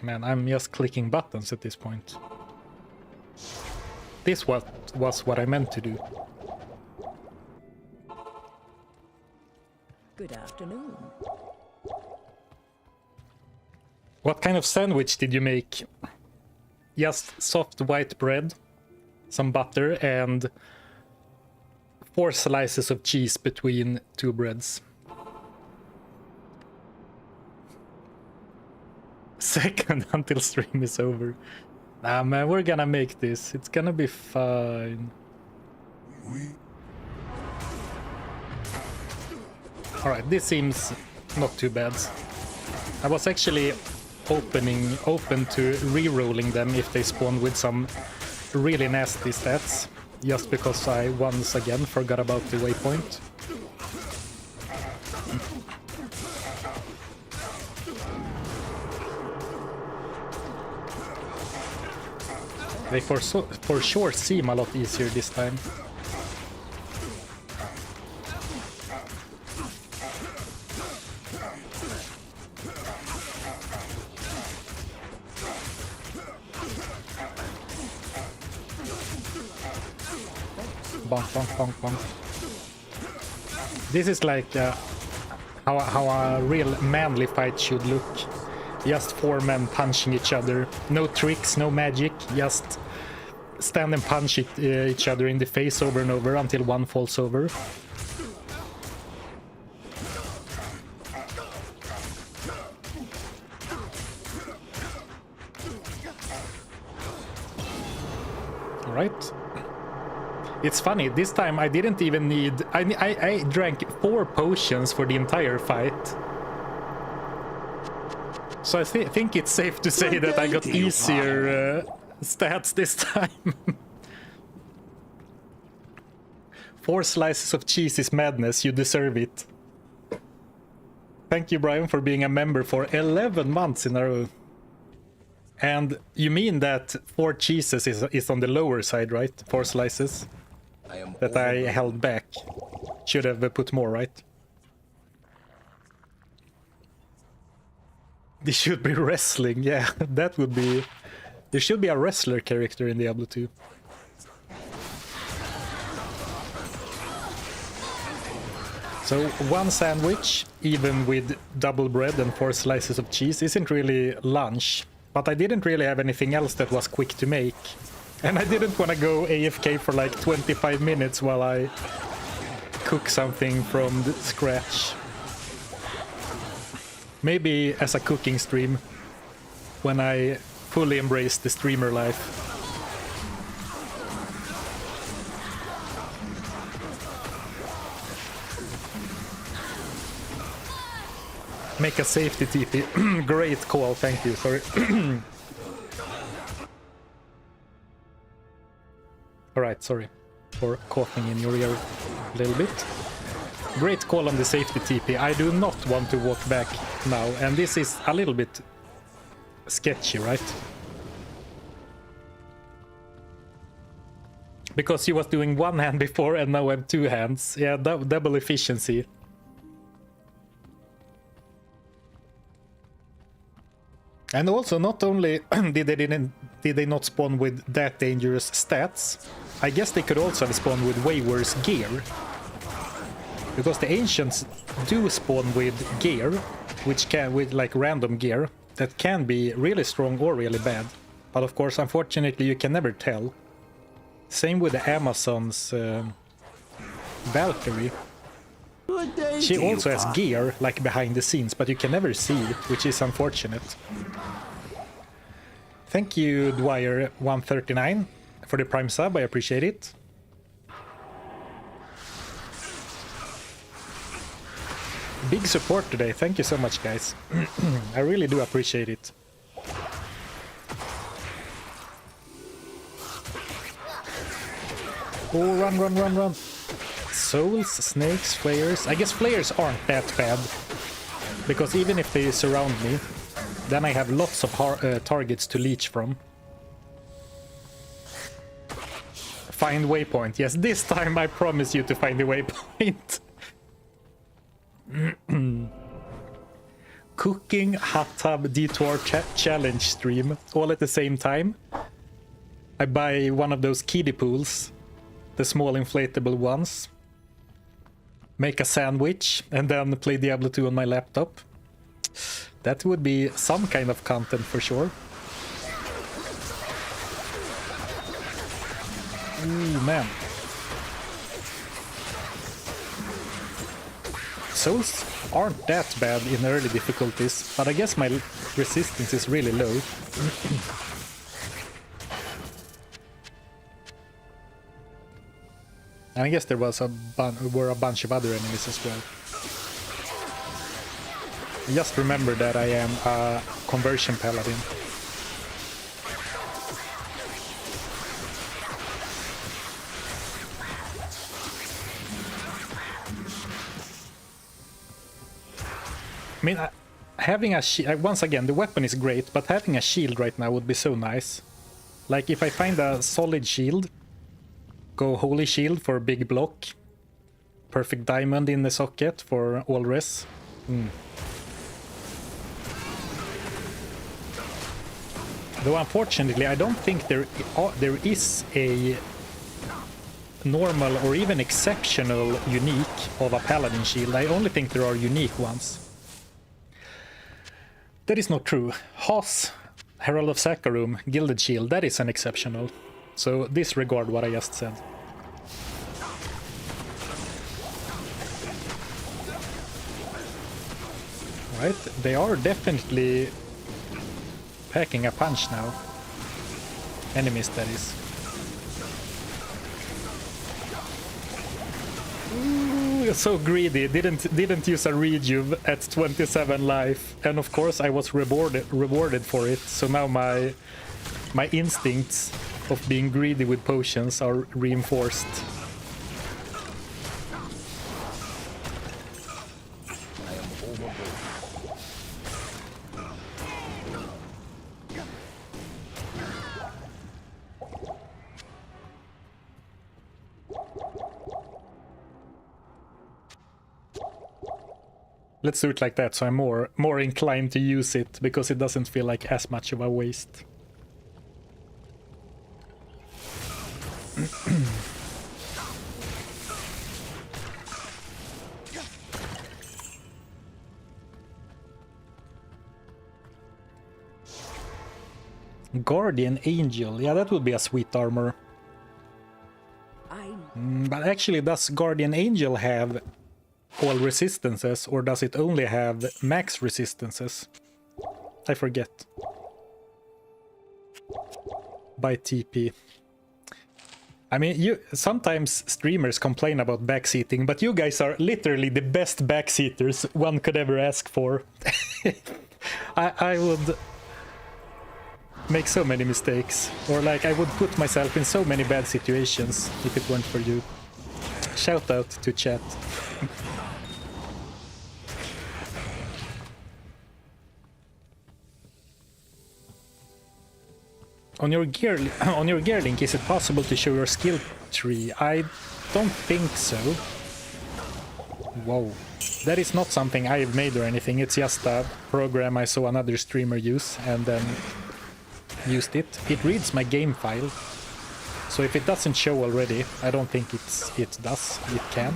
Man, I'm just clicking buttons at this point. This was what I meant to do. Good afternoon. What kind of sandwich did you make? Just soft white bread, some butter, and 4 slices of cheese between 2 breads. Second until stream is over. Nah, man, we're gonna make this. It's gonna be fine. Alright, this seems not too bad. I was actually open to re-rolling them if they spawn with some really nasty stats, just because I once again forgot about the waypoint. They for sure seem a lot easier this time. Bonk, bonk, bonk, bonk. This is like how a real manly fight should look. Just 4 men punching each other. No tricks, no magic, just stand and punch each other in the face over and over until one falls over. Alright. It's funny, this time I didn't even need... I drank 4 potions for the entire fight. So I think it's safe to say that I got easier stats this time. 4 slices of cheese is madness, you deserve it. Thank you, Brian, for being a member for 11 months in a row. And you mean that 4 cheeses is on the lower side, right? 4 slices? That I held back. Should have put more, right? This should be wrestling, yeah, that would be... There should be a wrestler character in Diablo 2. So 1 sandwich, even with double bread and 4 slices of cheese, isn't really lunch. But I didn't really have anything else that was quick to make. And I didn't want to go AFK for like 25 minutes while I cook something from the scratch. Maybe as a cooking stream, when I fully embrace the streamer life. Make a safety TP. Great call, thank you, sorry. Alright, sorry for coughing in your ear a little bit. Great call on the safety TP. I do not want to walk back now, and this is a little bit sketchy, right? Because he was doing one hand before and now I have two hands. Yeah, double efficiency. And also, not only did they not spawn with that dangerous stats, I guess they could also have spawned with way worse gear. Because the ancients do spawn with gear, with like random gear, that can be really strong or really bad. But of course, unfortunately, you can never tell. Same with the Amazon's Valkyrie. She also has gear, like behind the scenes, but you can never see, which is unfortunate. Thank you, Dwyer139, for the Prime sub, I appreciate it. Big support today, thank you so much, guys. I really do appreciate it. Oh, run, run, run, run. Souls, snakes, flayers. I guess flayers aren't that bad. Because even if they surround me, then I have lots of targets to leech from. Find waypoint. Yes, this time I promise you to find the waypoint. Cooking hot tub detour challenge stream all at the same time. I buy one of those kiddie pools, the small inflatable ones, make a sandwich, and then play Diablo 2 on my laptop. That would be some kind of content for sure. Ooh, man. Souls aren't that bad in early difficulties, but I guess my resistance is really low. And I guess there was were a bunch of other enemies as well. Just remember that I am a conversion paladin. I mean, having a shield, once again, the weapon is great, but having a shield right now would be so nice. Like, if I find a solid shield, go Holy Shield for big block, Perfect Diamond in the socket for all res. Though unfortunately, I don't think there is a normal or even exceptional unique of a paladin shield. I only think there are unique ones. That is not true. Hoss, Herald of Saccharum, Gilded Shield, that is an exceptional. So disregard what I just said. Right, they are definitely packing a punch now. Enemies, that is. Ooh, so greedy. Didn't use a rejuve at 27 life, and of course I was rewarded for it. So now my instincts of being greedy with potions are reinforced. Let's do it like that, so I'm more inclined to use it, because it doesn't feel like as much of a waste. Guardian Angel. Yeah, that would be a sweet armor. But actually, does Guardian Angel have all resistances, or does it only have max resistances? I forget. By TP. I mean, sometimes streamers complain about backseating, but you guys are literally the best backseaters one could ever ask for. I would make so many mistakes, or like I would put myself in so many bad situations if it weren't for you. Shout out to chat. On your gear link, is it possible to show your skill tree? I don't think so. Whoa. That is not something I've made or anything. It's just a program I saw another streamer use and then used it. It reads my game file. So if it doesn't show already, I don't think it does. It can.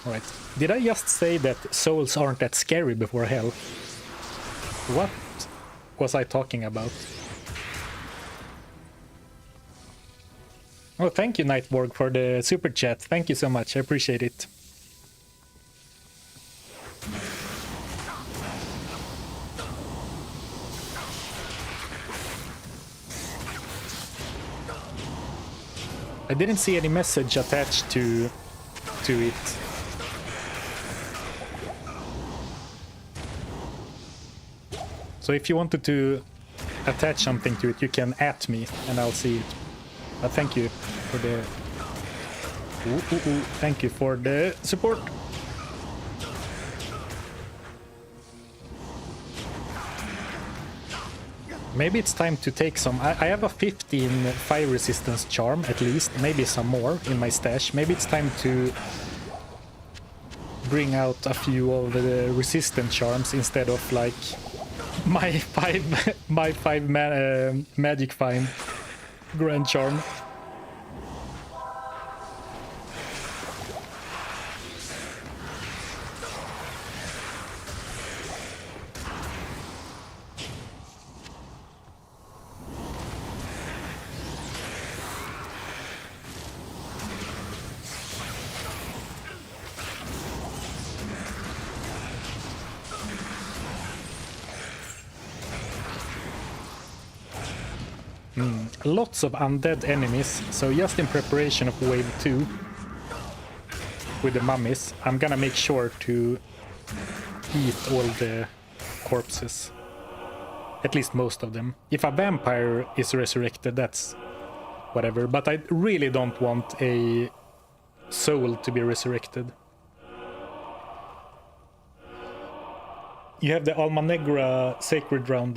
Alright. Did I just say that souls aren't that scary before hell? What was I talking about? Oh, thank you, Nightborg, for the super chat. Thank you so much. I appreciate it. I didn't see any message attached to it. So if you wanted to attach something to it, you can @ me and I'll see it. But thank you for the thank you for the support. Maybe it's time to take some. I have a 15 fire resistance charm at least, maybe some more in my stash. Maybe it's time to bring out a few of the resistant charms instead of like my five magic find grand charm. Lots of undead enemies, so just in preparation of wave 2 with the mummies, I'm gonna make sure to eat all the corpses. At least most of them. If a vampire is resurrected, that's whatever, but I really don't want a soul to be resurrected. You have the Alma Negra Sacred Round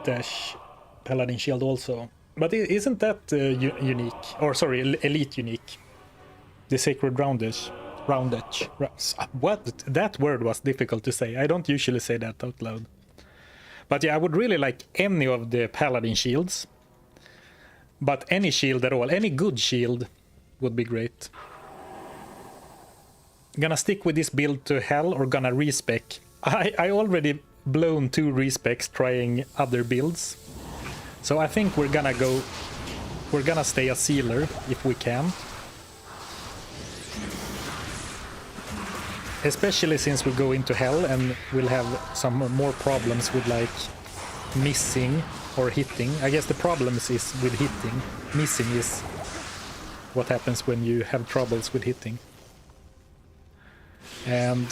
Dash Paladin Shield also. But isn't that unique? Or sorry, elite unique. The Sacred Round Dash. What? That word was difficult to say. I don't usually say that out loud. But yeah, I would really like any of the Paladin shields. But any shield at all, any good shield would be great. Gonna stick with this build to hell or gonna respec? I already blown 2 respecs trying other builds. So I think we're gonna stay a sealer if we can. Especially since we go into hell and we'll have some more problems with like missing or hitting. I guess the problems is with hitting. Missing is what happens when you have troubles with hitting. And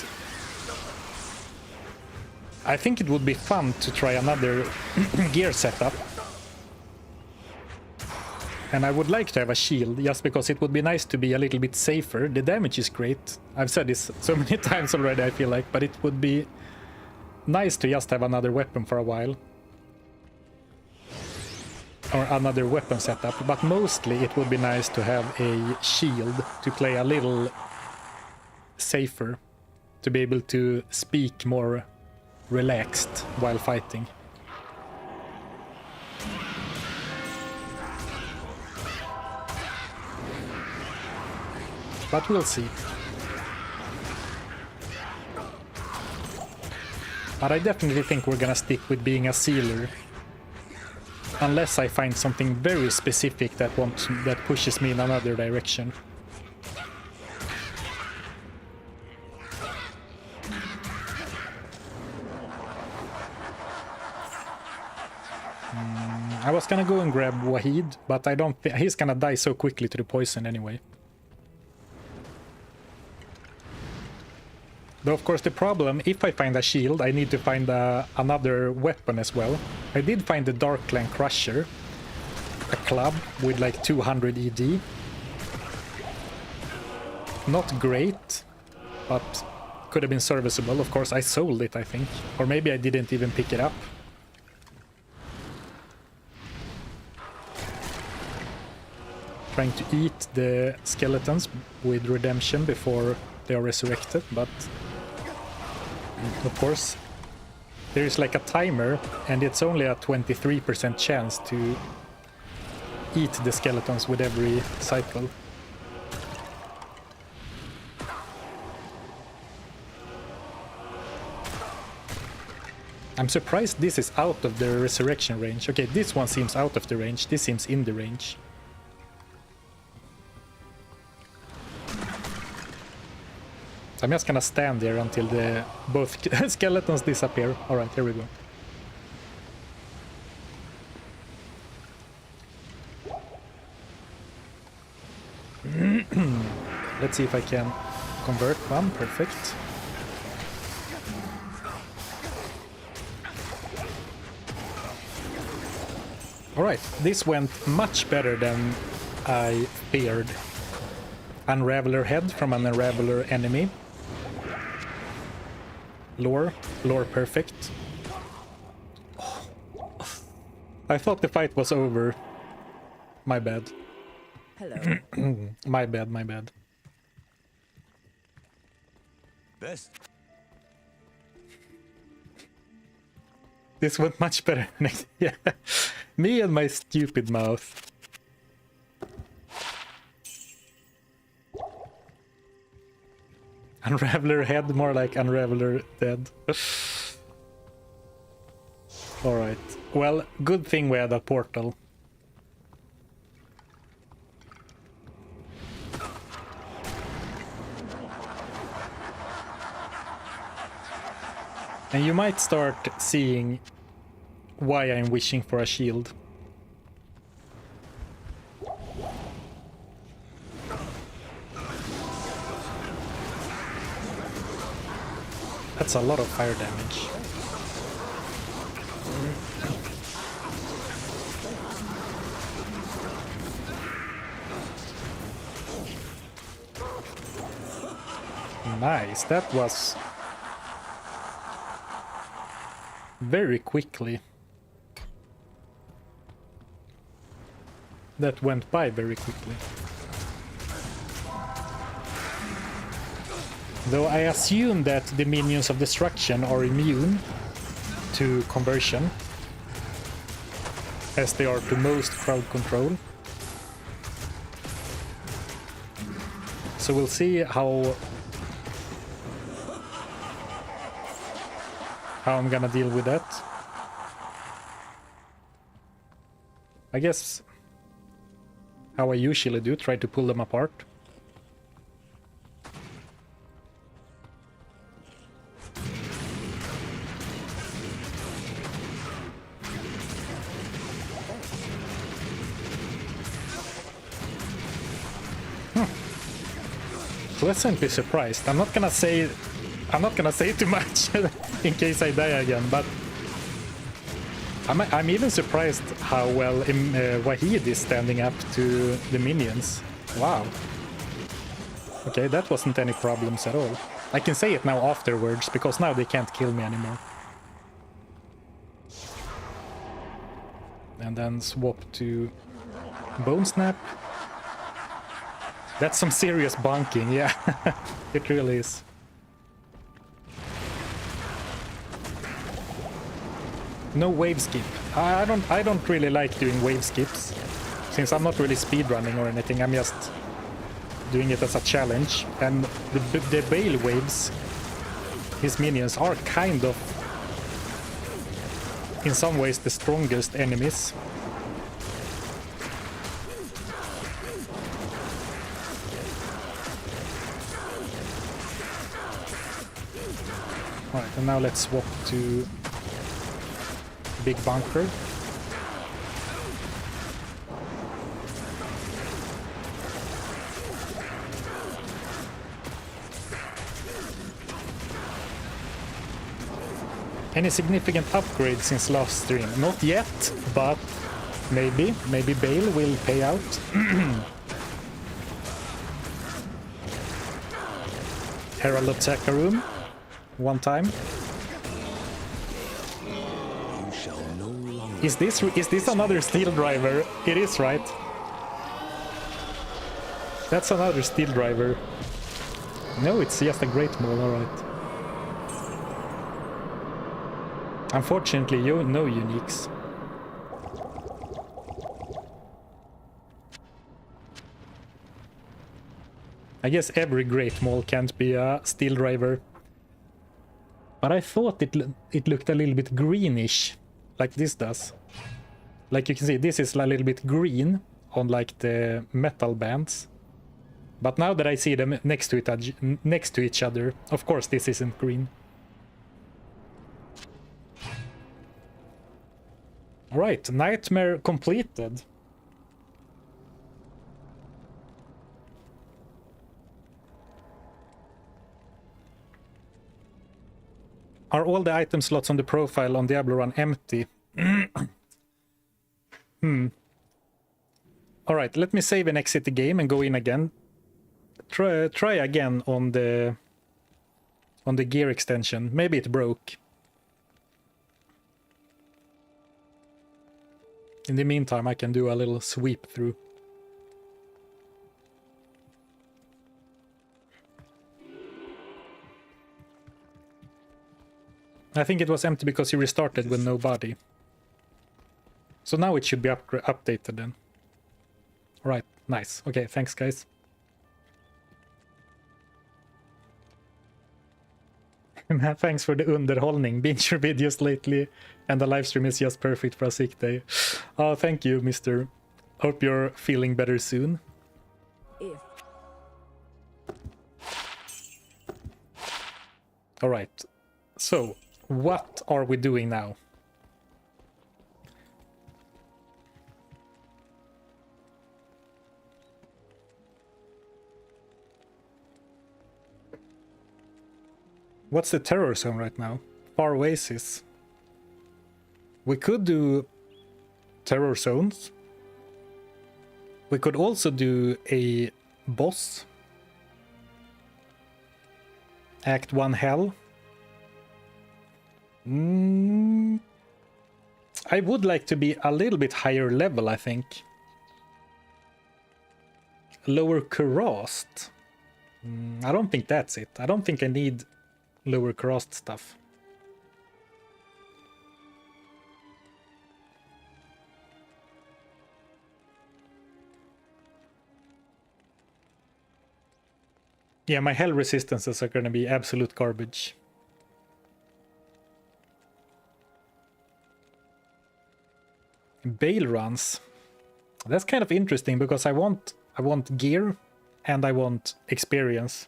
I think it would be fun to try another gear setup. And I would like to have a shield, just because it would be nice to be a little bit safer. The damage is great. I've said this so many times already, I feel like, but it would be nice to just have another weapon for a while. Or another weapon setup, but mostly it would be nice to have a shield to play a little safer, to be able to speak more relaxed while fighting. But we'll see. But I definitely think we're gonna stick with being a sealer. Unless I find something very specific that pushes me in another direction. I was gonna go and grab Wahid, but I don't think he's gonna die so quickly to the poison anyway. Though of course the problem, if I find a shield, I need to find another weapon as well. I did find the Darkland Crusher, a club with like 200 ED. Not great, but could have been serviceable. Of course I sold it, I think. Or maybe I didn't even pick it up. Trying to eat the skeletons with redemption before they are resurrected, but of course there is like a timer and it's only a 23% chance to eat the skeletons with every cycle. I'm surprised this is out of the resurrection range. Okay, this one seems out of the range, this seems in the range. I'm just gonna stand there until both skeletons disappear. Alright, here we go. Let's see if I can convert one. Perfect. Alright, this went much better than I feared. Unraveler head from an Unraveler enemy. Lore perfect. Oh. I thought the fight was over. My bad. Hello. My bad. Best. This went much better. Yeah. Me and my stupid mouth. Unraveler head, more like Unraveler dead. Alright. Well, good thing we had a portal. And you might start seeing why I'm wishing for a shield. That's a lot of fire damage. Nice, that was very quickly. That went by very quickly. Though I assume that the minions of destruction are immune to conversion, as they are to most crowd control. So we'll see how I'm gonna deal with that. I guess how I usually do, try to pull them apart. Pleasantly surprised. I'm not gonna say too much in case I die again, but I'm even surprised how well Wahid is standing up to the minions. Wow. Okay, that wasn't any problems at all. I can say it now afterwards, because now they can't kill me anymore. And then swap to Bone Snap. That's some serious bonking, yeah. It really is. No wave skip. I don't really like doing wave skips, since I'm not really speedrunning or anything. I'm just doing it as a challenge. And the Bale waves, his minions, are kind of in some ways the strongest enemies. Alright, and now let's swap to Big Bunker. Any significant upgrades since last stream? Not yet, but maybe. Maybe Bale will pay out. Herald of Sakarum. One time. You shall no longer Is this another steel driver? It is, right? That's another steel driver. No, it's just a great mole, alright. Unfortunately, no uniques. I guess every great mole can't be a steel driver. But I thought it looked a little bit greenish, like this does. Like you can see, this is a little bit green on like the metal bands. But now that I see them next to each other, of course this isn't green. Right, nightmare completed. Are all the item slots on the profile on Diablo run empty? Alright, let me save and exit the game and go in again. Try again on the gear extension. Maybe it broke. In the meantime, I can do a little sweep through. I think it was empty because you restarted with no body. So now it should be updated then. Right, nice. Okay, thanks guys. Thanks for the underhållning. Binge your videos lately and the live stream is just perfect for a sick day. Oh, thank you, mister. Hope you're feeling better soon. If Alright, so what are we doing now? What's the terror zone right now? Far Oasis. We could do terror zones. We could also do a boss. Act 1 Hell. I would like to be a little bit higher level, I think. Lower Kurast. I don't think that's it. I don't think I need lower Kurast stuff. Yeah, my hell resistances are gonna be absolute garbage. Bale runs. That's kind of interesting because I want gear and I want experience.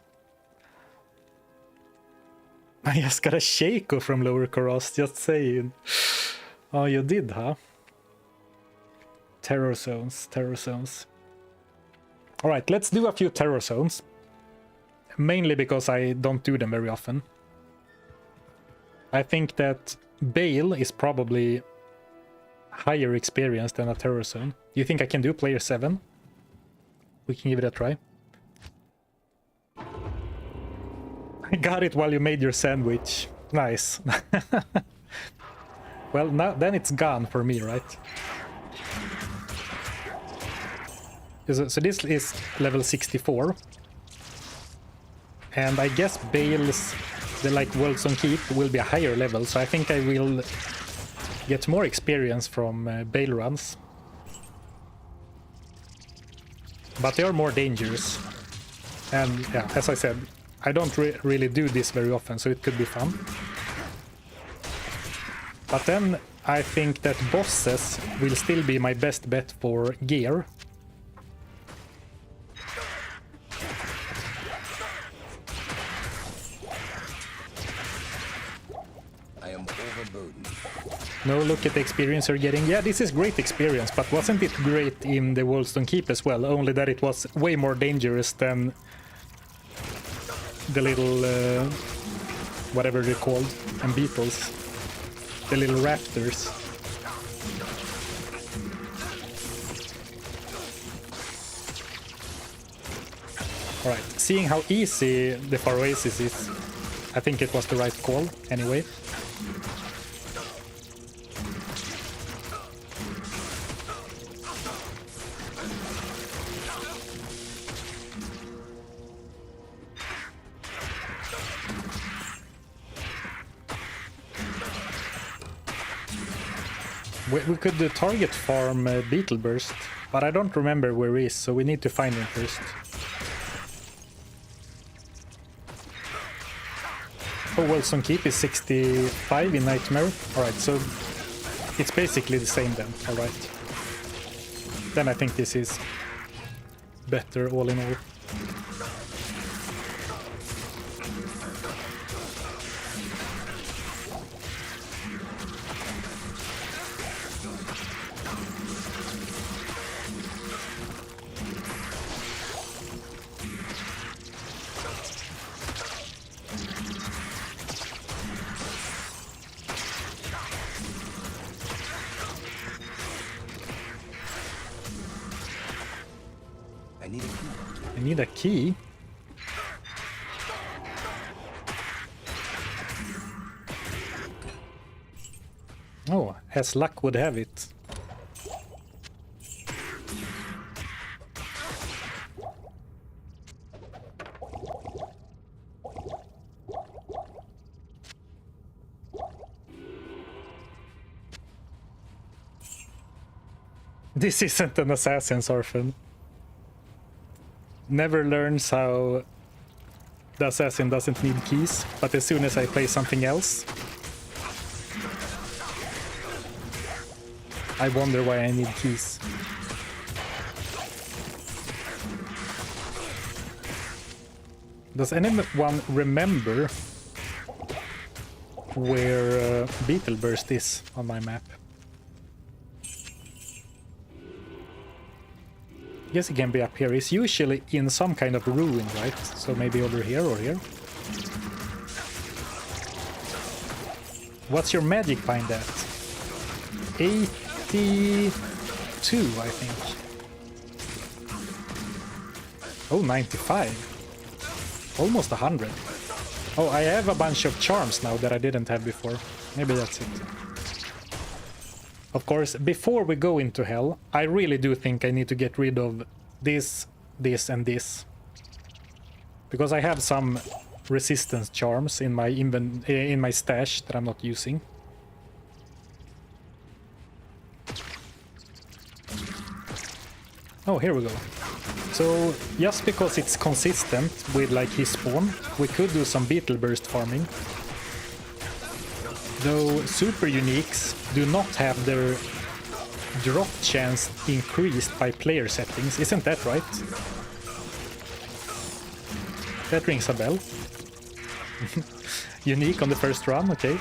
I just got a Shaco from Lower Kurast, just saying. Oh, you did, huh? Terror zones, terror zones. Alright, let's do a few terror zones. Mainly because I don't do them very often. I think that Bale is probably higher experience than a terror zone. Do you think I can do player 7? We can give it a try. I got it while you made your sandwich. Nice. Well, now then it's gone for me, right? So this is level 64. And I guess Bale's, the like Worlds on Keep, will be a higher level, so I think I will get more experience from Bale runs. But they are more dangerous. And yeah, as I said, I don't really do this very often, so it could be fun. But then I think that bosses will still be my best bet for gear. I am overburdened. No, look at the experience you're getting. Yeah, this is great experience, but wasn't it great in the Wolstone Keep as well? Only that it was way more dangerous than the little... whatever they're called, and beetles. The little raptors. Alright, seeing how easy the Far Oasis is, I think it was the right call, anyway. We could target farm Beetle Burst, but I don't remember where he is, so we need to find him first. Oh, Wolstone Keep is 65 in Nightmare. Alright, so it's basically the same then, alright. Then I think this is better all in all. I need a key. Oh, as luck would have it. This isn't an assassin, Zarfen. Never learns how the assassin doesn't need keys, but as soon as I play something else, I wonder why I need keys. Does anyone remember where Beetle Burst is on my map? I guess it can be up here. It's usually in some kind of ruin, right? So maybe over here or here. What's your magic behind that? 82, I think. Oh, 95. Almost 100. Oh, I have a bunch of charms now that I didn't have before. Maybe that's it. Of course, before we go into hell, I really do think I need to get rid of this, this, and this. Because I have some resistance charms in my stash that I'm not using. Oh, here we go. So, just because it's consistent with like his spawn, we could do some Beetle Burst farming. Though super uniques do not have their drop chance increased by player settings, isn't that right? That rings a bell. Unique on the first run, okay.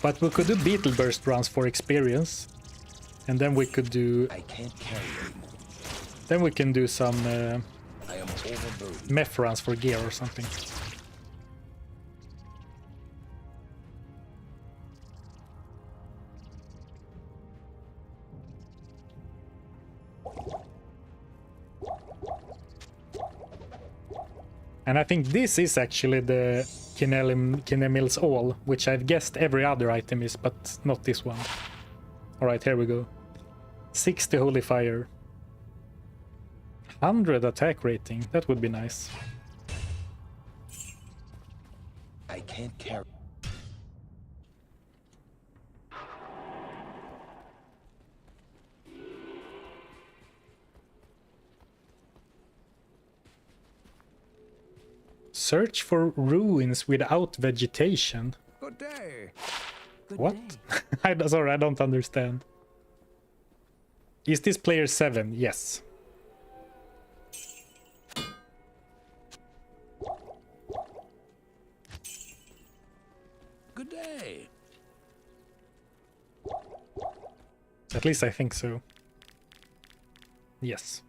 But we could do Beetle Burst runs for experience, and then we could do. I can't carry anymore. Then we can do some I am overburdened. meth runs for gear or something. And I think this is actually the Kinemil's All, which I've guessed every other item is, but not this one. Alright, here we go. 60 Holy Fire. 100 attack rating, that would be nice. I can't carry. Search for ruins without vegetation. Good day. Good What? day. Sorry, I don't understand. Is this player 7? Yes. Good day. At least I think so. Yes.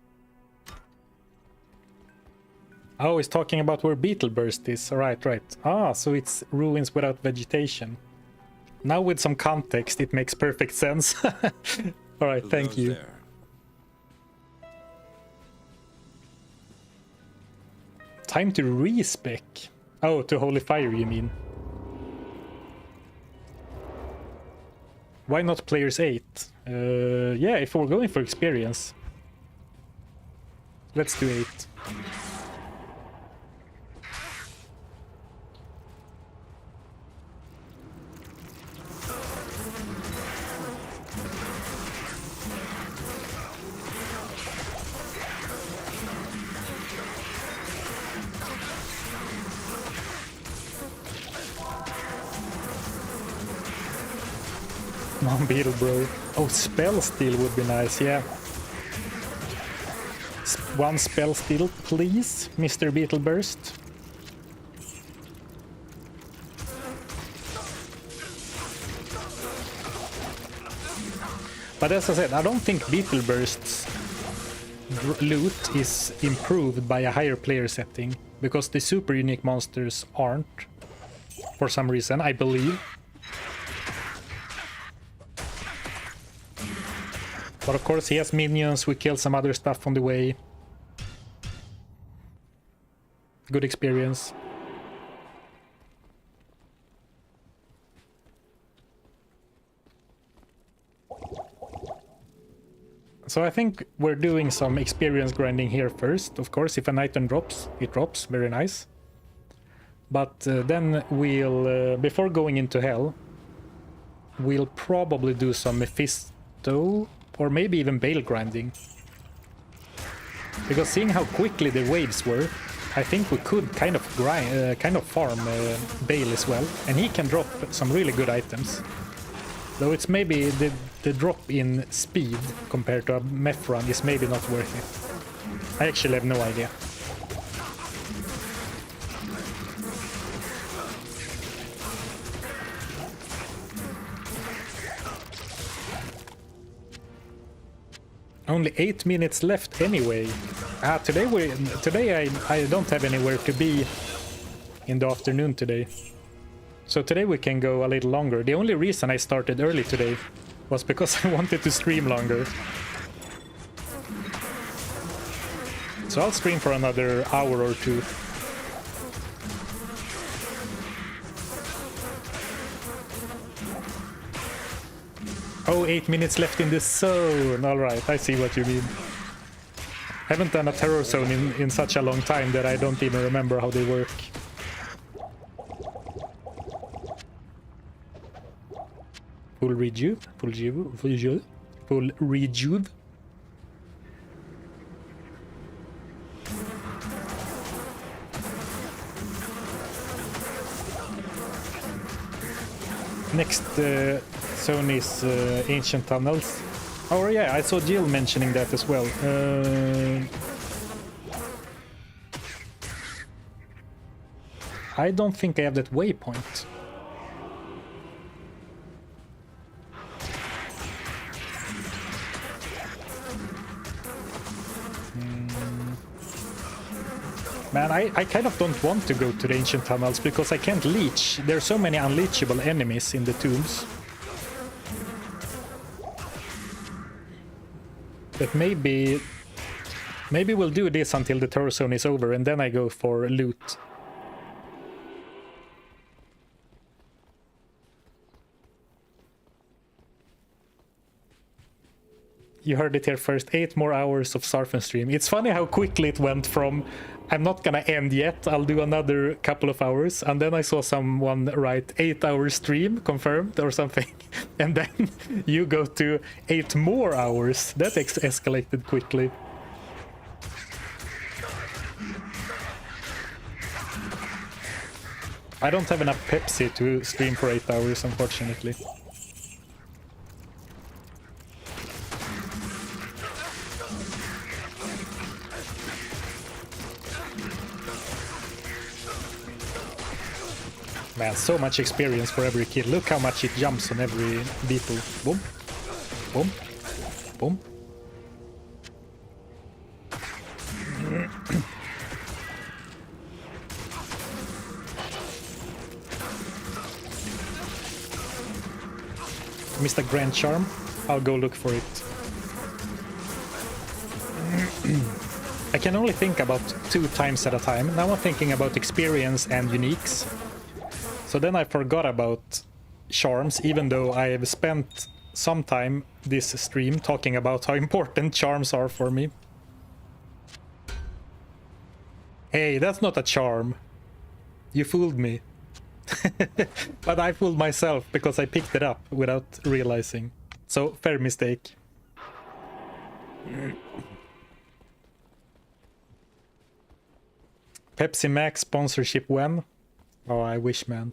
Oh, he's talking about where Beetleburst is. Right, right. Ah, so it's ruins without vegetation. Now with some context, it makes perfect sense. All right, thank Those you. there. Time to respec. Oh, to Holy Fire, you mean? Why not players 8? Yeah, if we're going for experience. Let's do 8. Non-beetle, bro. Oh, spell steal would be nice, yeah. One spell steal, please, Mr. Beetleburst. But as I said, I don't think Beetleburst's loot is improved by a higher player setting, because the super unique monsters aren't, for some reason, I believe. But of course he has minions, we kill some other stuff on the way. Good experience. So I think we're doing some experience grinding here first. Of course, if an item drops, it drops. Very nice. But then we'll, before going into hell, we'll probably do some Mephisto or maybe even Bale grinding. Because seeing how quickly the waves were, I think we could kind of grind, farm Bale as well, and he can drop some really good items. Though it's maybe the drop in speed compared to a Meph run is maybe not worth it. I actually have no idea. Only 8 minutes left anyway. Today I don't have anywhere to be in the afternoon today. So today we can go a little longer. The only reason I started early today was because I wanted to stream longer. So I'll stream for another hour or two. Oh, 8 minutes left in this zone. Alright, I see what you mean. Haven't done a terror zone in such a long time that I don't even remember how they work. Full rejuve? Full rejuve? Next zone is Ancient Tunnels. Oh yeah, I saw Jill mentioning that as well. I don't think I have that waypoint. Man, I kind of don't want to go to the Ancient Tunnels because I can't leech. There are so many unleachable enemies in the tombs. But maybe we'll do this until the Terror Zone is over and then I go for loot. You heard it here first, 8 more hours of Zarfen stream. It's funny how quickly it went from I'm not gonna end yet, I'll do another couple of hours, and then I saw someone write 8-hour stream confirmed or something, and then you go to 8 more hours. That escalated quickly. I don't have enough Pepsi to stream for 8 hours, unfortunately. Man, so much experience for every kill. Look how much it jumps on every beetle. Boom. Boom. Boom. Missed a Grand Charm. I'll go look for it. I can only think about 2 times at a time. Now I'm thinking about experience and uniques. So then I forgot about charms, even though I have spent some time this stream talking about how important charms are for me. Hey, that's not a charm. You fooled me. But I fooled myself because I picked it up without realizing. So, fair mistake. Pepsi Max sponsorship when? Oh, I wish, man.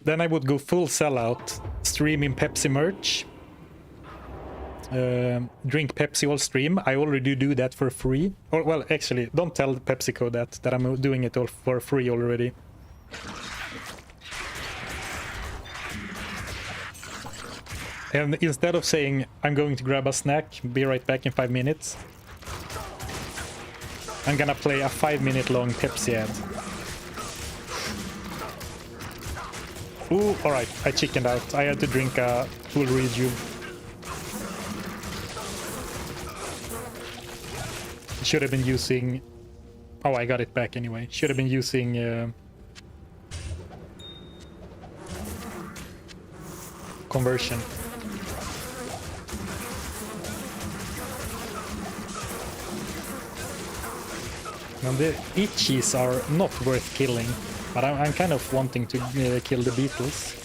Then I would go full sellout, streaming Pepsi merch. Drink Pepsi all stream. I already do that for free. Or, well, actually, don't tell PepsiCo that I'm doing it all for free already. And instead of saying, I'm going to grab a snack, be right back in 5 minutes, I'm gonna play a 5-minute long Pepsi ad. Ooh, alright, I chickened out. I had to drink a full rejuve. Should have been using... Oh, I got it back anyway. Should have been using... conversion. And the Itchies are not worth killing, but I'm kind of wanting to kill the beetles.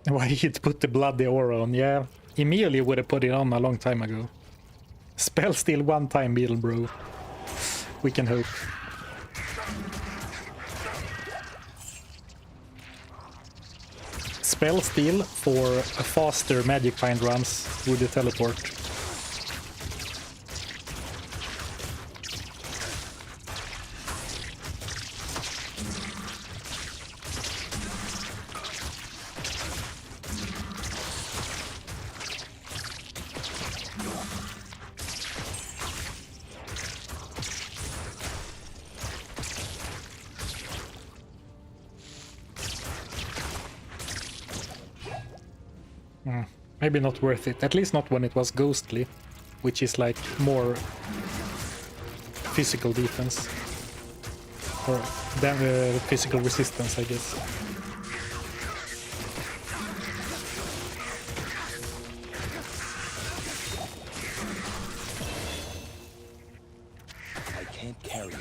Why did you put the bloody aura on? Yeah. Immediately would have put it on a long time ago. Spell steal 1 time, beetle bro. We can hope. Spell steal for a faster magic find runs with the teleport. Maybe not worth it. At least not when it was ghostly, which is like more physical defense. Or physical resistance, I guess. I can't carry it.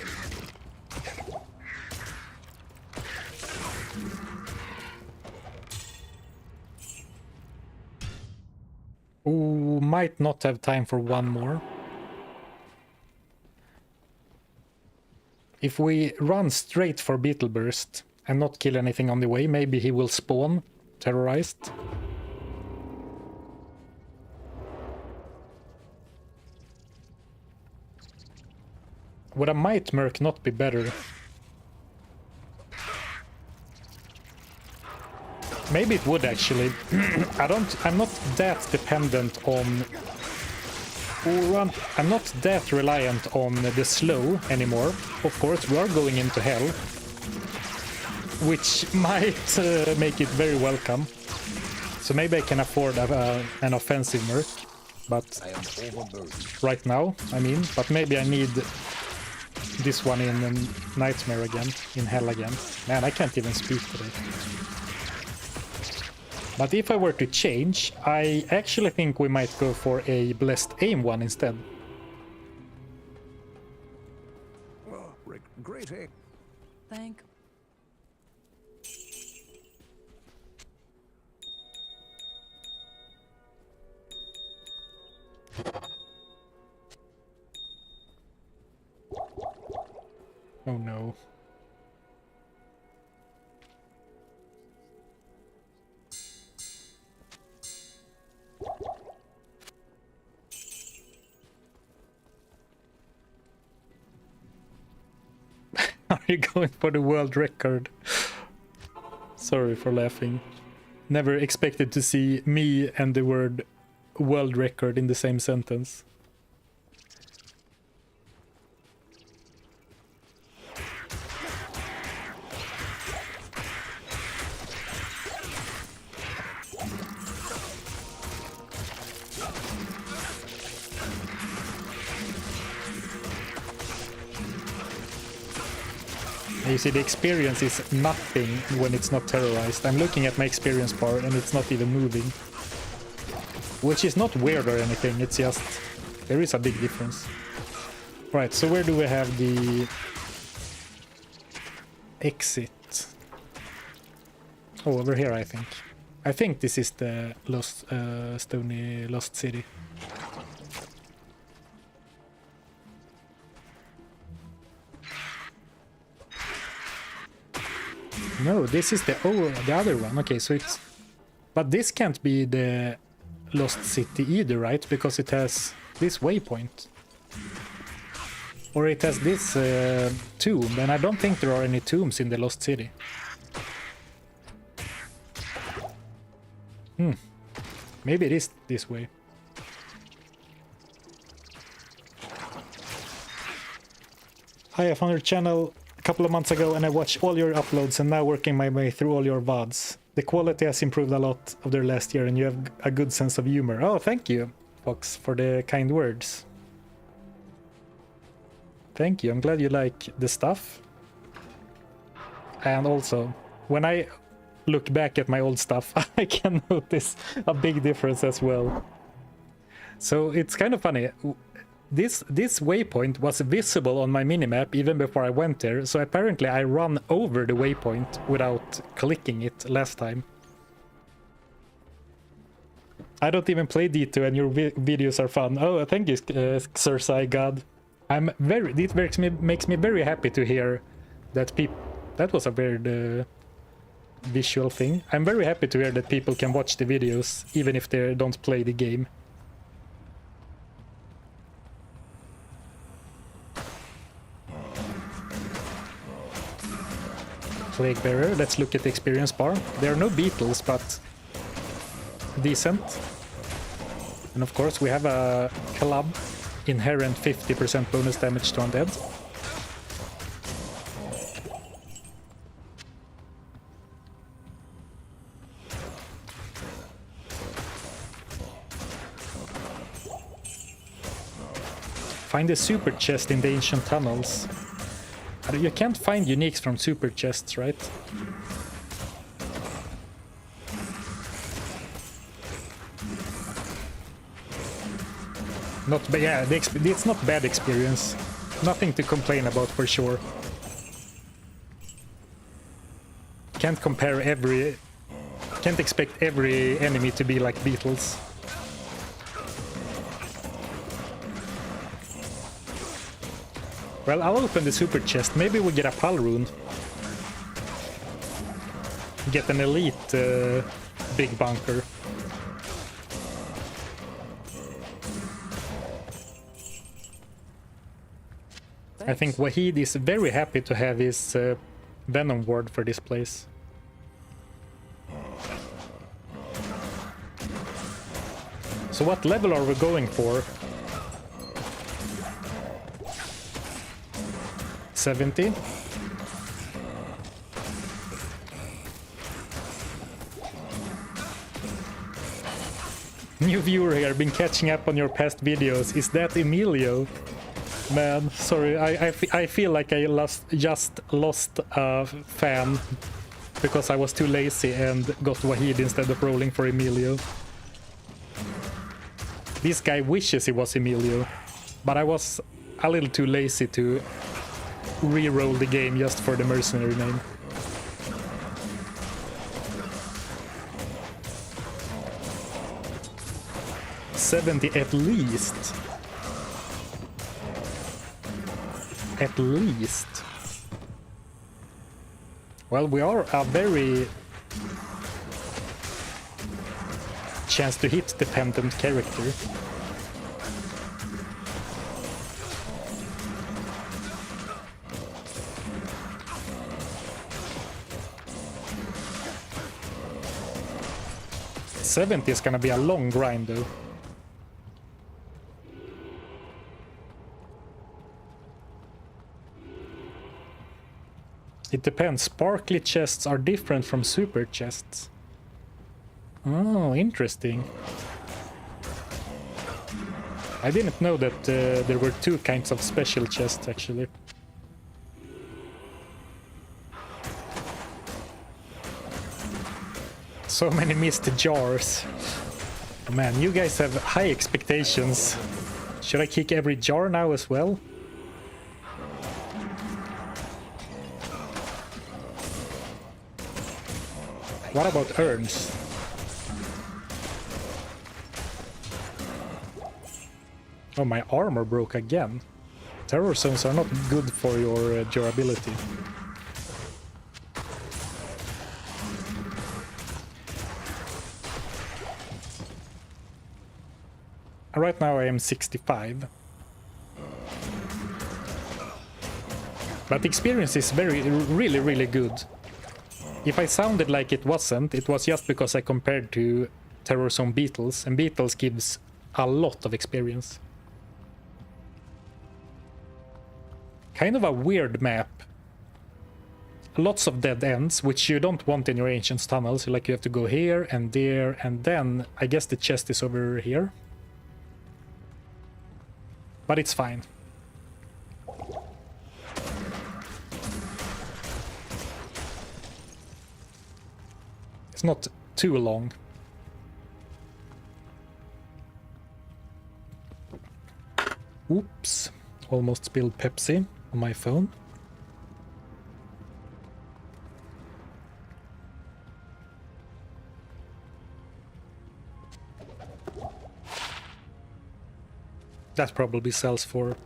Ooh, might not have time for one more. If we run straight for Beetle Burst and not kill anything on the way, maybe he will spawn terrorized. Would a Might Merc not be better? Maybe it would actually. I'm not that dependent on... I'm not that reliant on the slow anymore. Of course, we are going into hell, which might make it very welcome. So maybe I can afford an offensive merc, but right now, I mean, but maybe I need this one in Nightmare again, in hell again. Man, I can't even speak today. But if I were to change, I actually think we might go for a Blessed Aim one instead. Greeting. Thank. Oh no. Are you going for the world record? Sorry for laughing. Never expected to see me and the word world record in the same sentence. You see, the experience is nothing when it's not terrorized. I'm looking at my experience bar and it's not even moving. Which is not weird or anything, it's just... there is a big difference. Right, so where do we have the... exit? Oh, over here, I think. I think this is the lost, stony lost city. No, this is the other one. Okay, so it's... but this can't be the lost city either, right? Because it has this waypoint. Or it has this tomb, and I don't think there are any tombs in the lost city. Maybe it is this way. Hi, I found your channel a couple of months ago and I watched all your uploads and now working my way through all your VODs. The quality has improved a lot over the last year and you have a good sense of humor. Oh, thank you, Fox, for the kind words. Thank you, I'm glad you like the stuff. And also, when I look back at my old stuff, I can notice a big difference as well. So it's kind of funny. This waypoint was visible on my minimap even before I went there, so apparently I ran over the waypoint without clicking it last time. I don't even play D2 and your videos are fun. Oh, thank you, Sir Sai God. I'm very... this makes me very happy to hear that people... that was a weird visual thing. I'm very happy to hear that people can watch the videos even if they don't play the game. Plague Bearer, let's look at the experience bar. There are no beetles, but decent. And of course we have a club, inherent 50% bonus damage to undead. Find the super chest in the ancient tunnels. You can't find uniques from super chests, right? Not bad, yeah, it's not bad experience. Nothing to complain about for sure. Can't compare every... can't expect every enemy to be like beetles. Well, I'll open the super chest. Maybe we get a Pal rune. Get an elite big bunker. Thanks. I think Wahid is very happy to have his Venom ward for this place. So what level are we going for? 70. New viewer here, been catching up on your past videos. Is that Emilio? Man, sorry, I feel like I just lost a fan because I was too lazy and got Wahid instead of rolling for Emilio. This guy wishes he was Emilio, but I was a little too lazy to re-roll the game just for the mercenary name. $70 at least. At least. Well, we are a very chance to hit dependent character. $70 is gonna be a long grind though. It depends. Sparkly chests are different from super chests. Oh, interesting. I didn't know that there were two kinds of special chests actually. So many missed jars. Oh, man, you guys have high expectations. Should I kick every jar now as well? What about urns? Oh, my armor broke again. Terror zones are not good for your durability. Right now I am 65. But the experience is really good. If I sounded like it wasn't, it was just because I compared to Terror Zone Beetles, and Beetles gives a lot of experience. Kind of a weird map. Lots of dead ends, which you don't want in your Ancients tunnels. Like you have to go here and there, and then I guess the chest is over here. But it's fine. It's not too long. Oops. Almost spilled Pepsi on my phone. That probably sells for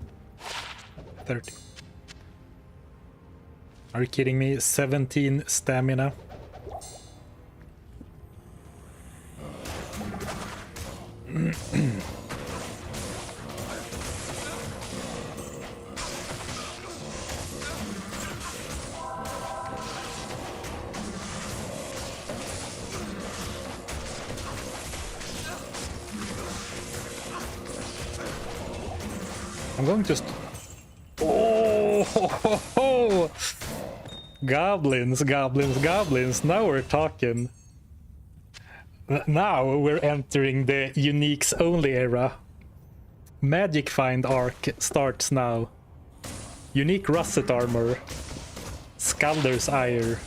30. Are you kidding me? 17 stamina. I'm going to oh, goblins, goblins, goblins. Now we're talking. Now we're entering the uniques only era. Magic Find arc starts now. Unique russet armor. Skalder's ire.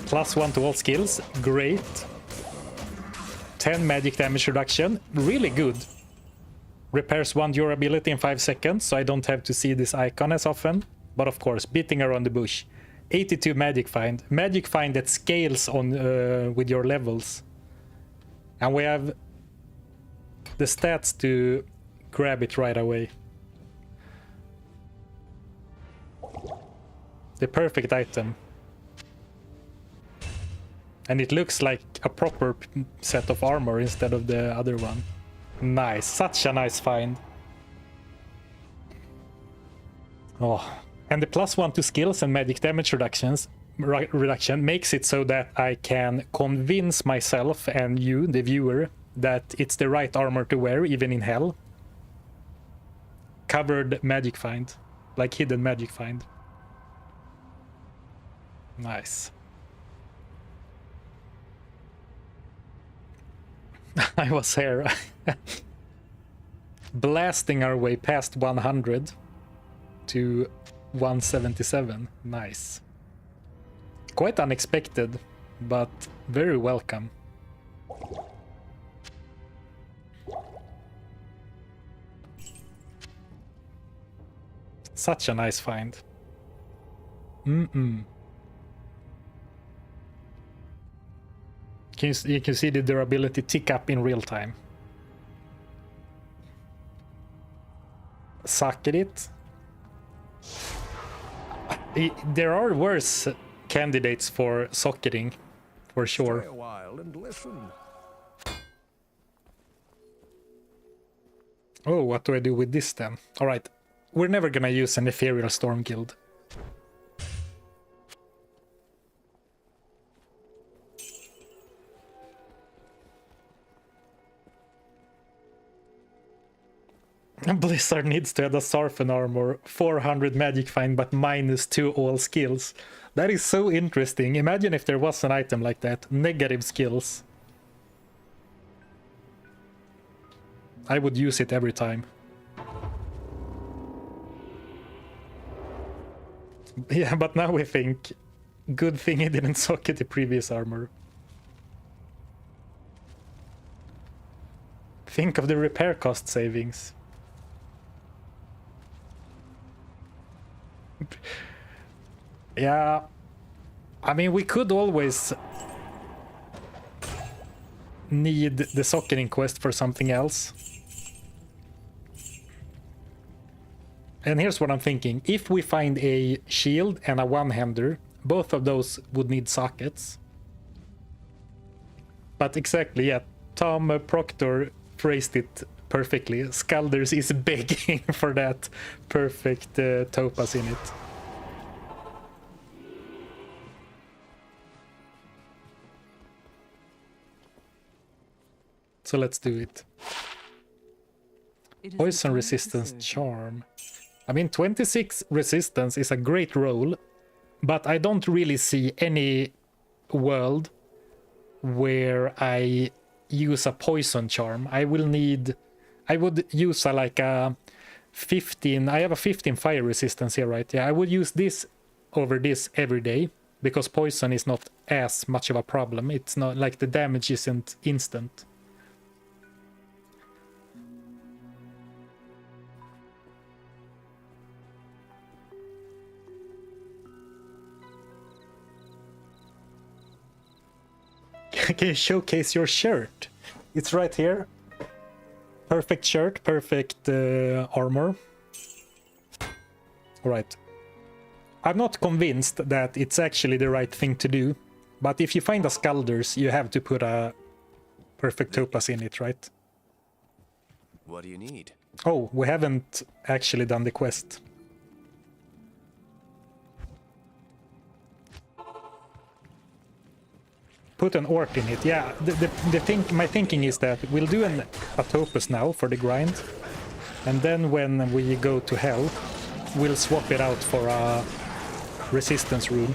+1 to all skills. Great. 10 magic damage reduction. Really good. Repairs 1 durability in 5 seconds, so I don't have to see this icon as often. But of course, beating around the bush. 82 magic find. Magic find that scales on with your levels. And we have the stats to grab it right away. The perfect item. And it looks like a proper set of armor instead of the other one. Nice, such a nice find. Oh, and the +1 to skills and magic damage reduction makes it so that I can convince myself and you, the viewer, that it's the right armor to wear even in hell. Covered magic find, like hidden magic find. Nice. I was here. Blasting our way past 100 to 177. Nice. Quite unexpected, but very welcome. Such a nice find. You can see the durability tick up in real time. Socket it. There are worse candidates for socketing, for sure. Stay a while and listen. Oh, what do I do with this then? Alright, we're never gonna use an Ethereal Storm Guild. Blizzard needs to add a Zarfen armor, 400 magic find but -2 all skills. That is so interesting. Imagine if there was an item like that, negative skills. I would use it every time. Yeah, but now we think, good thing he didn't socket the previous armor. Think of the repair cost savings. Yeah, I mean, we could always need the socketing quest for something else. And here's what I'm thinking. If we find a shield and a one-hander, both of those would need sockets. But exactly, yeah, Tom Proctor phrased it perfectly. Skulders is begging for that perfect topaz in it. So let's do it. Poison resistance charm. I mean, 26 resistance is a great roll, but I don't really see any world where I use a poison charm. I would use like a 15, I have a 15 fire resistance here, right? Yeah, I would use this over this every day, because poison is not as much of a problem. It's not like the damage isn't instant. Can you showcase your shirt? It's right here. Perfect shirt, perfect armor. Alright. I'm not convinced that it's actually the right thing to do, but if you find a Skulders, you have to put a perfect topaz in it, right? What do you need? Oh, we haven't actually done the quest. Put an ort in it. Yeah, my thinking is that we'll do a topaz now for the grind, and then when we go to hell, we'll swap it out for a resistance rune.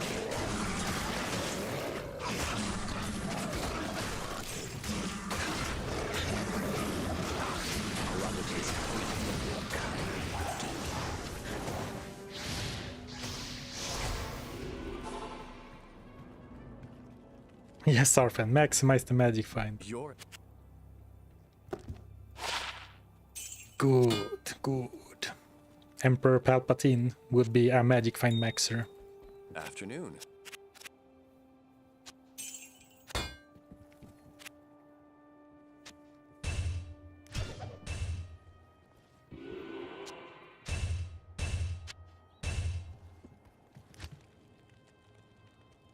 Yes, Zarfen, maximize the magic find. Good. Emperor Palpatine would be a magic find maxer. Afternoon.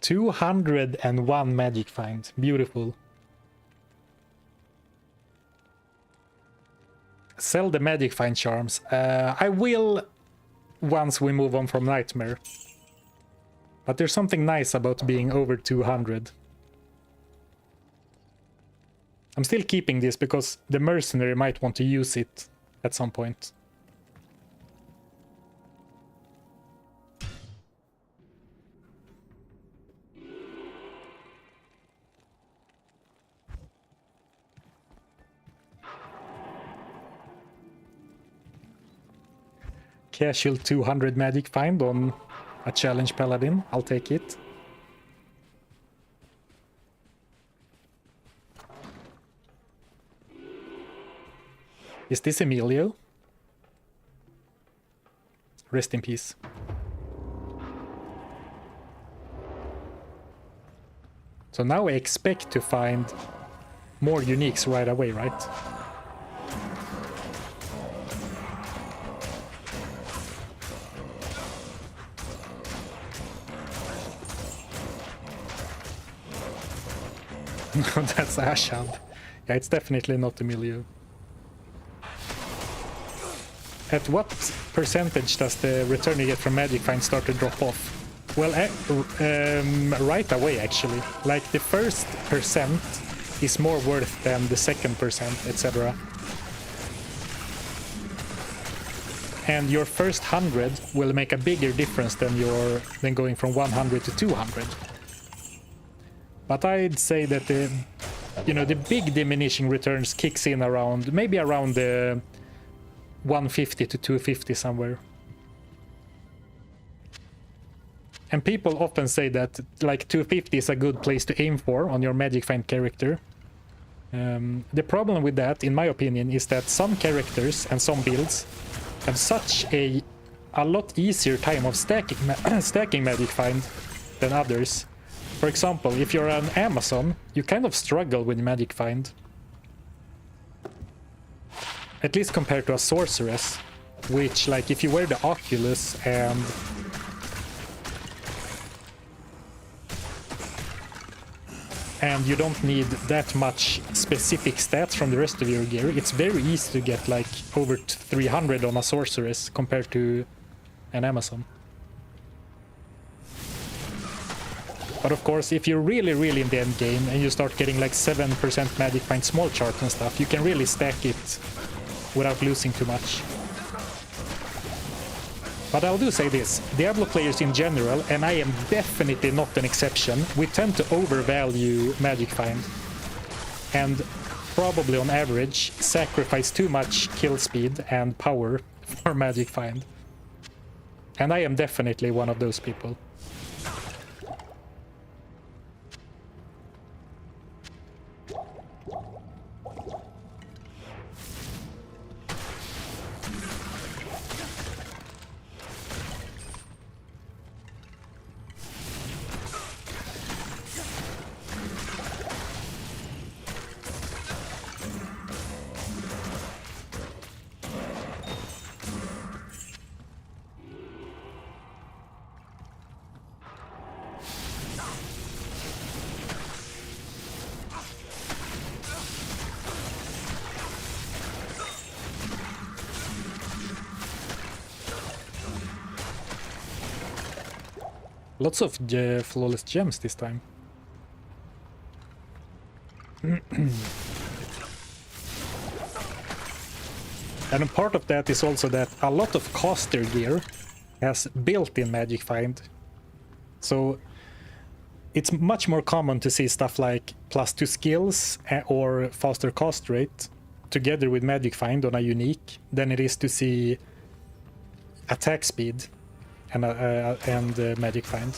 $201 magic find. Beautiful. Sell the magic find charms. I will once we move on from Nightmare. But there's something nice about being over 200. I'm still keeping this because the mercenary might want to use it at some point. Casual 200 magic find on a challenge paladin. I'll take it. Is this Emilio? Rest in peace. So now I expect to find more uniques right away, right? That's Ashab. Yeah, it's definitely not the milieu. At what percentage does the return you get from Magic Find start to drop off? Well, right away, actually. Like, the first percent is more worth than the second percent, etc. And your first 100 will make a bigger difference than going from 100 to 200. But I'd say that the big diminishing returns kicks in maybe around the 150 to 250 somewhere. And people often say that like 250 is a good place to aim for on your Magic Find character. The problem with that, in my opinion, is that some characters and some builds have such a lot easier time of stacking Magic Find than others. For example, if you're an Amazon, you kind of struggle with Magic Find. At least compared to a Sorceress, which, like, if you wear the Oculus and you don't need that much specific stats from the rest of your gear, it's very easy to get like over 300 on a Sorceress compared to an Amazon. But of course, if you're really in the end game and you start getting like 7% Magic Find small charts and stuff, you can really stack it without losing too much. But I'll do say this, Diablo players in general, and I am definitely not an exception, we tend to overvalue Magic Find. And probably on average sacrifice too much kill speed and power for Magic Find. And I am definitely one of those people. Lots of flawless gems this time. And a part of that is also that a lot of caster gear has built-in Magic Find. So it's much more common to see stuff like +2 skills or faster cast rate together with Magic Find on a unique than it is to see attack speed and Magic Find.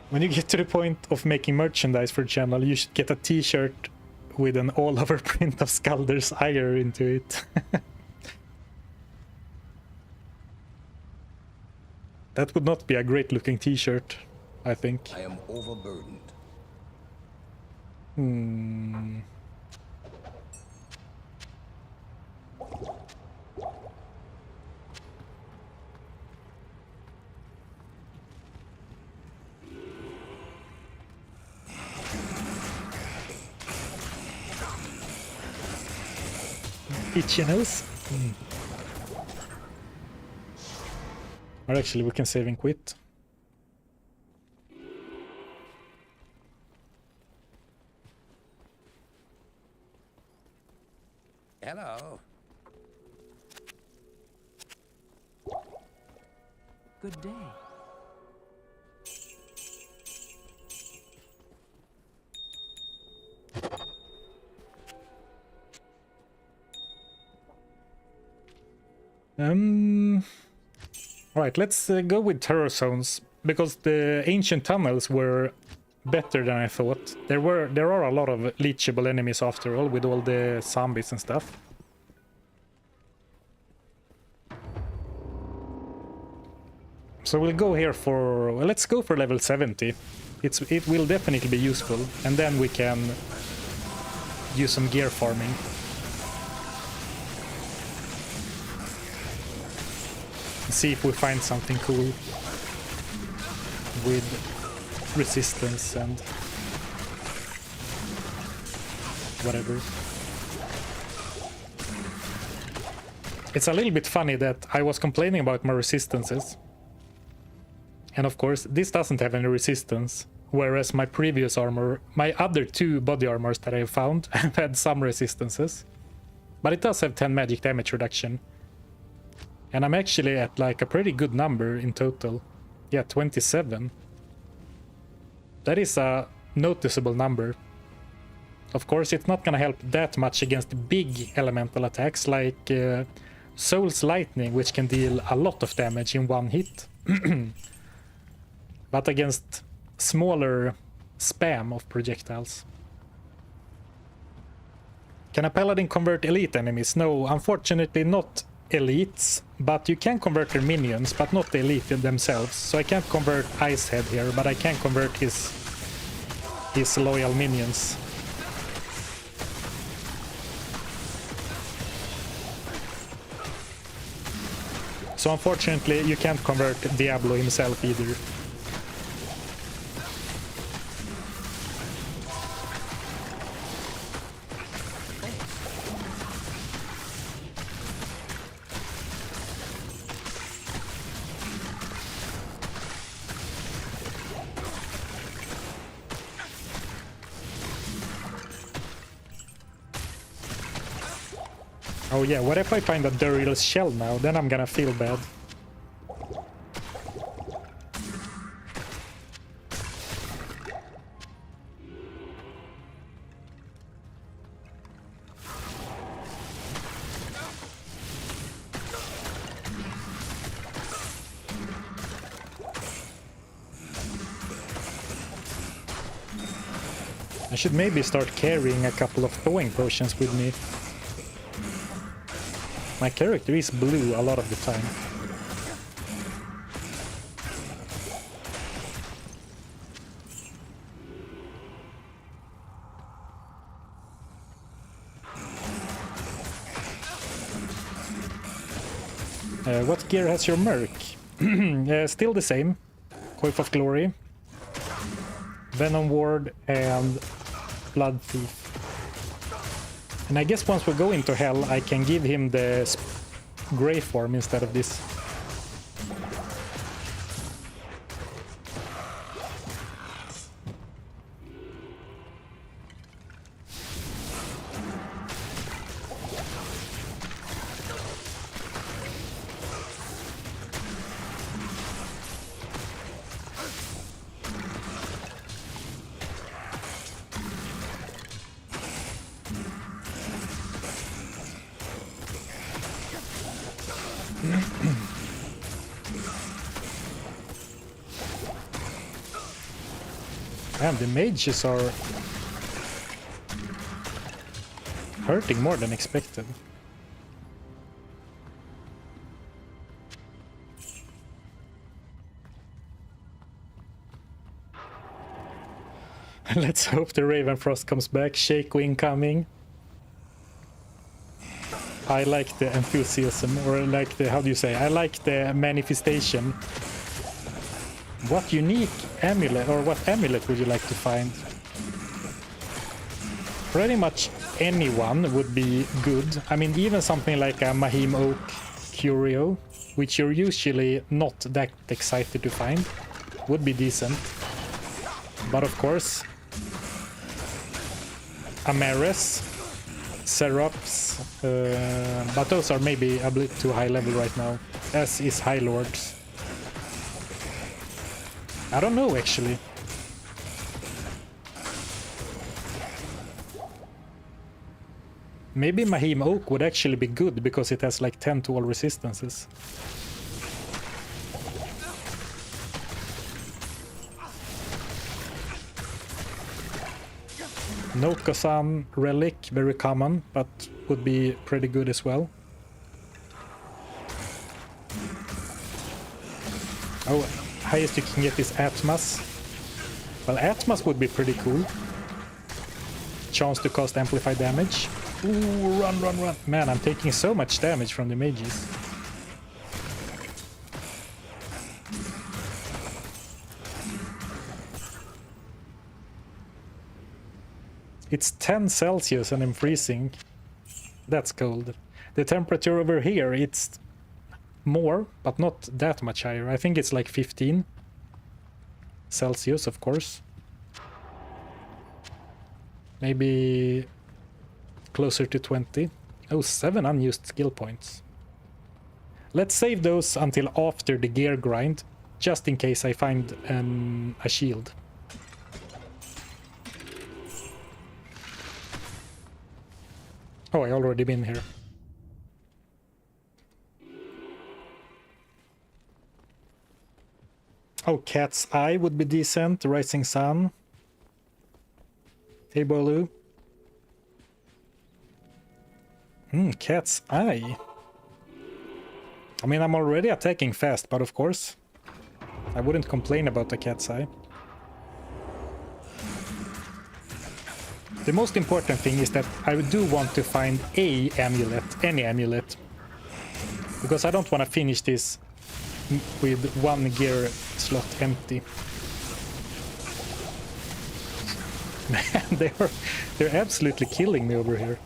When you get to the point of making merchandise for the channel, you should get a t-shirt with an all-over print of Skalder's ire into it. That would not be a great looking t-shirt, I think. I am overburdened. Itchy nose. Or actually, we can save and quit. Hello. Good day. Alright, let's go with terror zones, because the ancient tunnels were better than I thought. There are a lot of leechable enemies after all, with all the zombies and stuff. So we'll go here for... well, let's go for level 70. It will definitely be useful, and then we can use some gear farming. See if we find something cool with resistance and whatever. It's a little bit funny that I was complaining about my resistances, and of course this doesn't have any resistance, whereas my previous armor, my other 2 body armors that I found have had some resistances, but it does have 10 magic damage reduction. And I'm actually at like a pretty good number in total. Yeah, 27. That is a noticeable number. Of course, it's not gonna help that much against big elemental attacks like Soul's Lightning, which can deal a lot of damage in one hit. But against smaller spam of projectiles. Can a paladin convert elite enemies? No, unfortunately not elites, but you can convert their minions, but not the elite themselves. So I can't convert Icehead here, but I can convert his loyal minions. So unfortunately you can't convert Diablo himself either. Oh yeah, what if I find a Duril's shell now? Then I'm gonna feel bad. I should maybe start carrying a couple of thawing potions with me. My character is blue a lot of the time. What gear has your merc? Still the same. Coif of Glory, Venom Ward, and Blood Thief. And I guess once we go into Hell, I can give him the Grey form instead of this. Damn, the mages are hurting more than expected. Let's hope the Ravenfrost comes back. Shaco incoming. I like the enthusiasm, or like the, how do you say, I like the manifestation. What unique amulet, or what amulet would you like to find? Pretty much anyone would be good. I mean, even something like a Mahim Oak Curio, which you're usually not that excited to find, would be decent. But of course, Amaris, Serops, but those are maybe a bit too high level right now, as is High Lords. I don't know, actually. Maybe Mahim Oak would actually be good because it has like 10 to all resistances. Nokosan relic, very common, but would be pretty good as well. Oh, highest you can get is Atmas. Well, Atmas would be pretty cool. Chance to cast amplify damage. Ooh, run, run, run. Man, I'm taking so much damage from the mages. It's 10 Celsius and I'm freezing. That's cold. The temperature over here, it's more, but not that much higher. I think it's like 15 Celsius, of course. Maybe closer to 20. Oh, 7 unused skill points. Let's save those until after the gear grind, just in case I find a shield. Oh, I already been here. Oh, Cat's Eye would be decent. Rising Sun. Hey, Bolu. Cat's Eye. I mean, I'm already attacking fast, but of course, I wouldn't complain about the Cat's Eye. The most important thing is that I do want to find a amulet, any amulet. Because I don't want to finish this with one gear slot empty. Man, they're absolutely killing me over here.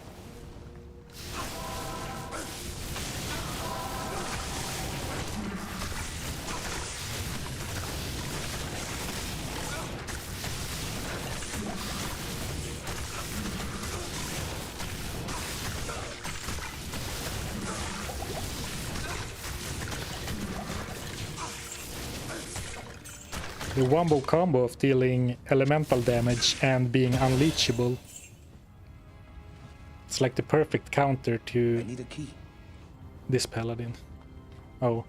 The wombo combo of dealing elemental damage and being unleashable. It's like the perfect counter I to need a key. this paladin. Oh.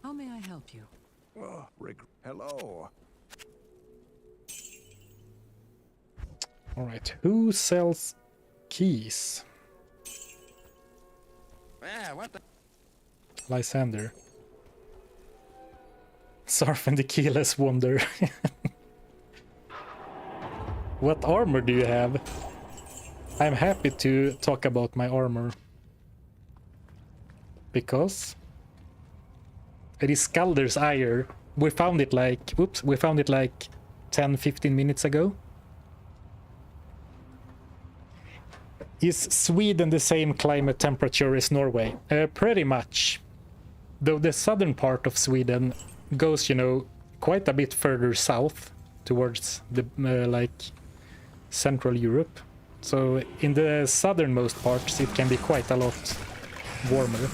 How may I help you? Oh, hello. Alright, who sells keys? What the? Lysander. Zarfen the keyless wonder. What armor do you have? I'm happy to talk about my armor. Because it is Skalder's Ire. We found it like, oops, we found it like 10-15 minutes ago. Is Sweden the same climate temperature as Norway? Pretty much. Though the southern part of Sweden goes, you know, quite a bit further south towards the like Central Europe. So in the southernmost parts it can be quite a lot warmer.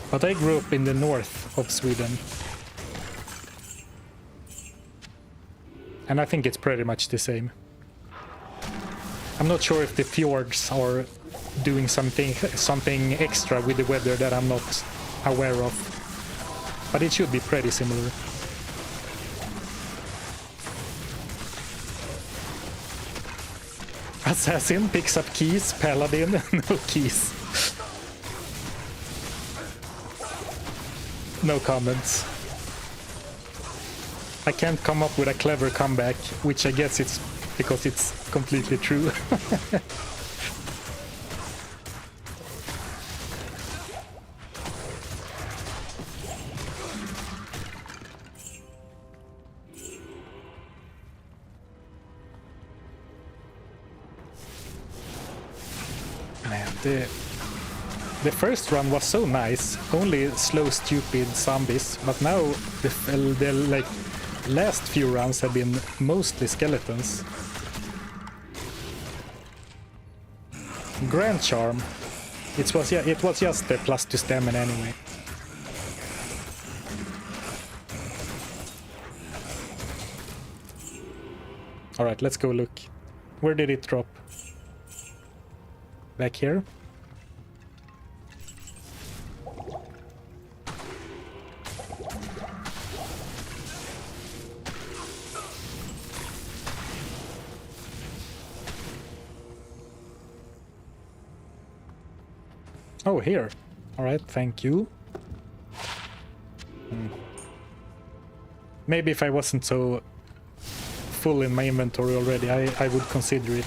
But I grew up in the north of Sweden. And I think it's pretty much the same. I'm not sure if the fjords are doing something extra with the weather that I'm not aware of. But it should be pretty similar. Assassin picks up keys, Paladin, no keys. No comments. I can't come up with a clever comeback, which I guess it's because it's completely true. Man, the first run was so nice, only slow, stupid zombies, but now the like last few runs have been mostly skeletons. Grand Charm. It was just the plus to stamina anyway. All right, let's go look. Where did it drop? Back here. Oh, here. Alright, thank you. Maybe if I wasn't so full in my inventory already, I would consider it.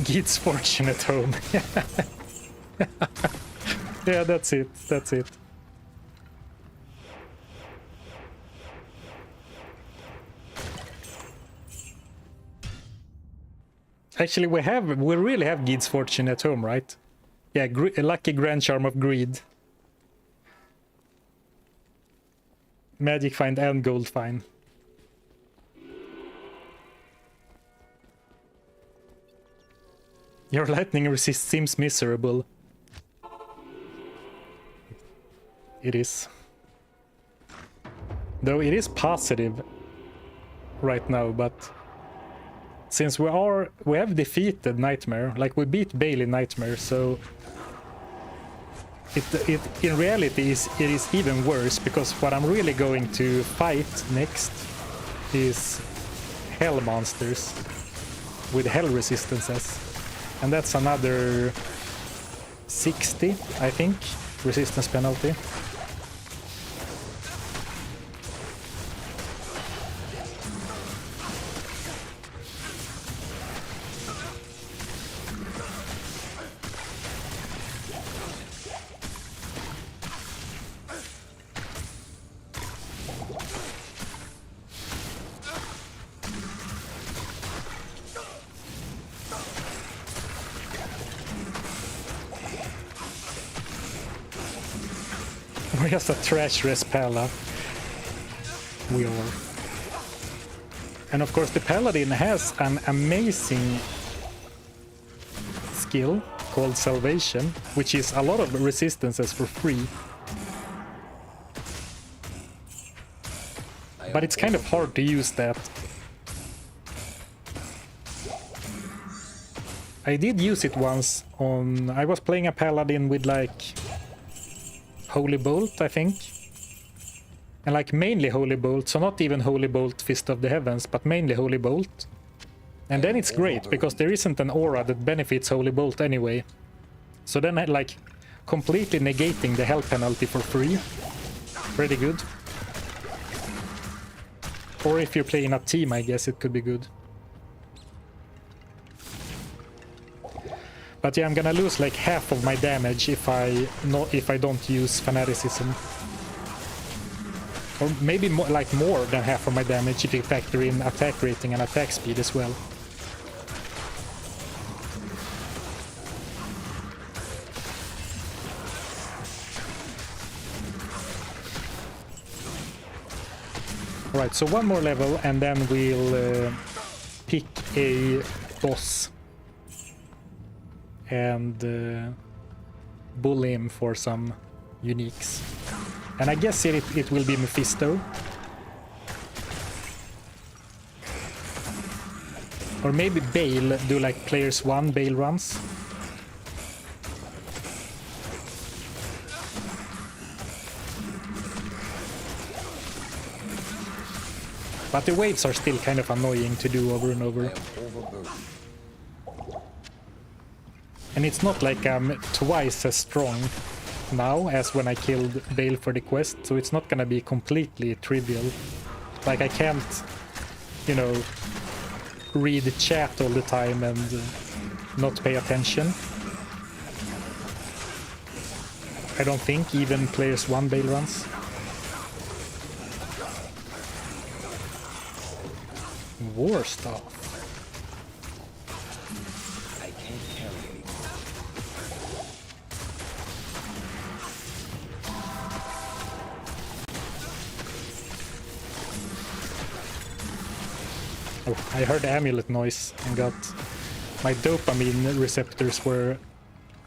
Geet's fortune at home. Yeah, that's it. That's it. Actually, we really have Geet's fortune at home, right? Yeah, a lucky grand charm of greed. Magic find and gold find. Your lightning resist seems miserable. It is. Though it is positive right now, but since we have defeated Nightmare, like we beat Bale in Nightmare, so it in reality it is even worse, because what I'm really going to fight next is hell monsters with hell resistances. And that's another 60, I think, resistance penalty. We're just a trash Respella. We are. And of course the Paladin has an amazing skill called Salvation, which is a lot of resistances for free. But it's kind of hard to use that. I did use it once on... I was playing a Paladin with like Holy Bolt, I think. And like mainly Holy Bolt, so not even Holy Bolt Fist of the Heavens, but mainly Holy Bolt. And then it's great, because there isn't an aura that benefits Holy Bolt anyway. So then I like completely negating the health penalty for free. Pretty good. Or if you're playing a team, I guess it could be good. But yeah, I'm gonna lose like half of my damage if I don't use Fanaticism. Or maybe more than half of my damage if you factor in attack rating and attack speed as well. Alright, so one more level and then we'll pick a boss and bully him for some uniques. And I guess it will be Mephisto. Or maybe Bale, do like players 1 Bale runs. But the waves are still kind of annoying to do over and over. And it's not like I'm twice as strong now as when I killed Bale for the quest, so it's not gonna be completely trivial. Like I can't, you know, read the chat all the time and not pay attention. I don't think, even players 1 Bale runs. War stuff. I can't carry anymore. Oh, I heard the amulet noise and got... My dopamine receptors were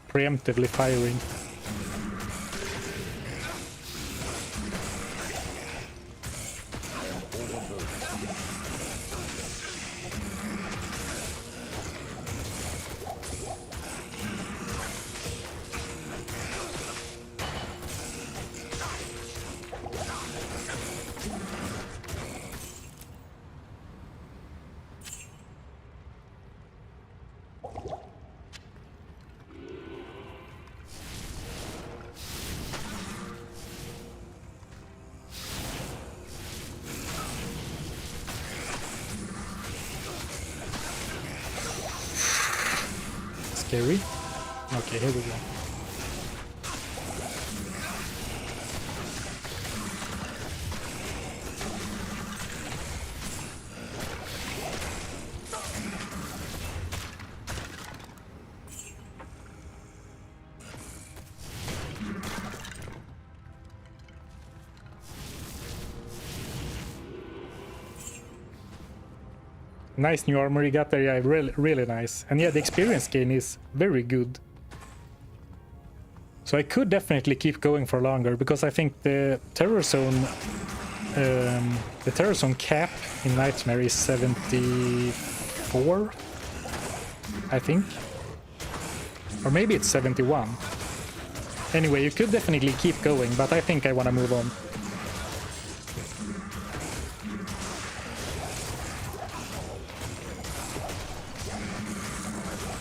preemptively firing. Scary. Okay, here we go. Nice new armor you got there, yeah, really nice. And yeah, the experience gain is very good. So I could definitely keep going for longer, because I think the Terror Zone cap in Nightmare is 74, I think. Or maybe it's 71. Anyway, you could definitely keep going, but I think I want to move on.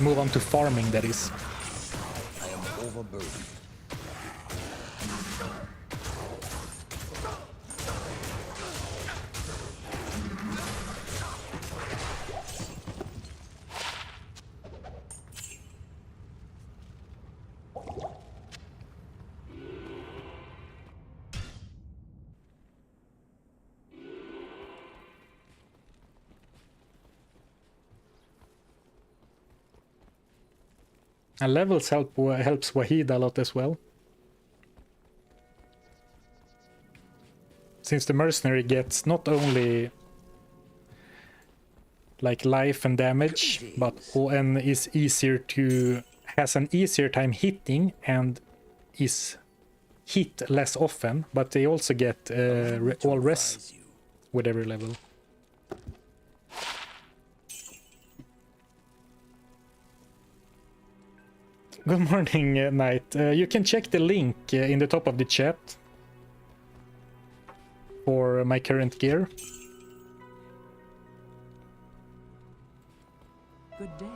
Move on to farming, that is. I am overburdened. And levels helps Wahid a lot as well. Since the mercenary gets not only like life and damage, but ON is easier to... has an easier time hitting and is hit less often, but they also get all res with every level. Good morning, Knight. You can check the link in the top of the chat for my current gear. Good day.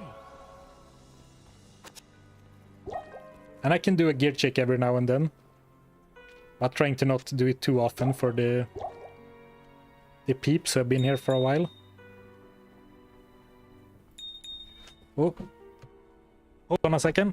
And I can do a gear check every now and then, but trying to not do it too often for the peeps who have been here for a while. Oh, hold on a second.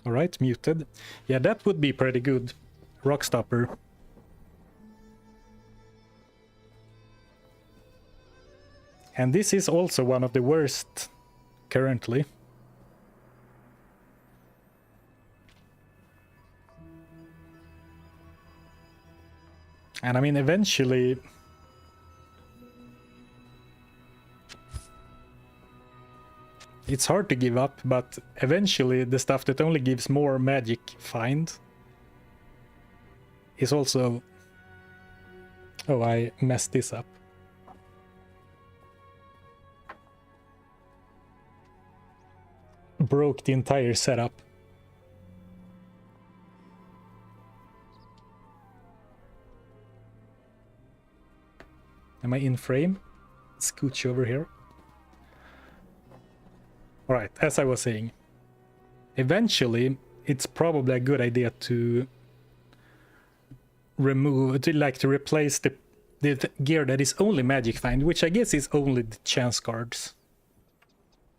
Alright, muted. Yeah, that would be pretty good. Rockstopper. And this is also one of the worst currently. And I mean, eventually... It's hard to give up, but eventually the stuff that only gives more magic find is also... Oh, I messed this up. Broke the entire setup. Am I in frame? Scooch over here. Alright, as I was saying, eventually it's probably a good idea to replace the gear that is only magic find, which I guess is only the chance cards.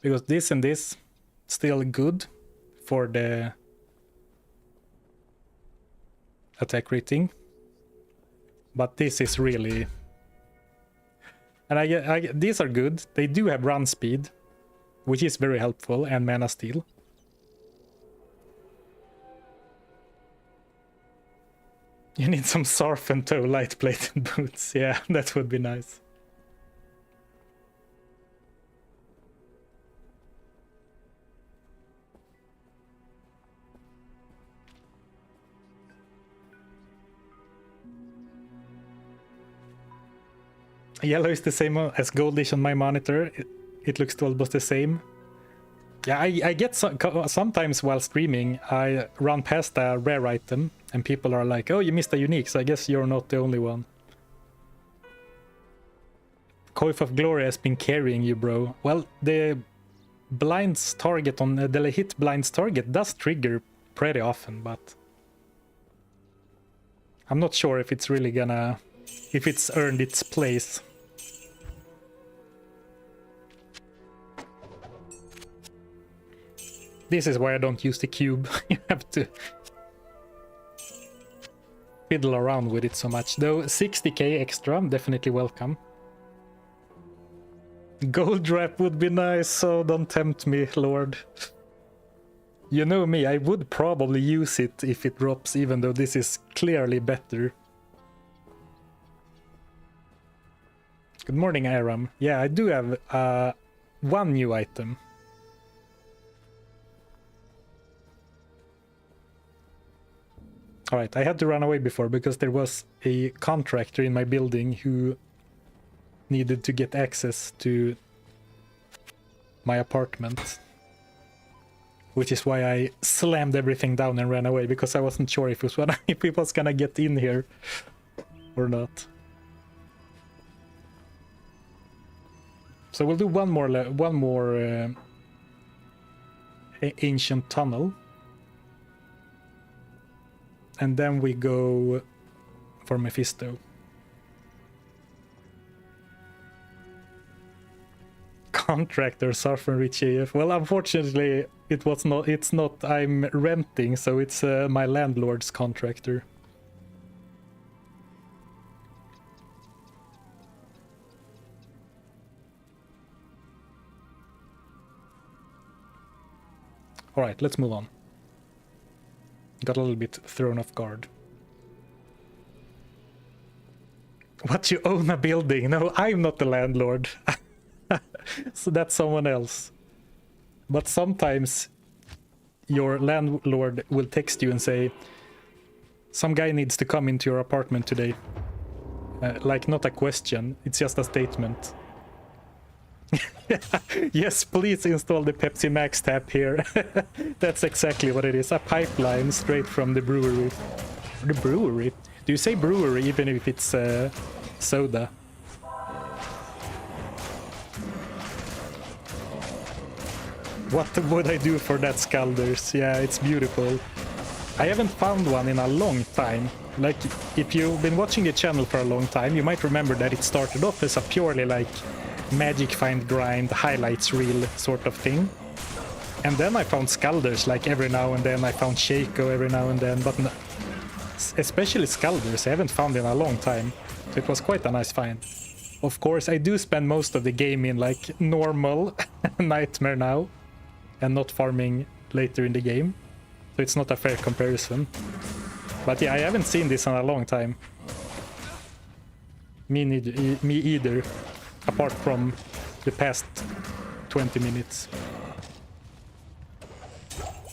Because this and this still good for the attack rating, but this is really, and these are good. They do have run speed, which is very helpful, and mana steal. You need some Zarfen toe light plated boots. Yeah, that would be nice. Yellow is the same as goldish on my monitor. It looks almost the same. Yeah, I get sometimes while streaming, I run past a rare item and people are like, oh, you missed a unique, so I guess you're not the only one. Coif of Glory has been carrying you, bro. Well, the blinds target on the hit blinds target does trigger pretty often, but I'm not sure if it's really gonna, if it's earned its place. This is why I don't use the cube. You have to fiddle around with it so much. Though 60k extra, definitely welcome. Gold wrap would be nice, so don't tempt me, Lord. You know me, I would probably use it if it drops, even though this is clearly better. Good morning, Aram. Yeah, I do have one new item. Alright, I had to run away before because there was a contractor in my building who needed to get access to my apartment. Which is why I slammed everything down and ran away, because I wasn't sure if it was gonna get in here or not. So we'll do one more ancient tunnel. And then we go for Mephisto. Contractor Zarfen Rich AF. Well, unfortunately, it's not I'm renting, so it's my landlord's contractor. All right, let's move on. Got a little bit thrown off guard. What, you own a building? No, I'm not the landlord. So that's someone else. But sometimes your landlord will text you and say, some guy needs to come into your apartment today. Like, not a question, it's just a statement. Yes, please install the Pepsi Max tap here. That's exactly what it is. A pipeline straight from the brewery. The brewery? Do you say brewery even if it's soda? What would I do for that, Scalders? Yeah, it's beautiful. I haven't found one in a long time. Like, if you've been watching the channel for a long time, you might remember that it started off as a purely like magic find grind highlights reel sort of thing, and then I found Scalders like every now and then. I found Shaco every now and then, but no, especially Scalders I haven't found in a long time, so it was quite a nice find. Of course, I do spend most of the game in like normal nightmare now and not farming later in the game, so it's not a fair comparison. But yeah, I haven't seen this in a long time. Me either. Apart from the past 20 minutes.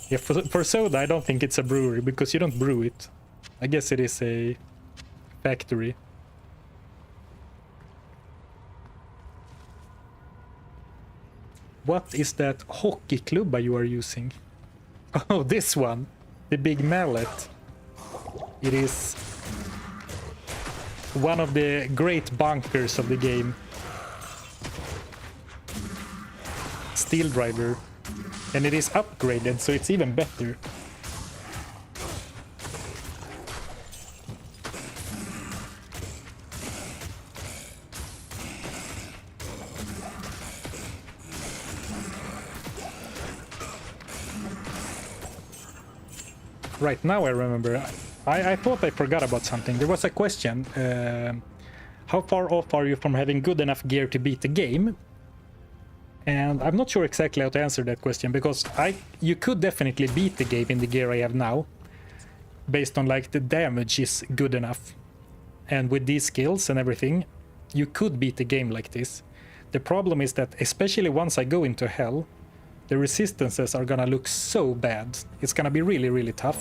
Yeah, for soda, I don't think it's a brewery, because you don't brew it. I guess it is a factory. What is that hockey klubba you are using? Oh, this one. The big mallet. It is one of the great bunkers of the game. Steel driver. And it is upgraded, so it's even better. Right, now I remember. I thought I forgot about something. There was a question. How far off are you from having good enough gear to beat the game? And I'm not sure exactly how to answer that question, because you could definitely beat the game in the gear I have now, based on like the damage is good enough. And with these skills and everything, you could beat the game like this. The problem is that, especially once I go into hell, the resistances are gonna look so bad. It's gonna be really, really tough.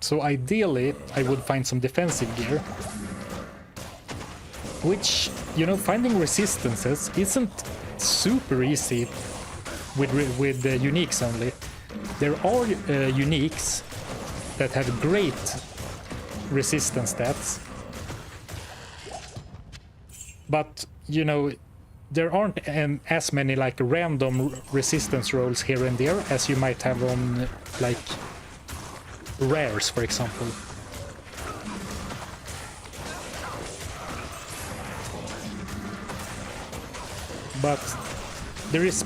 So ideally, I would find some defensive gear. Which, you know, finding resistances isn't super easy with the uniques only. There are uniques that have great resistance stats. But, you know, there aren't as many like random resistance rolls here and there as you might have on like rares, for example. But there is,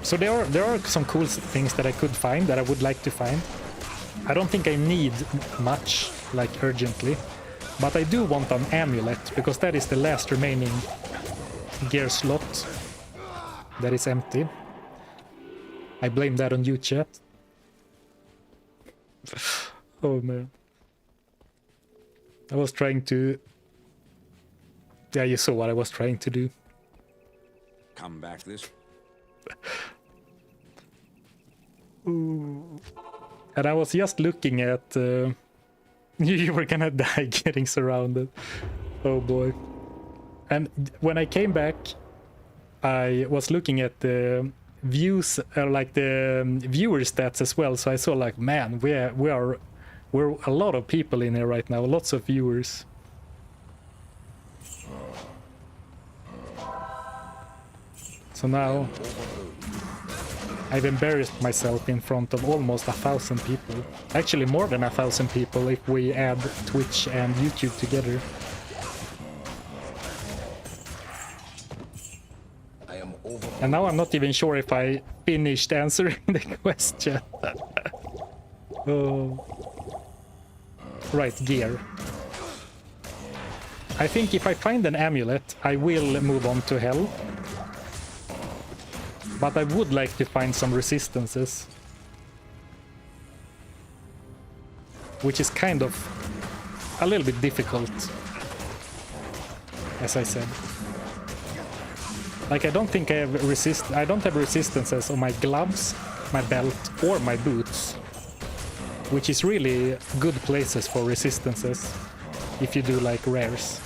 so there are some cool things that I could find, that I would like to find. I don't think I need much, like urgently, but I do want an amulet, because that is the last remaining gear slot that is empty. I blame that on you, chat. Oh man. I was trying to... Yeah, you saw what I was trying to do. Come back this. Ooh. And I was just looking at... you were gonna die getting surrounded. Oh boy. And when I came back, I was looking at the views, like the viewer stats as well. So I saw like, man, we're a lot of people in here right now, lots of viewers. So now I've embarrassed myself in front of almost 1,000 people. Actually more than 1,000 people if we add Twitch and YouTube together. And now I'm not even sure if I finished answering the question. Oh. Right, gear. I think if I find an amulet, I will move on to hell. But I would like to find some resistances. Which is kind of a little bit difficult, as I said. Like, I don't think I have I don't have resistances on my gloves, my belt, or my boots. Which is really good places for resistances, if you do like rares.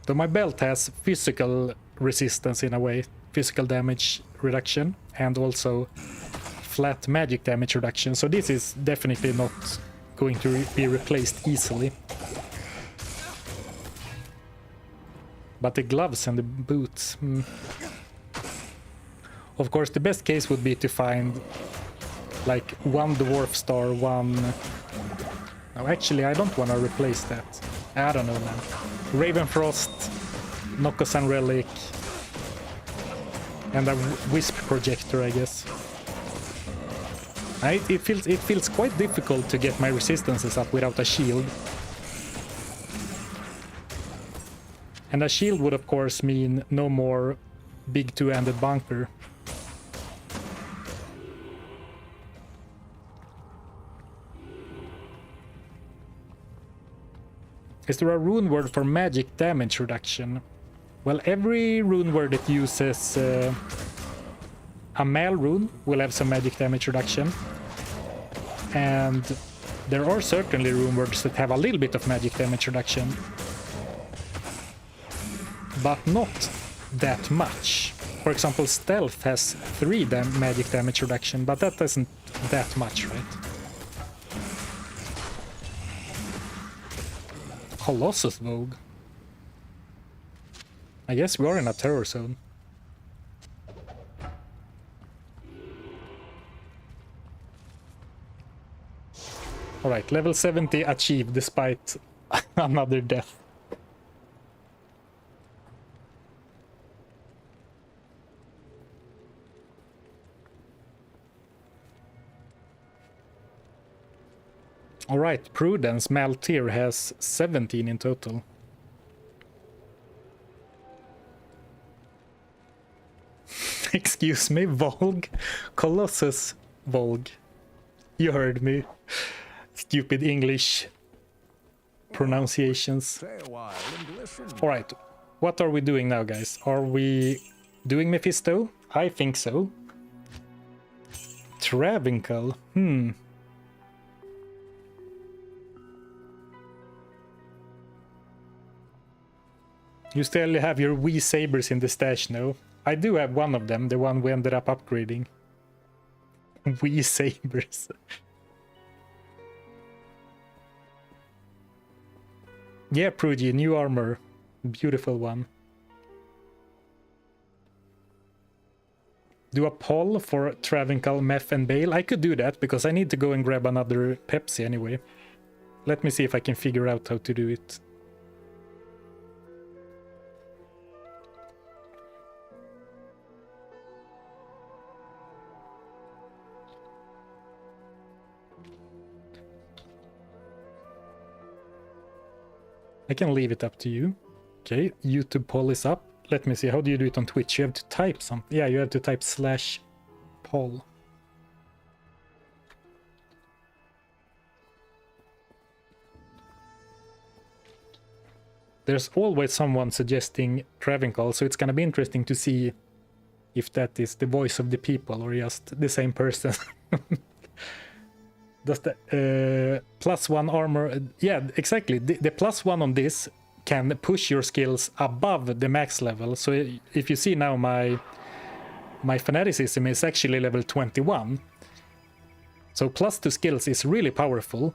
Though my belt has physical resistance in a way, physical damage reduction, and also flat magic damage reduction, so this is definitely not going to be replaced easily. But the gloves and the boots... Of course, the best case would be to find like one dwarf star, one... No, actually, I don't want to replace that. I don't know, man. Ravenfrost, Nokosan Relic, and a Wisp Projector, I guess. It feels quite difficult to get my resistances up without a shield. And a shield would of course mean no more big two-handed bunker. Is there a rune word for magic damage reduction? Well, every rune word that uses a Mal rune will have some magic damage reduction. And there are certainly rune words that have a little bit of magic damage reduction. But not that much. For example, Stealth has 3 magic damage reduction, but that isn't that much, right? Colossus Vogue. I guess we are in a terror zone. Alright, level 70 achieved despite another death. Alright, Prudence Maltier has 17 in total. Excuse me, Volg? Colossus Volg. You heard me. Stupid English pronunciations. Stay a while and listen. Alright, what are we doing now, guys? Are we doing Mephisto? I think so. Travincal. You still have your wee sabers in the stash now. I do have one of them, the one we ended up upgrading. Wee sabers. Yeah, Prudy, new armor. Beautiful one. Do a poll for Travincal, Meth and Bale? I could do that, because I need to go and grab another Pepsi anyway. Let me see if I can figure out how to do it. I can leave it up to you. Okay, YouTube poll is up. Let me see, how do you do it on Twitch? You have to type something. Yeah, you have to type /poll. There's always someone suggesting Travincal, so it's gonna be interesting to see if that is the voice of the people or just the same person. Does the +1 armor... yeah, exactly. The +1 on this can push your skills above the max level. So if you see now, my fanaticism is actually level 21. So +2 skills is really powerful,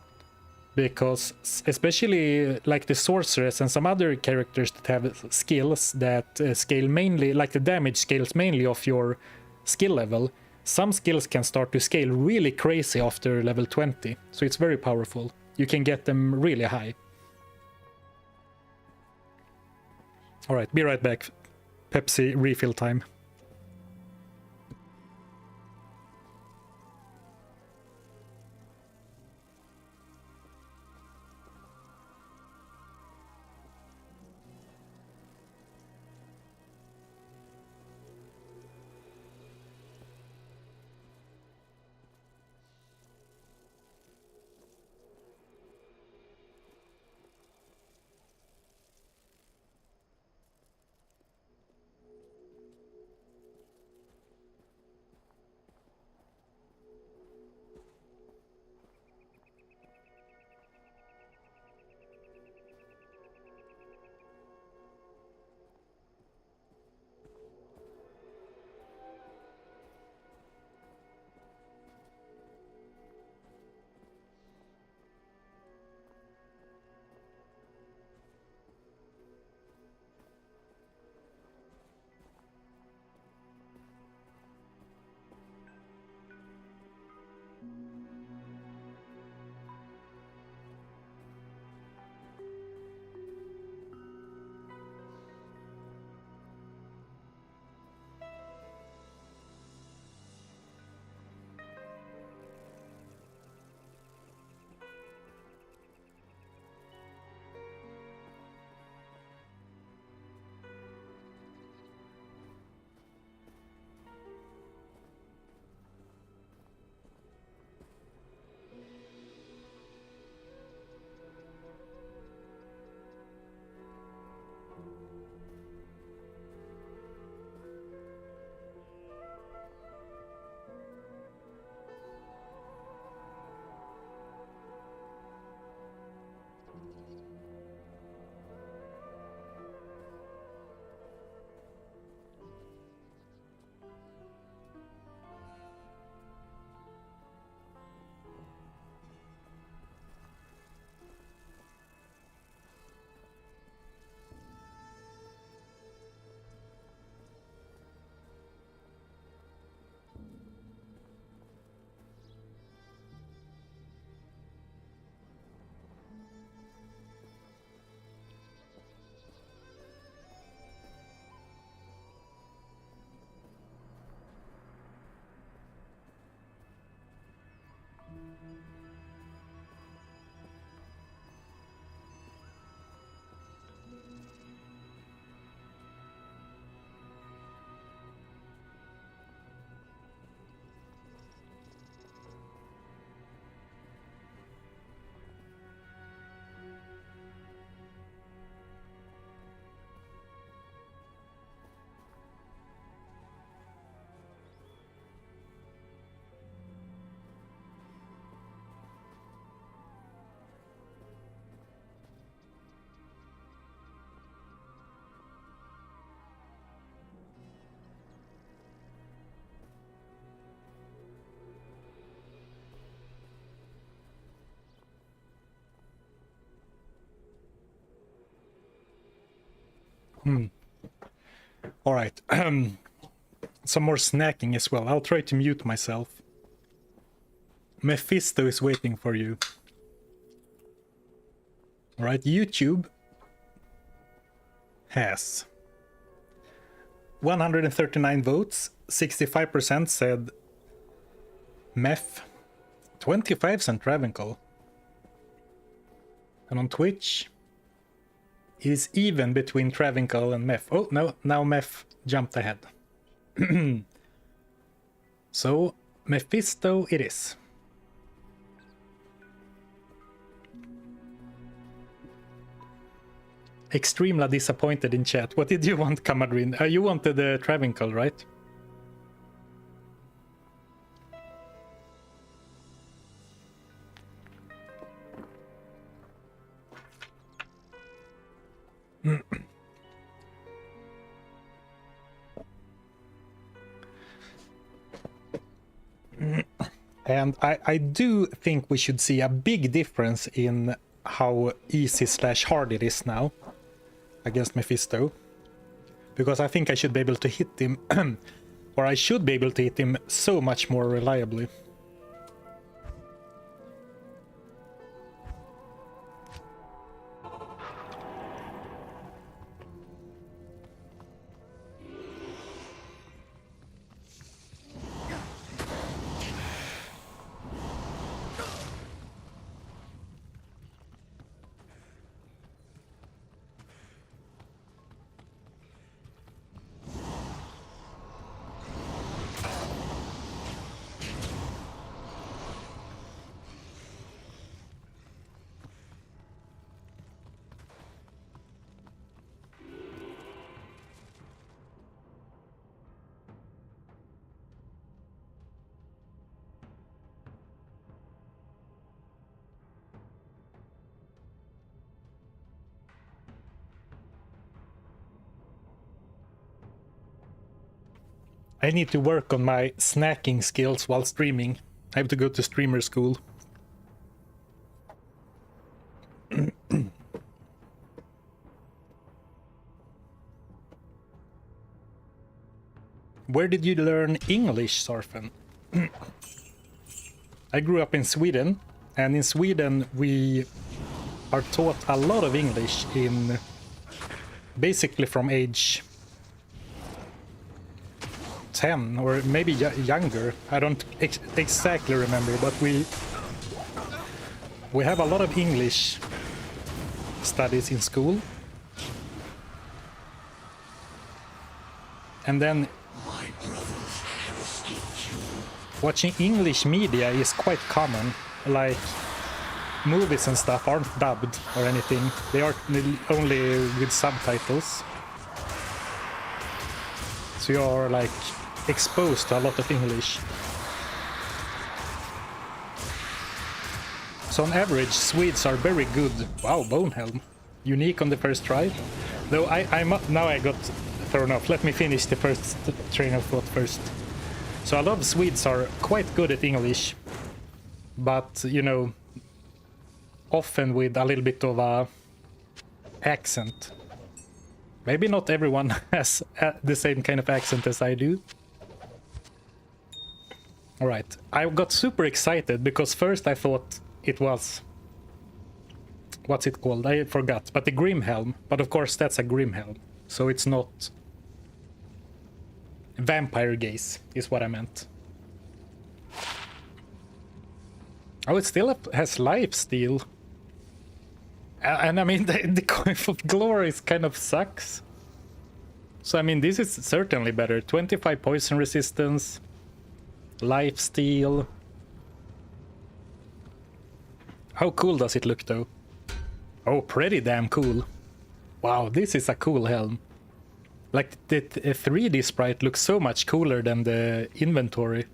because especially like the sorceress and some other characters that have skills that scale mainly, like the damage scales mainly off your skill level, some skills can start to scale really crazy after level 20, so it's very powerful. You can get them really high. Alright, be right back. Pepsi refill time. All right. Some more snacking as well. I'll try to mute myself. Mephisto is waiting for you. All right, YouTube has 139 votes. 65% said Meph. 25 said Travancore. And on Twitch, it is even between Travancore and Meph. Oh, no, now Meph jumped ahead. So, Mephisto it is. Extremely disappointed in chat. What did you want, Kamadrin? You wanted the Travancore, right? And I do think we should see a big difference in how easy/hard it is now against Mephisto. Because I think I should be able to hit him, or I should be able to hit him so much more reliably. I need to work on my snacking skills while streaming. I have to go to streamer school. Where did you learn English, Zarfen? I grew up in Sweden, and in Sweden we are taught a lot of English in basically from age 10 or maybe younger. I don't exactly remember, but we have a lot of English studies in school. And then watching English media is quite common. Like movies and stuff aren't dubbed or anything. They are only with subtitles. So you're like exposed to a lot of English. So on average, Swedes are very good. Wow, Bone Helm. Unique on the first try. Though now I got thrown off. Let me finish the first train of thought first. So a lot of Swedes are quite good at English. But, you know, often with a little bit of a accent. Maybe not everyone has the same kind of accent as I do. Alright, I got super excited because first I thought it was... What's it called? I forgot. But the Grim Helm. But of course that's a Grim Helm. So it's not... Vampire Gaze is what I meant. Oh, it still has life steal. And I mean, the Coin of Glory kind of sucks. So I mean, this is certainly better. 25 poison resistance, life steal. How cool does it look though? Oh, pretty damn cool. Wow, this is a cool helm. Like the 3D sprite looks so much cooler than the inventory.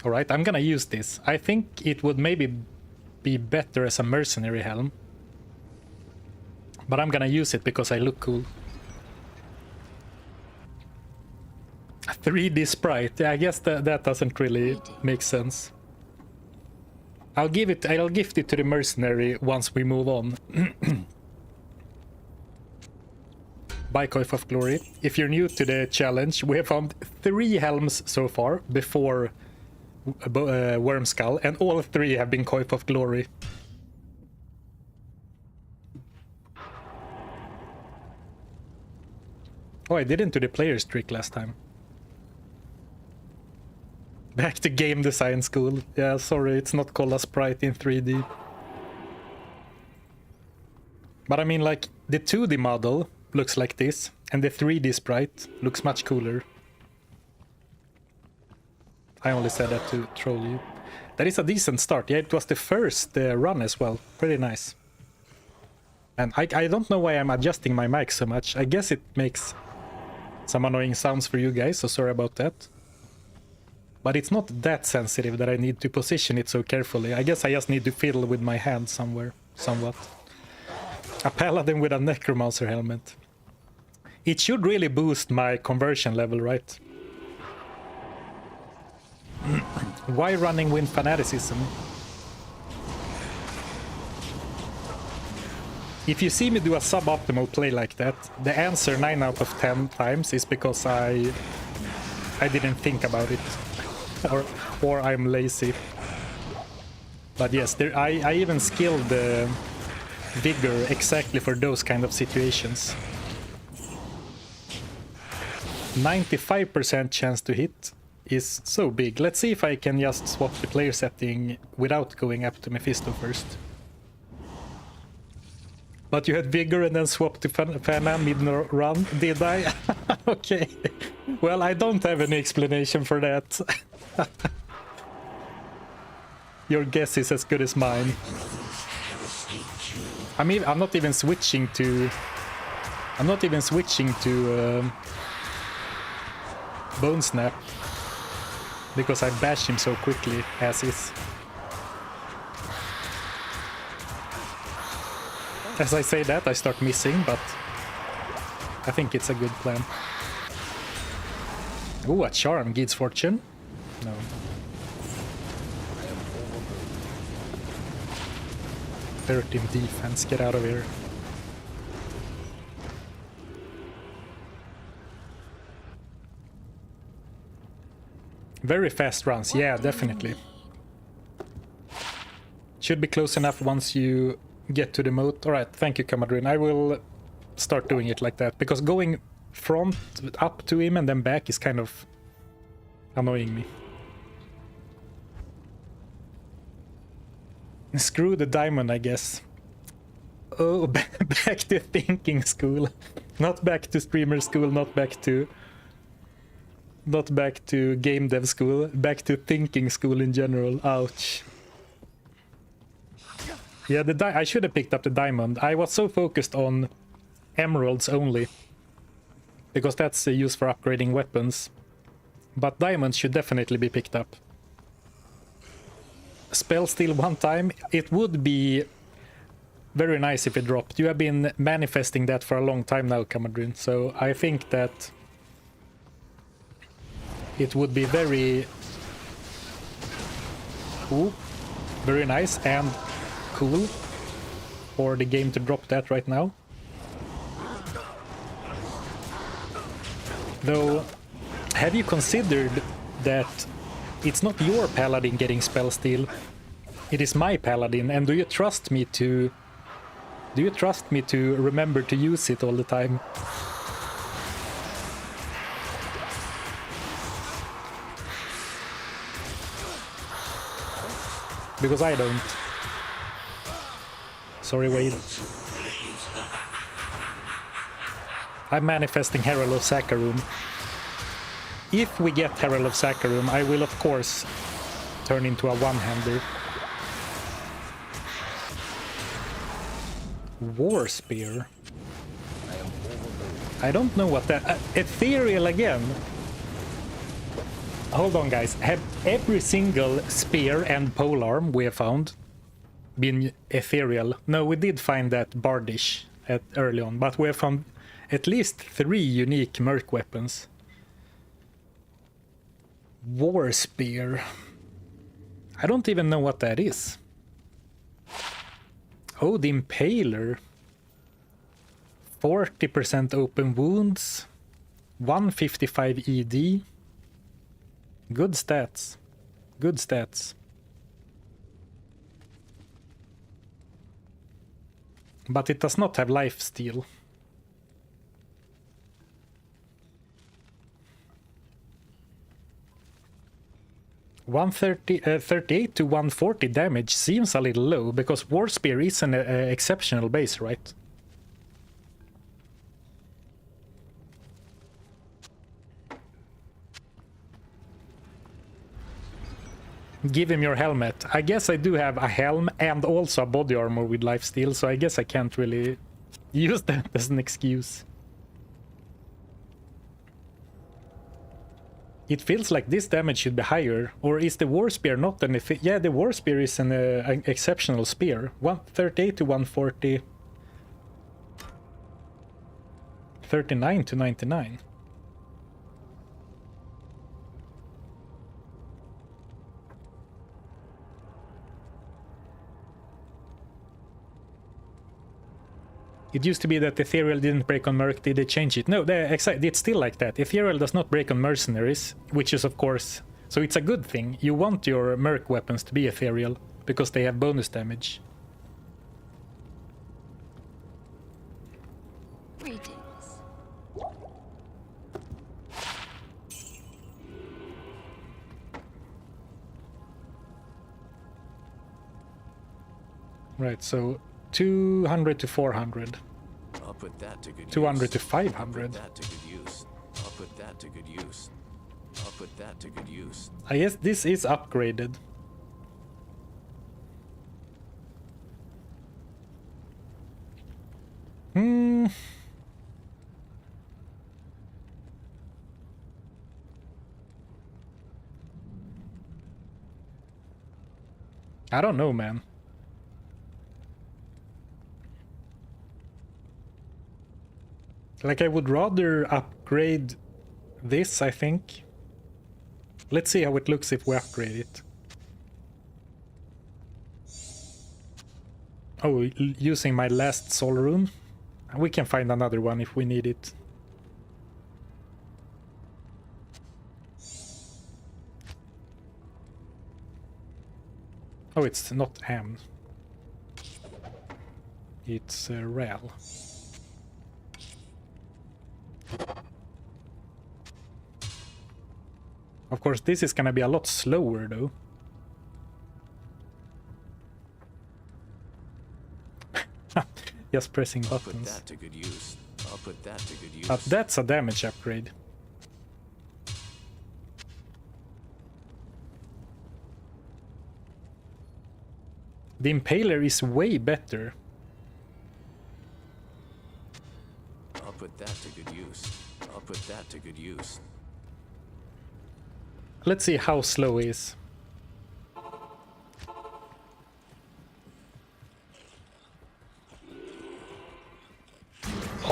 Alright, I'm gonna use this. I think it would maybe be better as a mercenary helm. But I'm gonna use it because I look cool. A 3D sprite, yeah, I guess that doesn't really make sense. I'll gift it to the mercenary once we move on. By Coin of Glory. If you're new to the challenge, we have found 3 helms so far before Worm Skull, and all 3 have been Coin of Glory. Oh, I didn't do the player's trick last time. Back to game design school. Yeah, sorry, it's not called a sprite in 3D. But I mean, like, the 2D model looks like this, and the 3D sprite looks much cooler. I only said that to troll you. That is a decent start. Yeah, it was the first run as well. Pretty nice. And I don't know why I'm adjusting my mic so much. I guess it makes some annoying sounds for you guys, so sorry about that. But it's not that sensitive that I need to position it so carefully. I guess I just need to fiddle with my hand somewhere, somewhat. A paladin with a necromancer helmet. It should really boost my conversion level, right? Why running with fanaticism? If you see me do a suboptimal play like that, the answer 9 out of 10 times is because I didn't think about it. or I'm lazy. But yes, I even skilled the vigor exactly for those kind of situations. 95% chance to hit is so big. Let's see if I can just swap the player setting without going up to Mephisto first. But you had vigor and then swapped to Fana mid-run, did I? Okay. Well, I don't have any explanation for that. Your guess is as good as mine. I'm not even switching to... Bone Snap. Because I bash him so quickly, as is. As I say that, I start missing, but I think it's a good plan. Ooh, a charm, Gid's Fortune? No. 13 defense, get out of here. Very fast runs, yeah, definitely. Should be close enough once you get to the moat. Alright, thank you, Kamadrin. I will start doing it like that, because going front up to him and then back is kind of annoying me. Screw the diamond, I guess. Oh, back to thinking school. Not back to streamer school, not back to game dev school, back to thinking school in general. Ouch. Yeah, I should have picked up the diamond. I was so focused on emeralds only, because that's used for upgrading weapons. But diamonds should definitely be picked up. Spell steal one time, it would be very nice if it dropped. You have been manifesting that for a long time now, Kamadrin, so I think that it would be very... Ooh, very nice and cool for the game to drop that right now. Though, have you considered that it's not your paladin getting spell steal, it is my paladin, and do you trust me to remember to use it all the time? Because I don't. Sorry, Wade. I'm manifesting Herald of Saccharum. If we get Herald of Saccharum, I will of course turn into a one-hander. War Spear. I don't know what that... ethereal again. Hold on, guys. Have every single spear and polearm we have found been ethereal? No, we did find that bardish early on, but we have found at least 3 unique merc weapons. War Spear. I don't even know what that is. Oh, the Impaler. 40% open wounds. 155 ED. Good stats. Good stats. But it does not have lifesteal. $38 to $140 damage seems a little low, because War Spear is an exceptional base, right? Give him your helmet. I guess I do have a helm and also a body armor with lifesteal, so I guess I can't really use that as an excuse. It feels like this damage should be higher, or is the War Spear not an... Yeah, the War Spear is an exceptional spear. 138 to 140. 39 to 99. It used to be that Ethereal didn't break on Merc. Did they change it? No, it's still like that. Ethereal does not break on Mercenaries, which is of course... So it's a good thing. You want your Merc weapons to be Ethereal, because they have bonus damage. Greetings. Right, so 200 to 400. I'll put that to good 200 use. to 500. I'll put that to good use. I'll put that to good use. I'll put that to good use. I guess this is upgraded. I don't know, man. Like, I would rather upgrade this, I think. Let's see how it looks if we upgrade it. Oh, using my last soul rune. We can find another one if we need it. Oh, it's not Am. It's Ral. Of course, this is gonna be a lot slower, though. Just pressing buttons. I'll put that to good use. I'll put that to good use. But that's a damage upgrade. The Impaler is way better. I'll put that to good use. I'll put that to good use. Let's see how slow it is.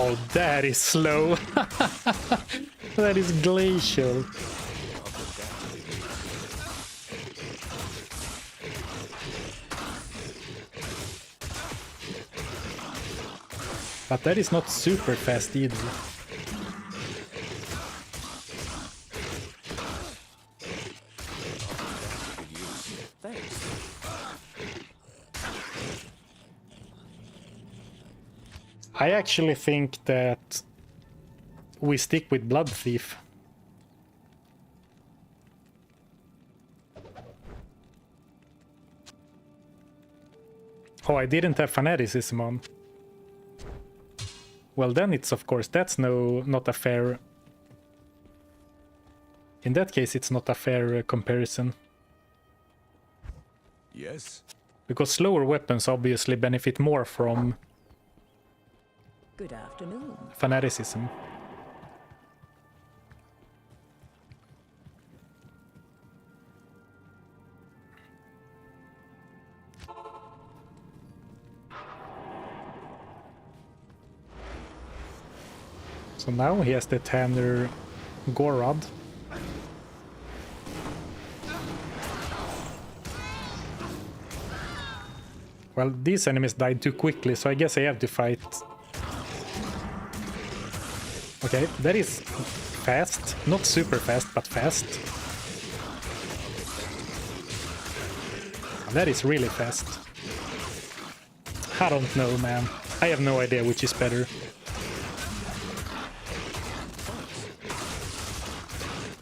Oh, that is slow. That is glacial. But that is not super fast either. I actually think that we stick with Blood Thief. Oh, I didn't have fanaticism on. Well, then it's of course that's not a fair. In that case, it's not a fair comparison. Yes? Because slower weapons obviously benefit more from Good afternoon. fanaticism. So now he has the Tanner Gorod. Well, these enemies died too quickly, so I guess I have to fight. Okay, that is fast. Not super fast, but fast. That is really fast. I don't know, man. I have no idea which is better.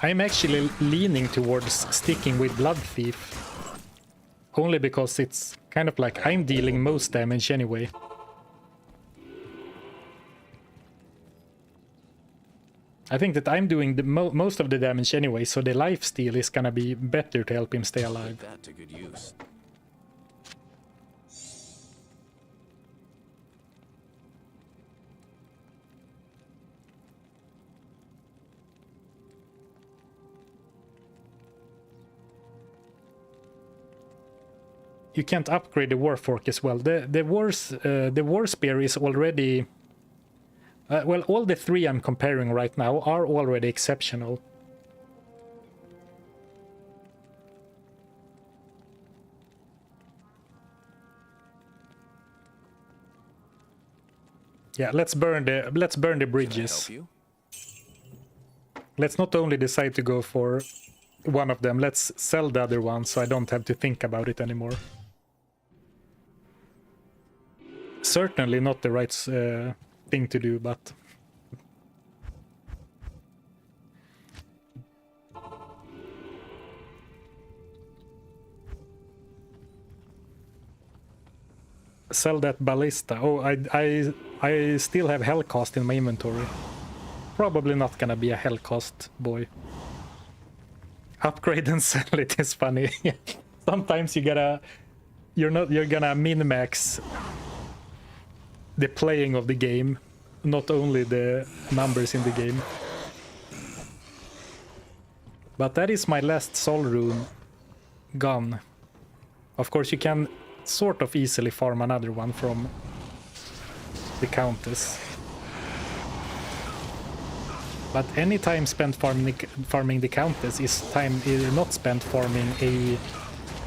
I'm actually leaning towards sticking with Blood Thief. Only because it's kind of like I'm dealing most damage anyway. I think that I'm doing the most of the damage anyway, so the lifesteal is gonna be better to help him stay alive. Put that to good use. You can't upgrade the Warfork as well. The War Spear is already... well, all the three I'm comparing right now are already exceptional. Yeah, let's burn the bridges. Can I help you? Let's not only decide to go for one of them, let's sell the other one so I don't have to think about it anymore. Certainly not the right thing to do, but... Sell that ballista. Oh, I still have Hellcast in my inventory. Probably not gonna be a Hellcast boy. Upgrade and sell it is funny. Sometimes you're gonna min-max the playing of the game, not only the numbers in the game. But that is my last soul rune gun. Of course you can sort of easily farm another one from the Countess. But any time spent farming the Countess is time not spent farming a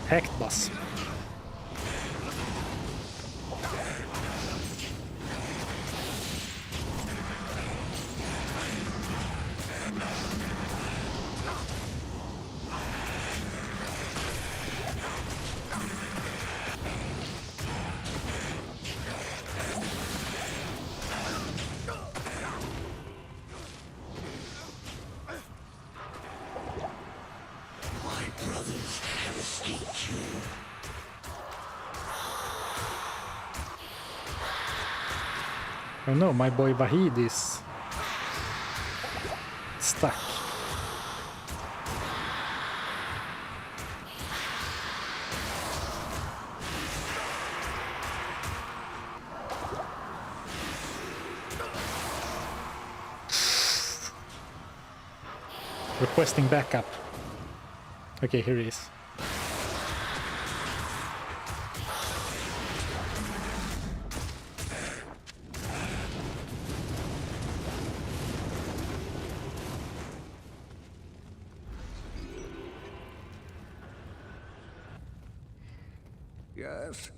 hacked boss. Oh no, my boy Vahid is stuck. Requesting backup. Okay, here he is. Yes?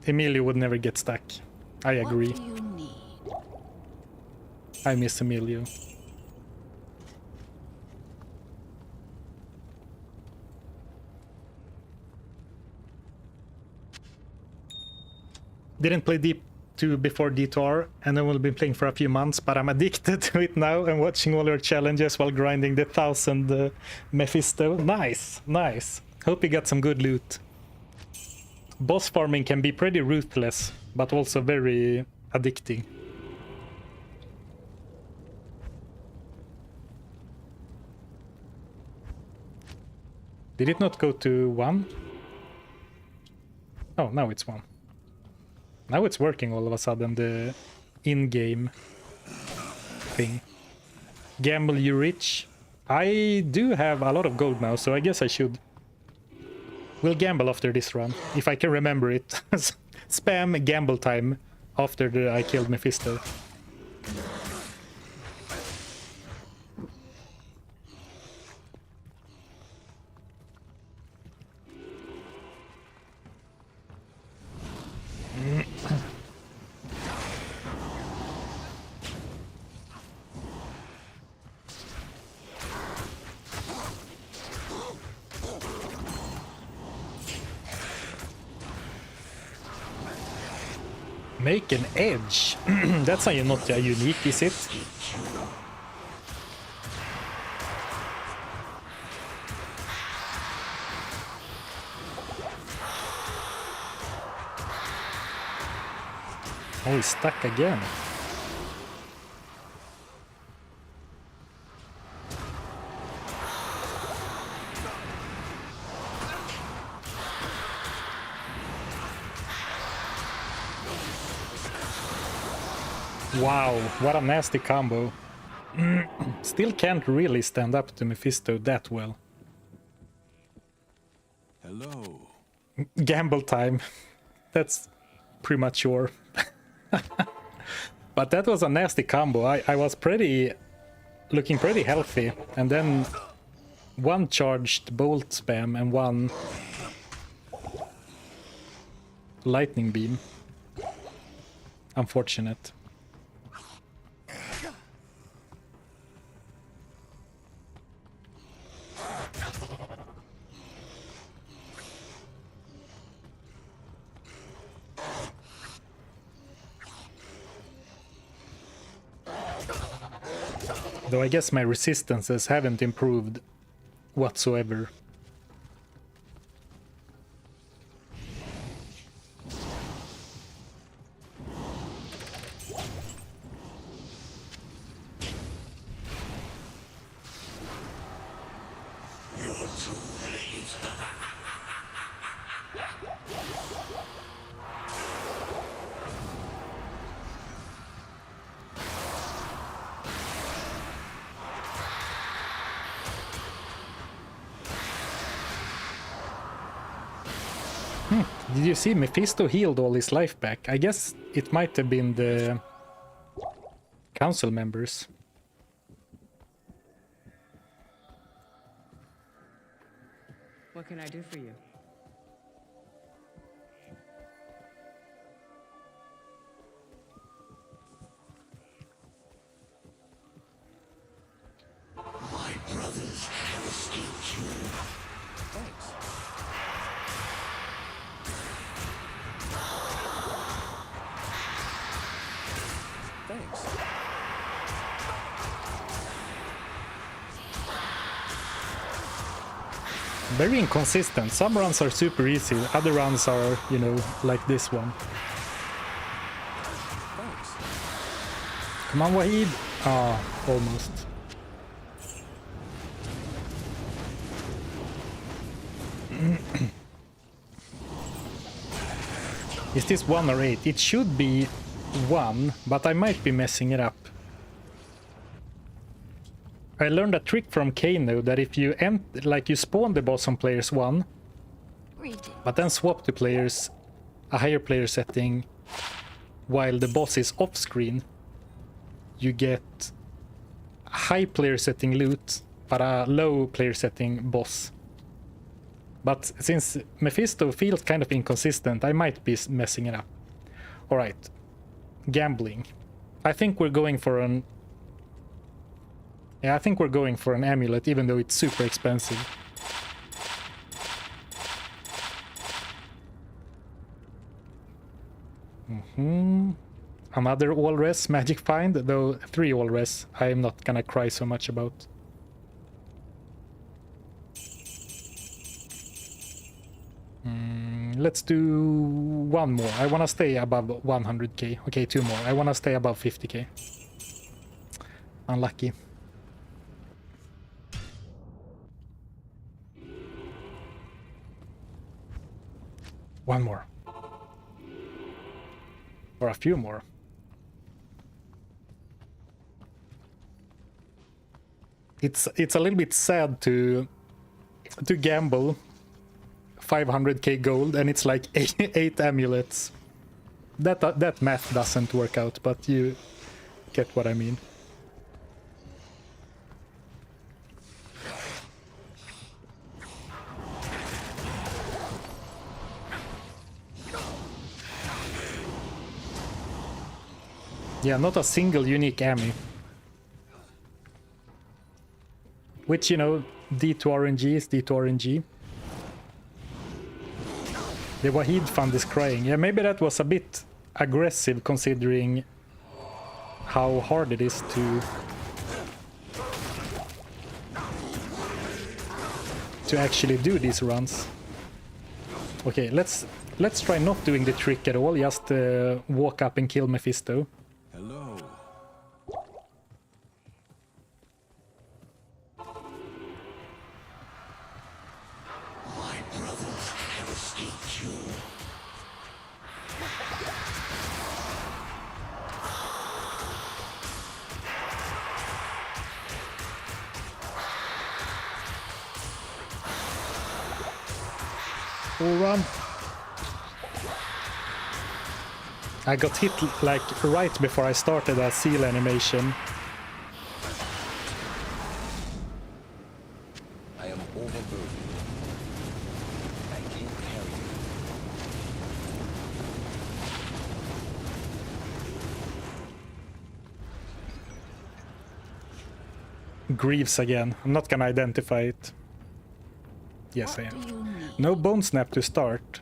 Emilio would never get stuck. I agree. What do you need? I miss Emilio. Didn't play Deep 2 before D2R, and I will be playing for a few months, but I'm addicted to it now and watching all your challenges while grinding the 1000 Mephisto. Nice, nice. Hope you got some good loot. Boss farming can be pretty ruthless, but also very addicting. Did it not go to 1? Oh, now it's 1. Now it's working all of a sudden, the in-game thing. Gamble you rich. I do have a lot of gold now, so I guess I should. We'll gamble after this run, if I can remember it. Spam gamble time after I killed Mephisto. Make an edge. That's not unique, is it? Oh, he's stuck again. Wow, what a nasty combo. Still can't really stand up to Mephisto that well. Hello. Gamble time. That's premature. But that was a nasty combo. I was looking pretty healthy, and then one charged bolt spam and one lightning beam. Unfortunate. Though I guess my resistances haven't improved whatsoever. Did you see Mephisto healed all his life back? I guess it might have been the council members. What can I do for you? My brothers have escaped you. Thanks. Thanks. Very inconsistent. Some runs are super easy, other runs are, you know, like this one. Thanks. Come on, Wahid. Ah, almost. Is this 1 or 8? It should be 1, but I might be messing it up. I learned a trick from Kano that if you you spawn the boss on players 1, but then swap to players a higher player setting while the boss is off screen, you get high player setting loot but a low player setting boss. But since Mephisto feels kind of inconsistent, I might be messing it up. Alright. Gambling. I think we're going for an... Yeah, I think we're going for an amulet, even though it's super expensive. Another all-res magic find, though 3 all-res I am not gonna cry so much about. let's do one more. I want to stay above 100k. Okay, two more. I want to stay above 50k. Unlucky. One more. Or a few more. It's a little bit sad to gamble 500k gold and it's like eight amulets. That math doesn't work out, but you get what I mean. Yeah, not a single unique Ami. Which, you know, D2 RNG is D2 RNG. The Wahid fund is crying. Yeah, maybe that was a bit aggressive considering how hard it is to actually do these runs. Okay, let's try not doing the trick at all, just walk up and kill Mephisto. Hello. All run. I got hit like right before I started that seal animation. I am overburdened. I can't carry you. Greaves again. I'm not gonna identify it. Yes, I am. No bone snap to start.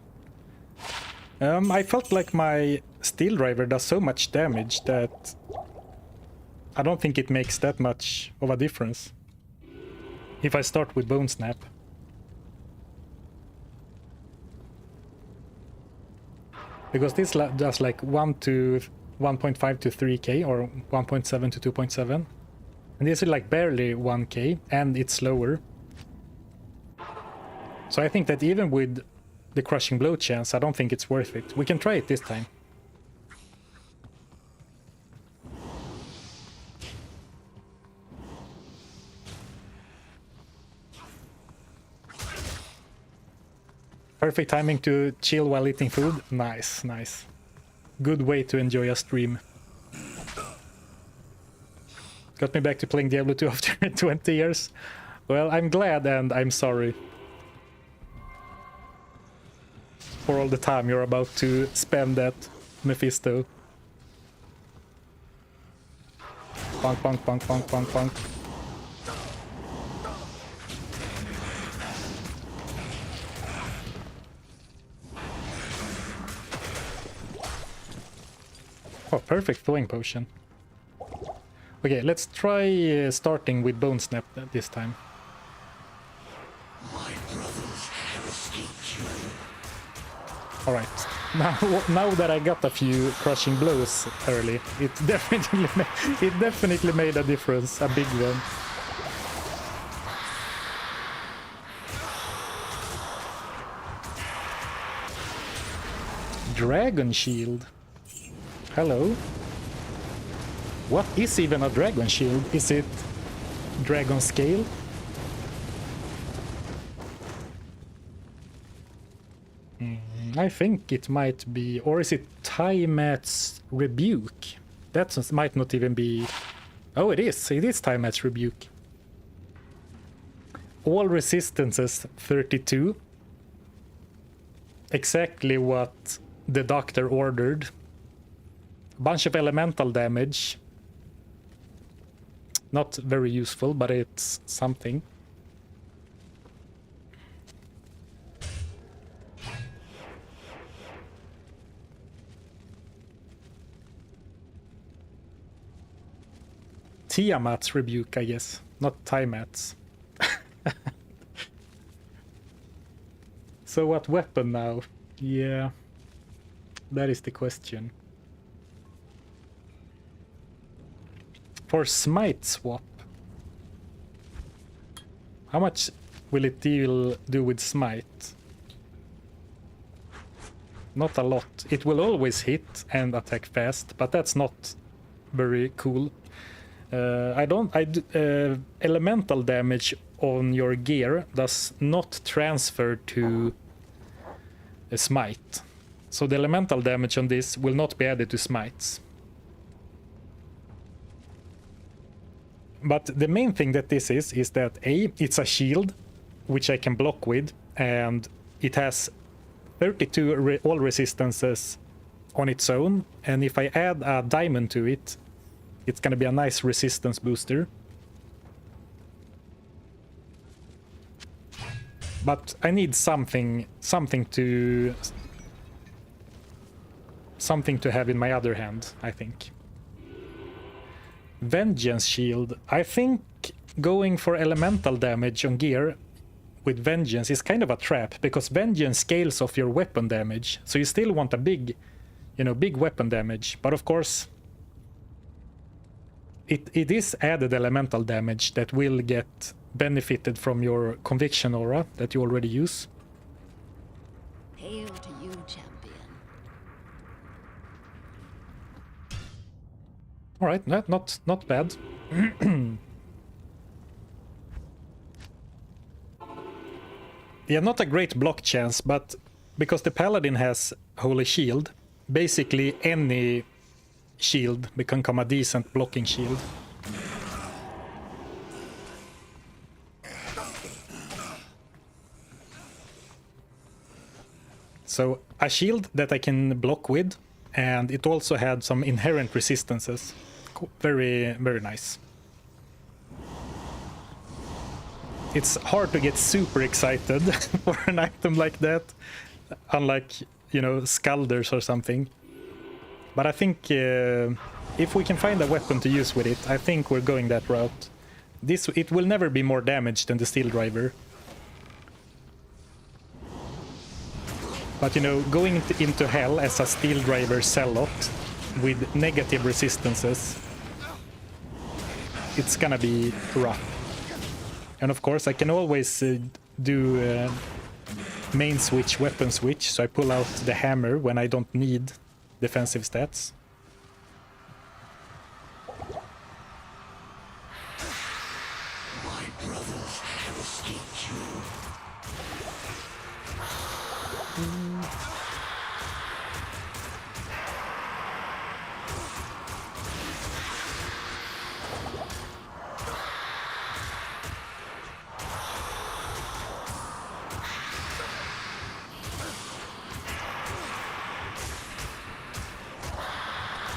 I felt like my steel driver does so much damage that I don't think it makes that much of a difference if I start with bone snap. Because this does like 1 to 1.5 to 3k or 1.7 to 2.7. And this is like barely 1k and it's slower. So I think that even with the crushing blow chance, I don't think it's worth it. We can try it this time. Perfect timing to chill while eating food. Nice, nice. Good way to enjoy a stream. Got me back to playing Diablo 2 after 20 years. Well, I'm glad and I'm sorry for all the time you're about to spend at Mephisto. Punk, punk, punk, punk, punk, punk. Oh, perfect throwing potion. Okay, let's try starting with Bone Snap this time. Alright, now that I got a few crushing blows early, it definitely made a difference, a big one. Dragon Shield. Hello. What is even a Dragon Shield? Is it Dragon Scale? I think it might be, or is it Tiamat's Rebuke? That might not even be. Oh, it is Tiamat's Rebuke. All resistances 32. Exactly what the doctor ordered. A bunch of elemental damage. Not very useful, but it's something. Tiamat's Rebuke, I guess, not Tiamat's. So what weapon now? Yeah, that is the question. For smite swap, how much will it do with smite? Not a lot. It will always hit and attack fast, but that's not very cool. Elemental damage on your gear does not transfer to a smite. So the elemental damage on this will not be added to smites. But the main thing that this is that it's a shield, which I can block with, and it has 32 all resistances on its own, and if I add a diamond to it, it's gonna be a nice resistance booster. But I need something to have in my other hand, I think. Vengeance shield. I think going for elemental damage on gear with Vengeance is kind of a trap, because Vengeance scales off your weapon damage, so you still want a big weapon damage, but of course it is added elemental damage that will get benefited from your conviction aura that you already use. Hail to you, champion. All right, not bad. Yeah, not a great block chance, but because the Paladin has Holy Shield, basically any shield can become a decent blocking shield. So a shield that I can block with, and it also had some inherent resistances. Very, very nice. It's hard to get super excited for an item like that, unlike, Scalders or something. But I think if we can find a weapon to use with it, I think we're going that route. It will never be more damage than the Steel Driver. But going into hell as a Steel Driver Zealot with negative resistances, it's gonna be rough. And of course I can always do main switch, weapon switch, so I pull out the hammer when I don't need defensive stats. My brothers have escaped you.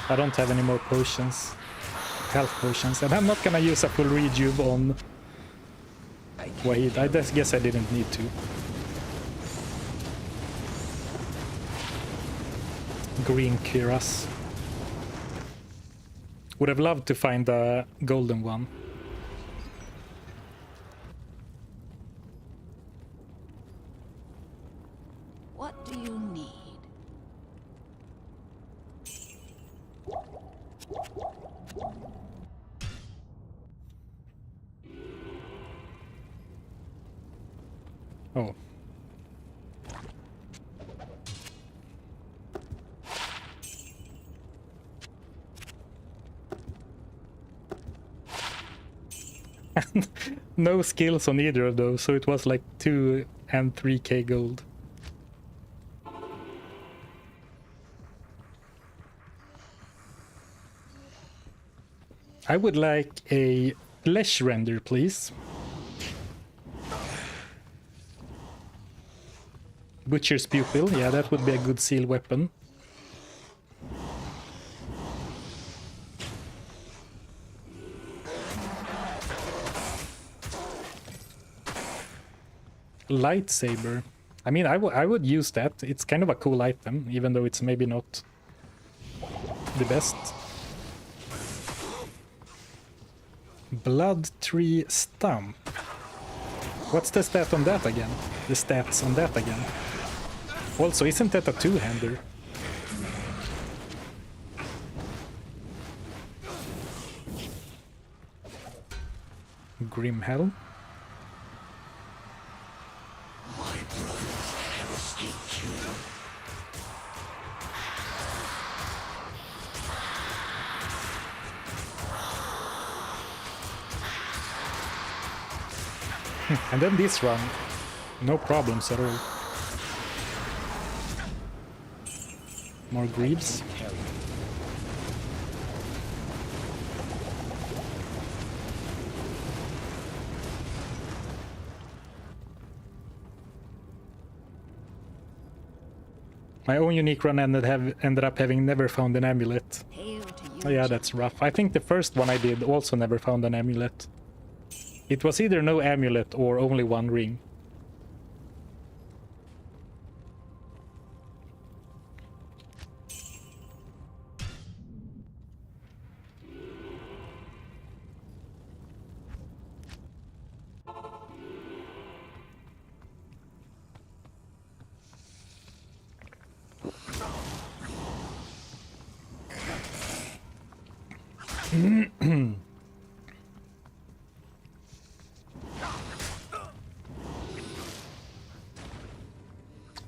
I don't have any more potions, health potions, and I'm not gonna use a full rejuve on Wahid. I just guess I didn't need to. Green Kiras. Would have loved to find a golden one. What do you need? Oh. No skills on either of those, so it was like 2 and 3k gold. I would like a flesh render, please. Butcher's Pupil, yeah, that would be a good seal weapon. Lightsaber. I mean, I would use that. It's kind of a cool item, even though it's maybe not the best. Blood Tree Stump. What's the stat on that again? The stats on that again? Also, isn't that a two-hander? Grim Hell. My brothers have escaped you. And then this run, no problems at all. More Greaves. My own unique run ended up having never found an amulet. Hail to you. Oh yeah, that's rough. I think the first one I did also never found an amulet. It was either no amulet or only one ring.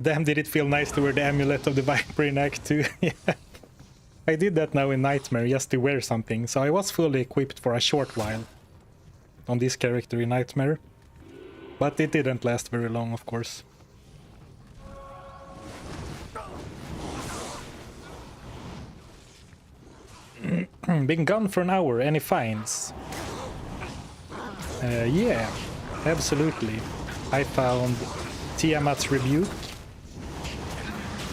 Damn, did it feel nice to wear the amulet of the Viper in Act 2? Yeah. I did that now in Nightmare just to wear something, so I was fully equipped for a short while on this character in Nightmare. But it didn't last very long, of course. Been gone for an hour, any finds? Yeah, absolutely. I found Tiamat's Rebuke,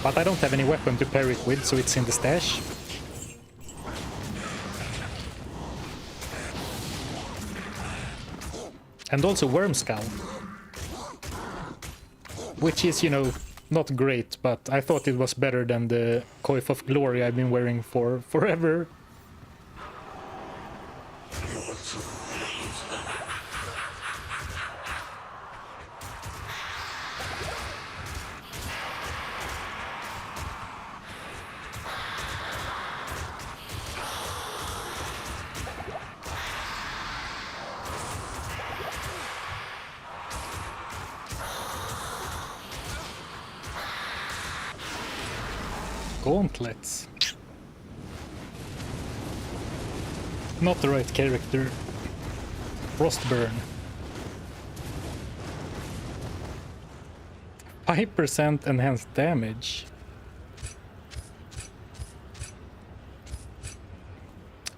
but I don't have any weapon to pair it with, so it's in the stash. And also Worm Skull, which is, you know, not great, but I thought it was better than the Coif of Glory I've been wearing for forever. Gauntlets. Not the right character. Frostburn. 5% enhanced damage.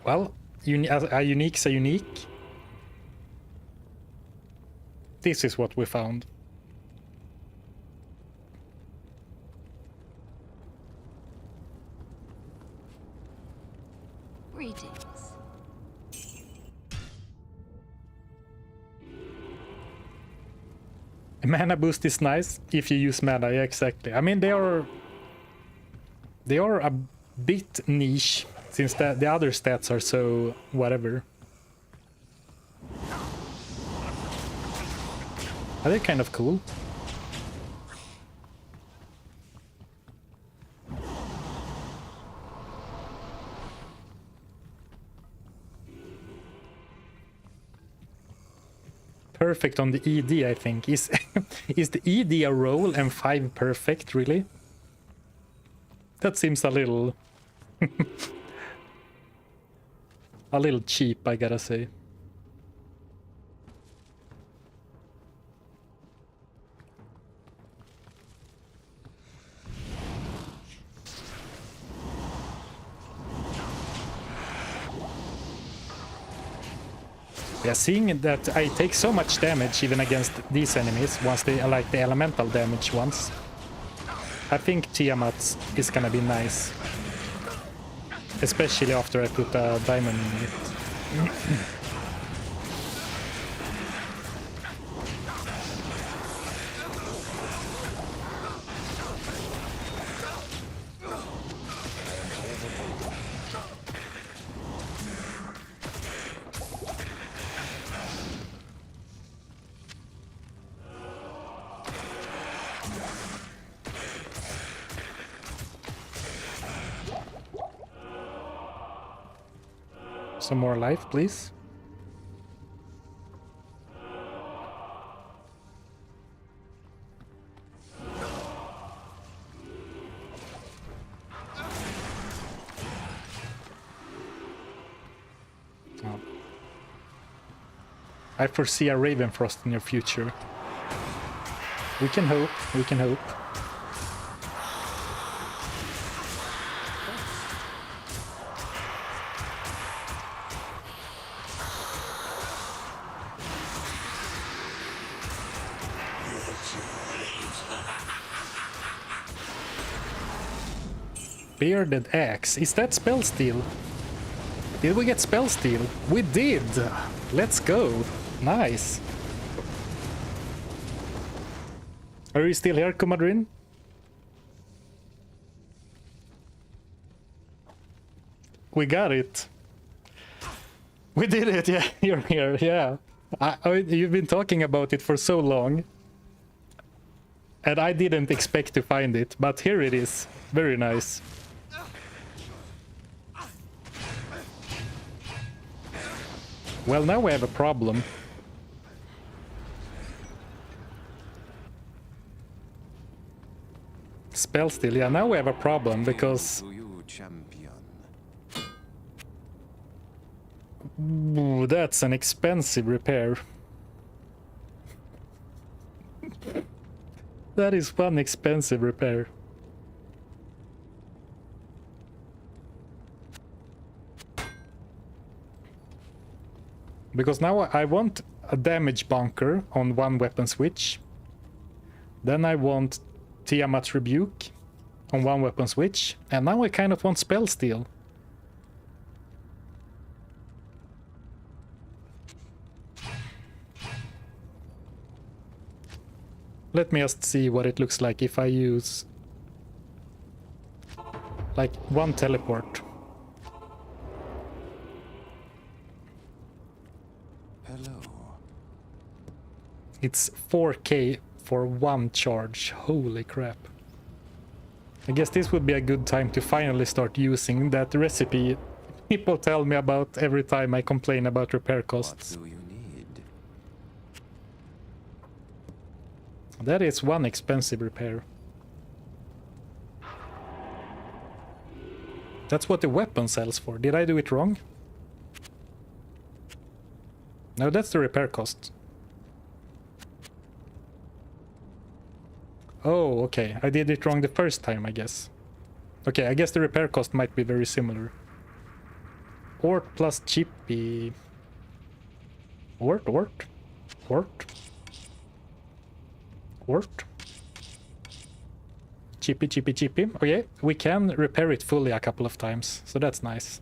Well, a unique's a unique. This is what we found. Greetings. Mana boost is nice if you use mana, yeah, exactly. I mean, they are a bit niche since the other stats are so whatever. Are they kind of cool? Perfect on the ED, I think. Is the ED a roll and 5 perfect, really? That seems a little... a little cheap, I gotta say. Yeah, seeing that I take so much damage even against these enemies, once they are like the elemental damage ones, I think Tiamat is gonna be nice. Especially after I put a diamond in it. Some more life, please. Oh. I foresee a Ravenfrost in your future. We can hope, we can hope. Bearded Axe. Is that spell steal? Did we get spell steal? We did! Let's go! Nice! Are you still here, Kumadrin? We got it! We did it! Yeah, you're here, yeah. You've been talking about it for so long. And I didn't expect to find it, but here it is. Very nice. Well, now we have a problem. Spell steal, yeah, now we have a problem because... Ooh, that's an expensive repair. That is one expensive repair. Because now I want a damage bunker on one weapon switch. Then I want Tiamat's Rebuke on one weapon switch. And now I kind of want Spell Steal. Let me just see what it looks like if I use like one teleport. Hello. It's 4k for one charge. Holy crap. I guess this would be a good time to finally start using that recipe people tell me about every time I complain about repair costs. What do you need? That is one expensive repair. That's what the weapon sells for. Did I do it wrong? No, that's the repair cost. Oh, okay. I did it wrong the first time, I guess. Okay, I guess the repair cost might be very similar. Ort plus chippy. Ort. Chippy. Okay, we can repair it fully a couple of times, so that's nice.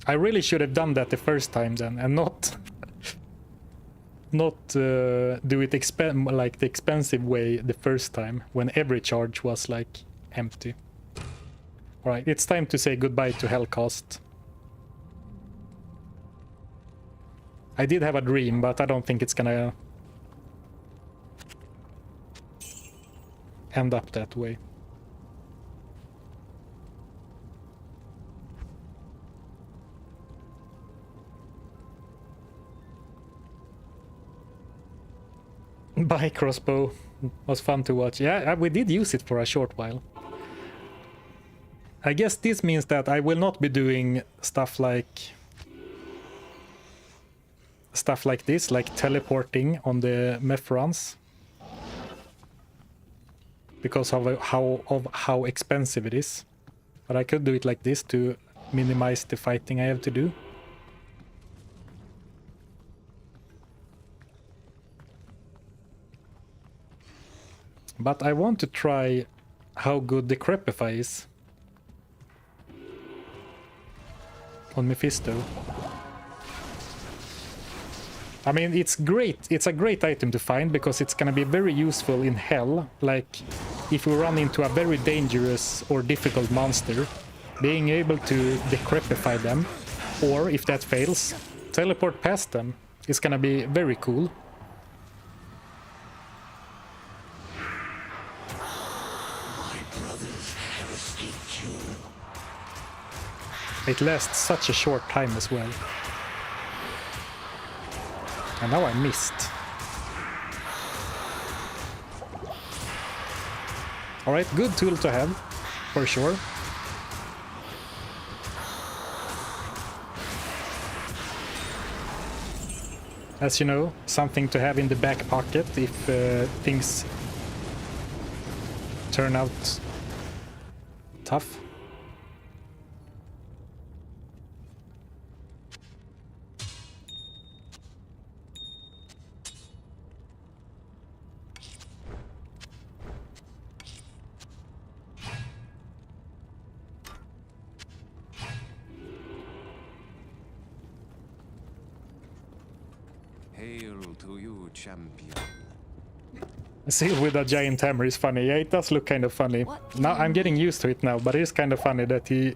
I really should have done that the first time then, and not do it like the expensive way the first time, when every charge was like empty. Alright, it's time to say goodbye to Hellcast. I did have a dream, but I don't think it's gonna end up that way. Bye, crossbow. Was fun to watch. Yeah, we did use it for a short while. I guess this means that I will not be doing stuff like this, like teleporting on the meth runs, because of how expensive it is. But I could do it like this to minimize the fighting I have to do. But I want to try how good the Crepify is on Mephisto. I mean, it's great. It's a great item to find because it's gonna be very useful in Hell. Like, if we run into a very dangerous or difficult monster, being able to decrepify them, or if that fails, teleport past them is gonna be very cool. My brothers have escaped you. It lasts such a short time as well. And now I missed. Alright, good tool to have, for sure. As you know, something to have in the back pocket if things turn out tough. Hail to you, champion. Seal with a giant hammer is funny. Yeah, it does look kind of funny. Now I'm getting used to it now, but it is kind of funny that he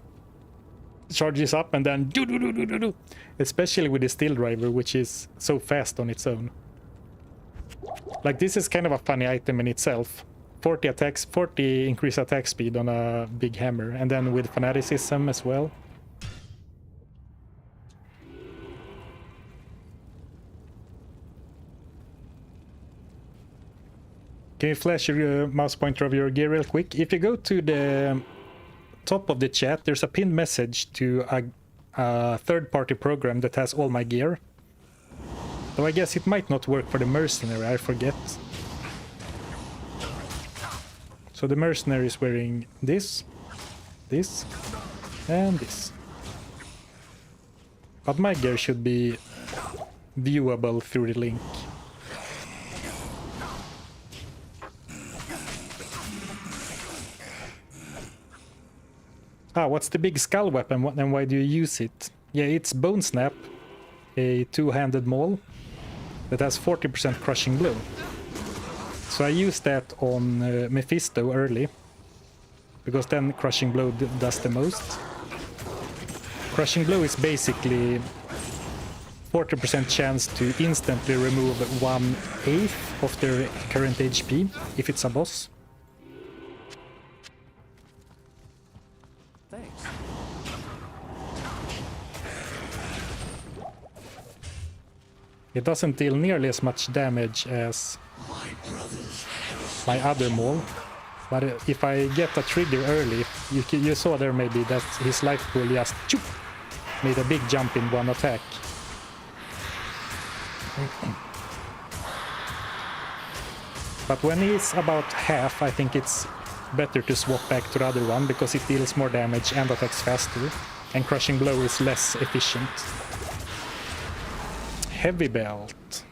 charges up and then do. Especially with the steel driver, which is so fast on its own. Like, this is kind of a funny item in itself. 40 increase attack speed on a big hammer, and then with fanaticism as well. Can you flash your mouse pointer of your gear real quick? If you go to the top of the chat, there's a pinned message to a third-party program that has all my gear. Though I guess it might not work for the mercenary, I forget. So the mercenary is wearing this, this, and this. But my gear should be viewable through the link. Ah, what's the big skull weapon and why do you use it? Yeah, it's Bone Snap, a two-handed maul that has 40% crushing blow. So I used that on Mephisto early, because then crushing blow does the most. Crushing blow is basically 40% chance to instantly remove 1/8 of their current HP if it's a boss. Thanks. It doesn't deal nearly as much damage as my other maul, but if I get a trigger early, you saw there maybe that his life pool just choop, made a big jump in one attack. But when he's about half, I think it's better to swap back to the other one because it deals more damage and attacks faster, and crushing blow is less efficient. Heavy belt.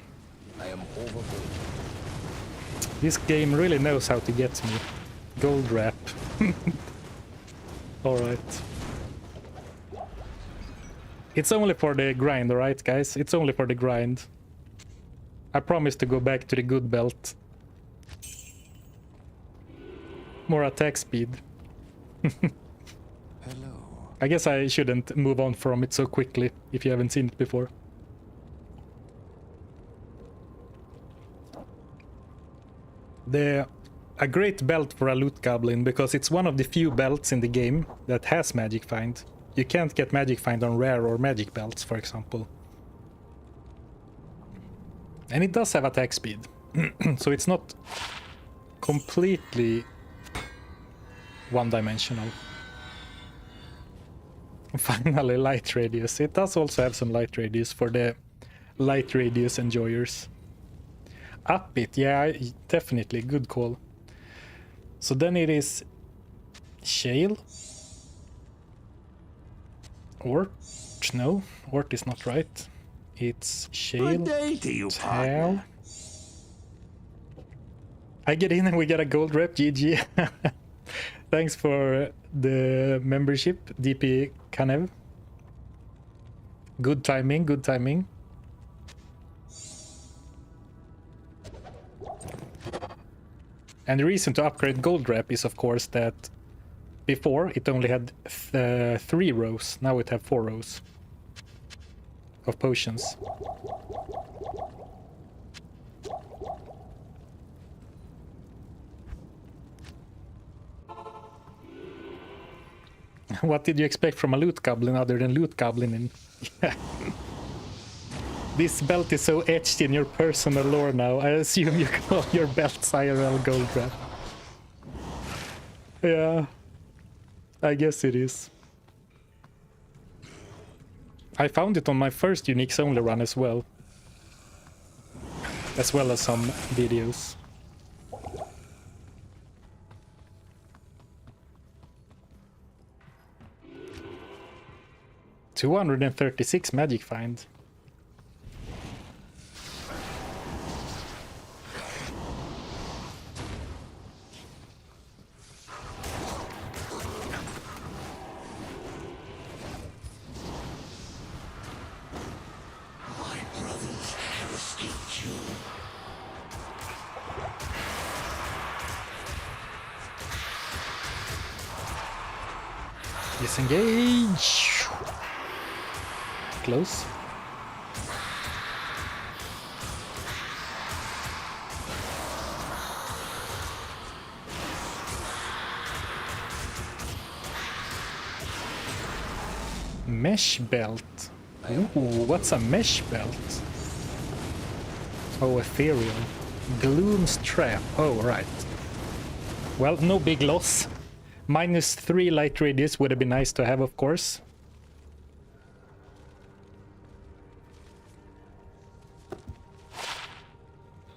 I am overboard. This game really knows how to get me. Gold wrap. Alright. It's only for the grind, alright guys? It's only for the grind. I promise to go back to the good belt. More attack speed. Hello. I guess I shouldn't move on from it so quickly if you haven't seen it before. A great belt for a loot goblin, because it's one of the few belts in the game that has magic find. You can't get magic find on rare or magic belts, for example. And it does have attack speed, so it's not completely one-dimensional. Finally, light radius. It does also have some light radius for the light radius enjoyers. Up it, yeah, definitely, good call. So then it is Shale. Ort, no, Ort is not right. It's Shale. Good day to you, Tal. partner. I get in and we get a gold rep, GG. Thanks for the membership, DP Kanev. Good timing, good timing. And the reason to upgrade gold rep is of course that before it only had 3 rows, now it have 4 rows of potions. What did you expect from a loot goblin other than loot goblin? And yeah. This belt is so etched in your personal lore now. I assume you call your belts IRL gold wrap. Yeah, I guess it is. I found it on my first Uniques Only run as well as some videos. $236 magic find. Disengage. Close. Mesh belt. Ooh, what's a mesh belt? Oh, ethereal. Gloom's trap. Oh, right. Well, no big loss. -3 light radius would have been nice to have, of course.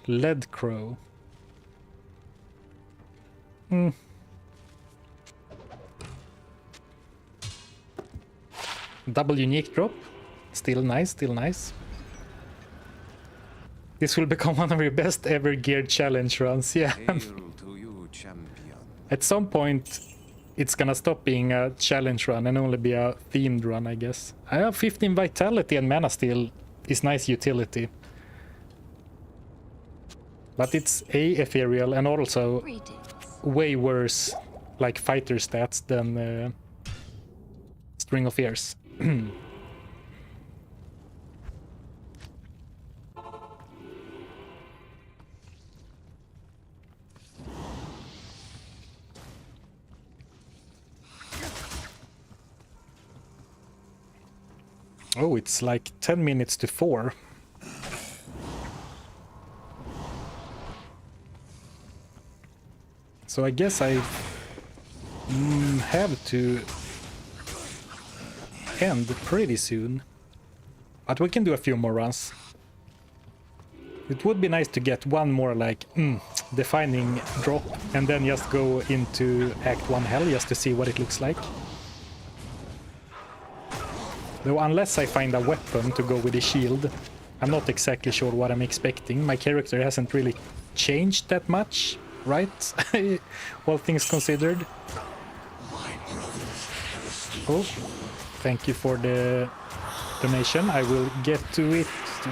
Lead crow. Double unique drop. Still nice, still nice. This will become one of your best ever geared challenge runs, yeah. Hail to you, champion. At some point, it's gonna stop being a challenge run and only be a themed run, I guess. I have 15 vitality and mana steel is nice utility. But it's ethereal and also way worse like fighter stats than String of Ears. Oh, it's like 10 minutes to 4. So I guess I have to end pretty soon. But we can do a few more runs. It would be nice to get one more like defining drop and then just go into Act 1 Hell just to see what it looks like. Though unless I find a weapon to go with the shield, I'm not exactly sure what I'm expecting. My character hasn't really changed that much, right? All things considered. Oh, thank you for the donation. I will get to it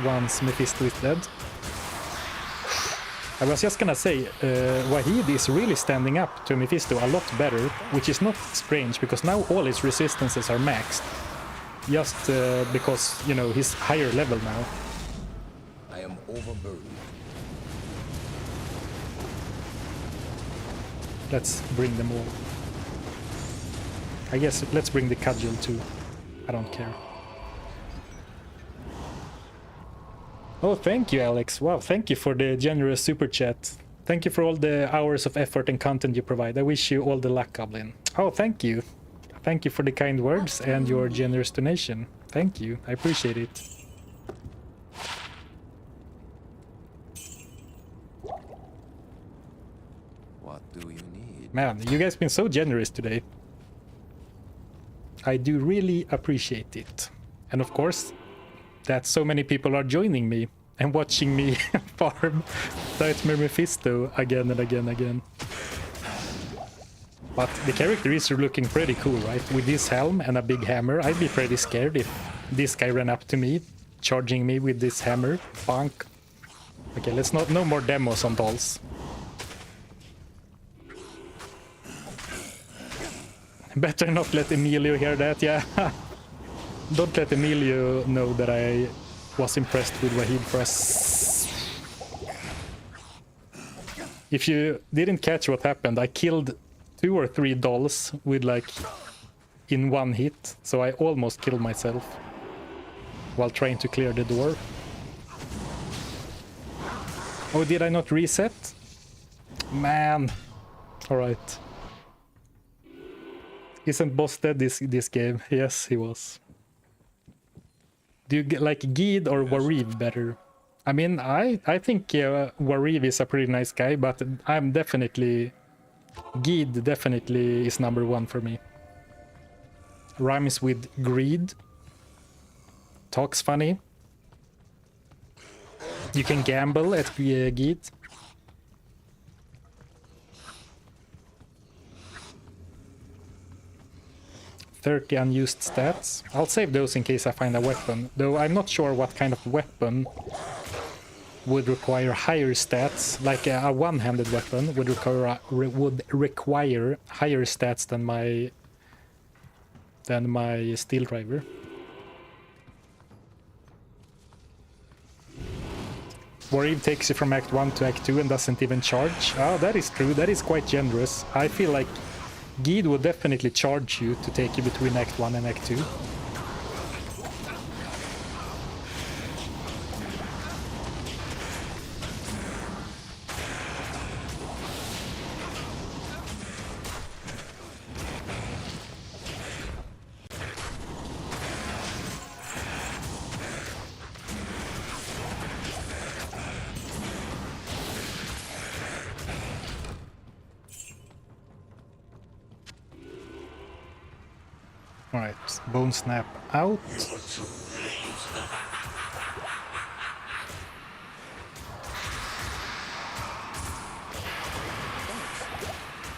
once Mephisto is dead. I was just gonna say, Wahid is really standing up to Mephisto a lot better, which is not strange because now all his resistances are maxed. Just because, you know, he's higher level now. I am overburdened. Let's bring them all. I guess let's bring the cudgel too. I don't care. Oh, thank you, Alex. Wow, thank you for the generous super chat. Thank you for all the hours of effort and content you provide. I wish you all the luck, Goblin. Oh, thank you. Thank you for the kind words and your generous donation. Thank you. I appreciate it. What do you need? Man, you guys been so generous today. I do really appreciate it. And of course, that so many people are joining me and watching me farm Nightmare Mephisto again and again and again. But the character is looking pretty cool, right? With this helm and a big hammer, I'd be pretty scared if this guy ran up to me, charging me with this hammer. Bonk. Okay, let's not... no more demos on dolls. Better not let Emilio hear that, yeah. Don't let Emilio know that I was impressed with Wahid for us. If you didn't catch what happened, I killed 2 or 3 dolls with like in one hit, so I almost killed myself while trying to clear the door. Oh, did I not reset? Man. Alright. Isn't boss dead this game? Yes, he was. Do you like Geed or Wariv better? I mean, I think Wariv is a pretty nice guy, but I'm definitely... Geed definitely is number one for me. Rhymes with greed. Talks funny. You can gamble at Geed. .30 unused stats. I'll save those in case I find a weapon, though I'm not sure what kind of weapon would require higher stats. Like a one-handed weapon would require higher stats than my steel driver. Warrior takes you from Act 1 to Act 2 and doesn't even charge. Oh, that is true. That is quite generous. I feel like Geed would definitely charge you to take you between Act 1 and Act 2. Alright, Bone Snap out.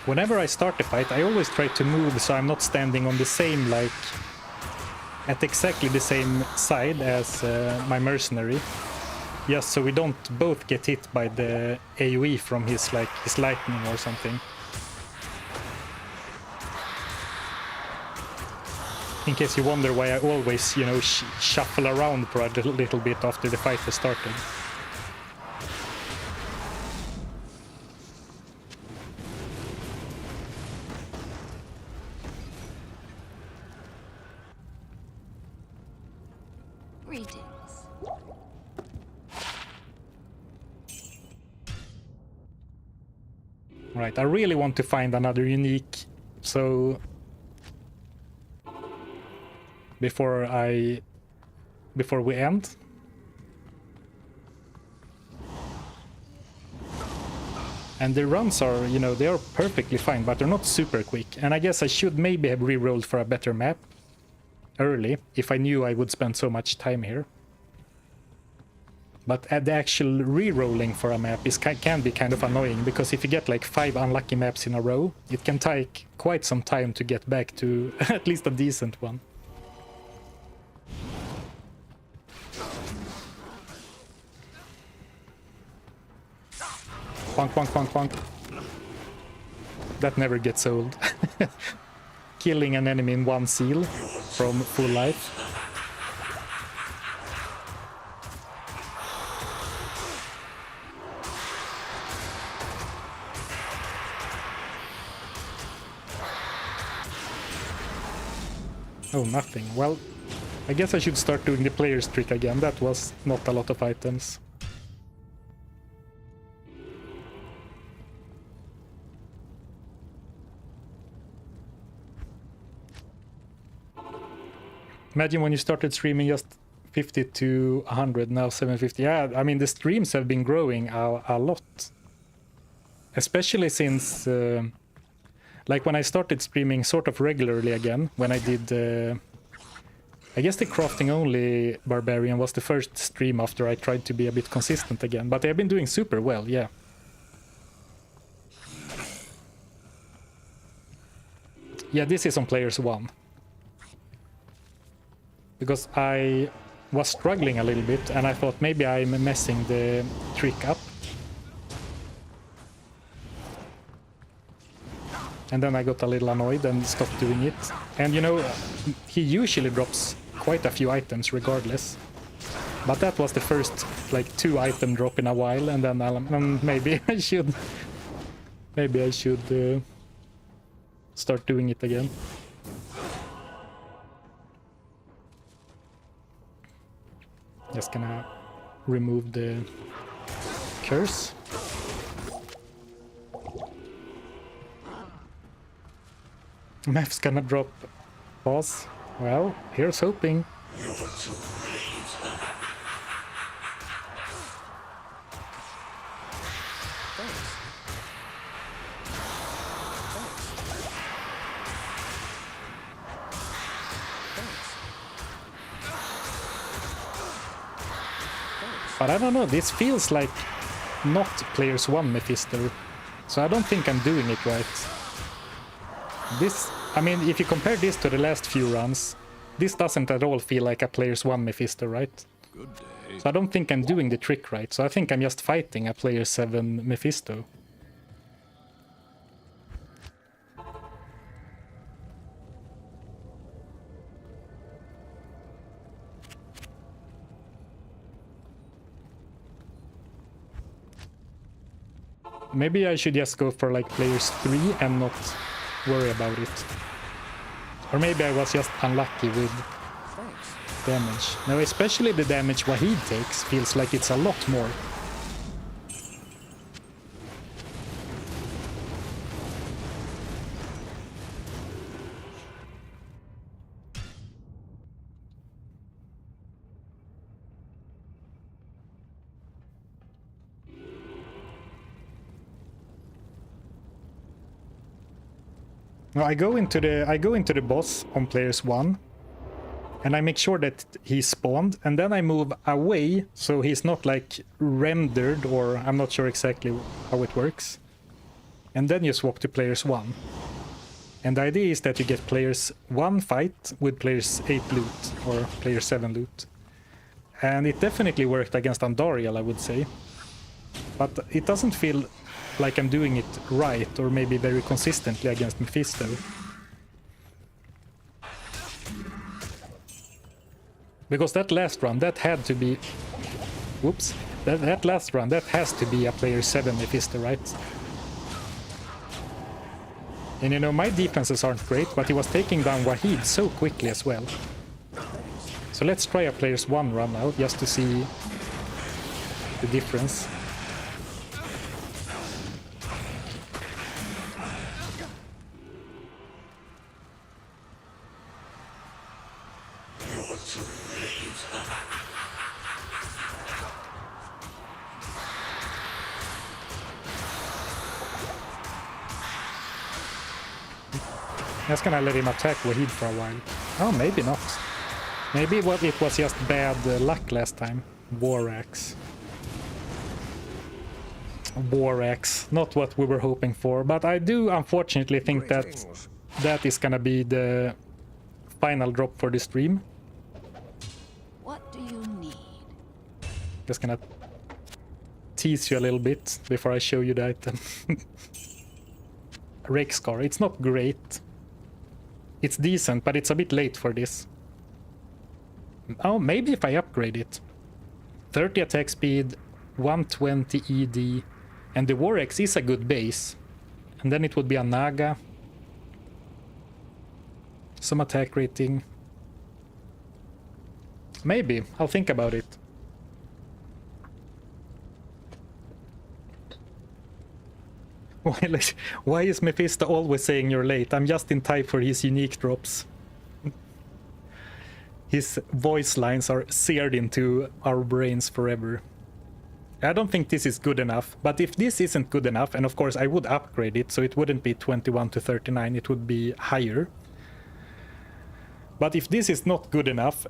Whenever I start the fight, I always try to move so I'm not standing on the same, like, at exactly the same side as my mercenary. Just so we don't both get hit by the AoE from his lightning or something. In case you wonder why I always, you know, shuffle around for a little bit after the fight has started. Greetings. Right, I really want to find another unique, so before we end. And the runs are, you know, they are perfectly fine, but they're not super quick. And I guess I should maybe have re-rolled for a better map early, if I knew I would spend so much time here. But the actual re-rolling for a map can be kind of annoying, because if you get like 5 unlucky maps in a row, it can take quite some time to get back to at least a decent one. Bonk, bonk, bonk, bonk. That never gets old. Killing an enemy in one seal from full life. Oh, nothing. Well, I guess I should start doing the player's trick again. That was not a lot of items. Imagine when you started streaming just 50 to 100, now 750. Yeah, I mean, the streams have been growing a lot. Especially since, like when I started streaming sort of regularly again, when I did, I guess the crafting only Barbarian was the first stream after I tried to be a bit consistent again. But they've been doing super well, yeah. Yeah, this is on Players 1. Because I was struggling a little bit and I thought maybe I'm messing the trick up. And then I got a little annoyed and stopped doing it. And you know, he usually drops quite a few items regardless. But that was the first like 2 item drop in a while, and then maybe I should start doing it again. Just gonna remove the curse. Mav's gonna drop boss. Well, here's hoping. But I don't know, this feels like not Players 1 Mephisto, so I don't think I'm doing it right. This, I mean, if you compare this to the last few runs, this doesn't at all feel like a Players 1 Mephisto, right? Good day. So I don't think I'm doing the trick right, so I think I'm just fighting a Player 7 Mephisto. Maybe I should just go for like Players 3 and not worry about it. Or maybe I was just unlucky with damage. Now especially the damage Wahid takes feels like it's a lot more. Now I go into the boss on Players 1 and I make sure that he's spawned, and then I move away so he's not like rendered, or I'm not sure exactly how it works. And then you swap to Players 1. And the idea is that you get Players 1 fight with Players 8 loot or Players 7 loot. And it definitely worked against Andariel, I would say. But it doesn't feel like I'm doing it right, or maybe very consistently against Mephisto. Because that last run, that had to be... Whoops. That last run, that has to be a Player 7 Mephisto, right? And you know, my defenses aren't great, but he was taking down Wahid so quickly as well. So let's try a Players 1 run now, just to see the difference. Just gonna let him attack Wahid for a while. Oh, maybe not. Maybe it was just bad luck last time. War Axe. War Axe. Not what we were hoping for, but I do unfortunately think that that is gonna be the final drop for the stream. What do you need? Just gonna tease you a little bit before I show you the item. Rake Scar. It's not great. It's decent, but it's a bit late for this. Oh, maybe if I upgrade it. 30 attack speed, 120 ED, and the War Axe is a good base. And then it would be a Naga. Some attack rating. Maybe. I'll think about it. Why is Mephisto always saying you're late? I'm just in time for his unique drops. His voice lines are seared into our brains forever. I don't think this is good enough, but if this isn't good enough, and of course I would upgrade it, so it wouldn't be 21 to 39, it would be higher. But if this is not good enough,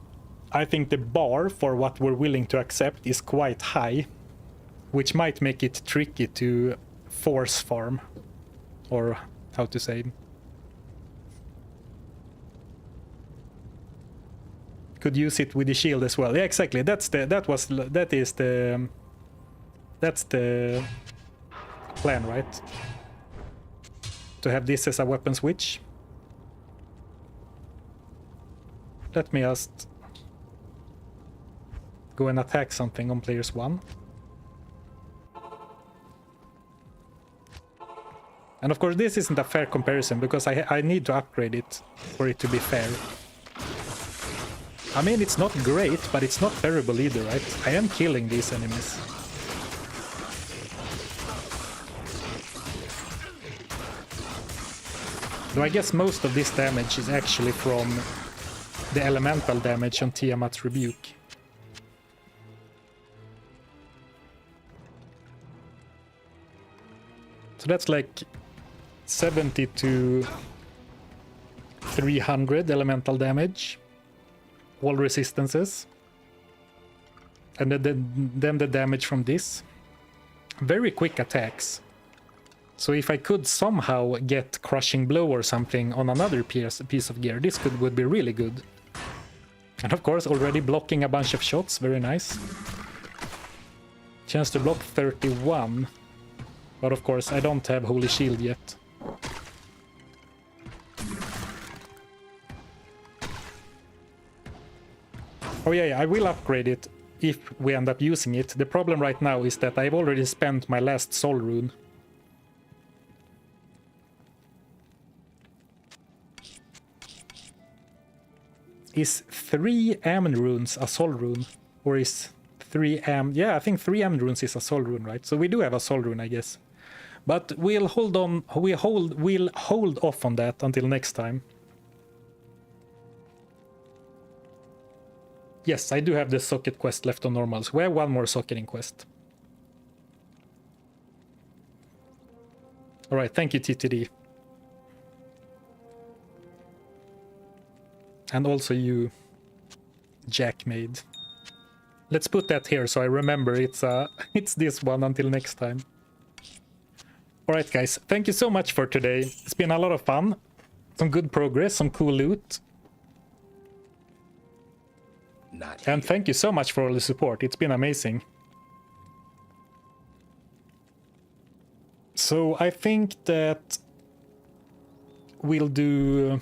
I think the bar for what we're willing to accept is quite high, which might make it tricky to force farm, or how to say. Could use it with the shield as well. Yeah, exactly. That's the plan, right? To have this as a weapon switch. Let me just go and attack something on Players 1. And of course this isn't a fair comparison, because I need to upgrade it for it to be fair. I mean, it's not great, but it's not terrible either, right? I am killing these enemies. Though I guess most of this damage is actually from the elemental damage on Tiamat's Rebuke. So that's like 70 to 300 elemental damage. All resistances. And then the damage from this. Very quick attacks. So if I could somehow get Crushing Blow or something on another piece of gear, this would be really good. And of course, already blocking a bunch of shots, very nice. Chance to block 31. But of course, I don't have Holy Shield yet. Oh yeah, I will upgrade it if we end up using it. The problem right now is that I've already spent my last Soul Rune. Is 3 Ammon runes a Soul Rune? Or is 3 Yeah, I think 3 Ammon runes is a Soul Rune, right? So we do have a Soul Rune, I guess. But we'll hold on. We'll hold off on that until next time. Yes, I do have the socket quest left on normals. We have one more socketing quest. Alright, thank you, TTD. And also you, Jackmaid. Let's put that here so I remember it's this one until next time. Alright guys, thank you so much for today. It's been a lot of fun. Some good progress, some cool loot. And thank you so much for all the support. It's been amazing. So I think that we'll do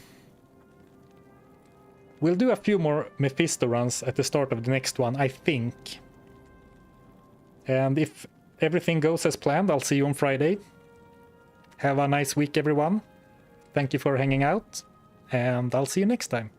a few more Mephisto runs at the start of the next one, I think. And if everything goes as planned, I'll see you on Friday. Have a nice week, everyone. Thank you for hanging out, and I'll see you next time.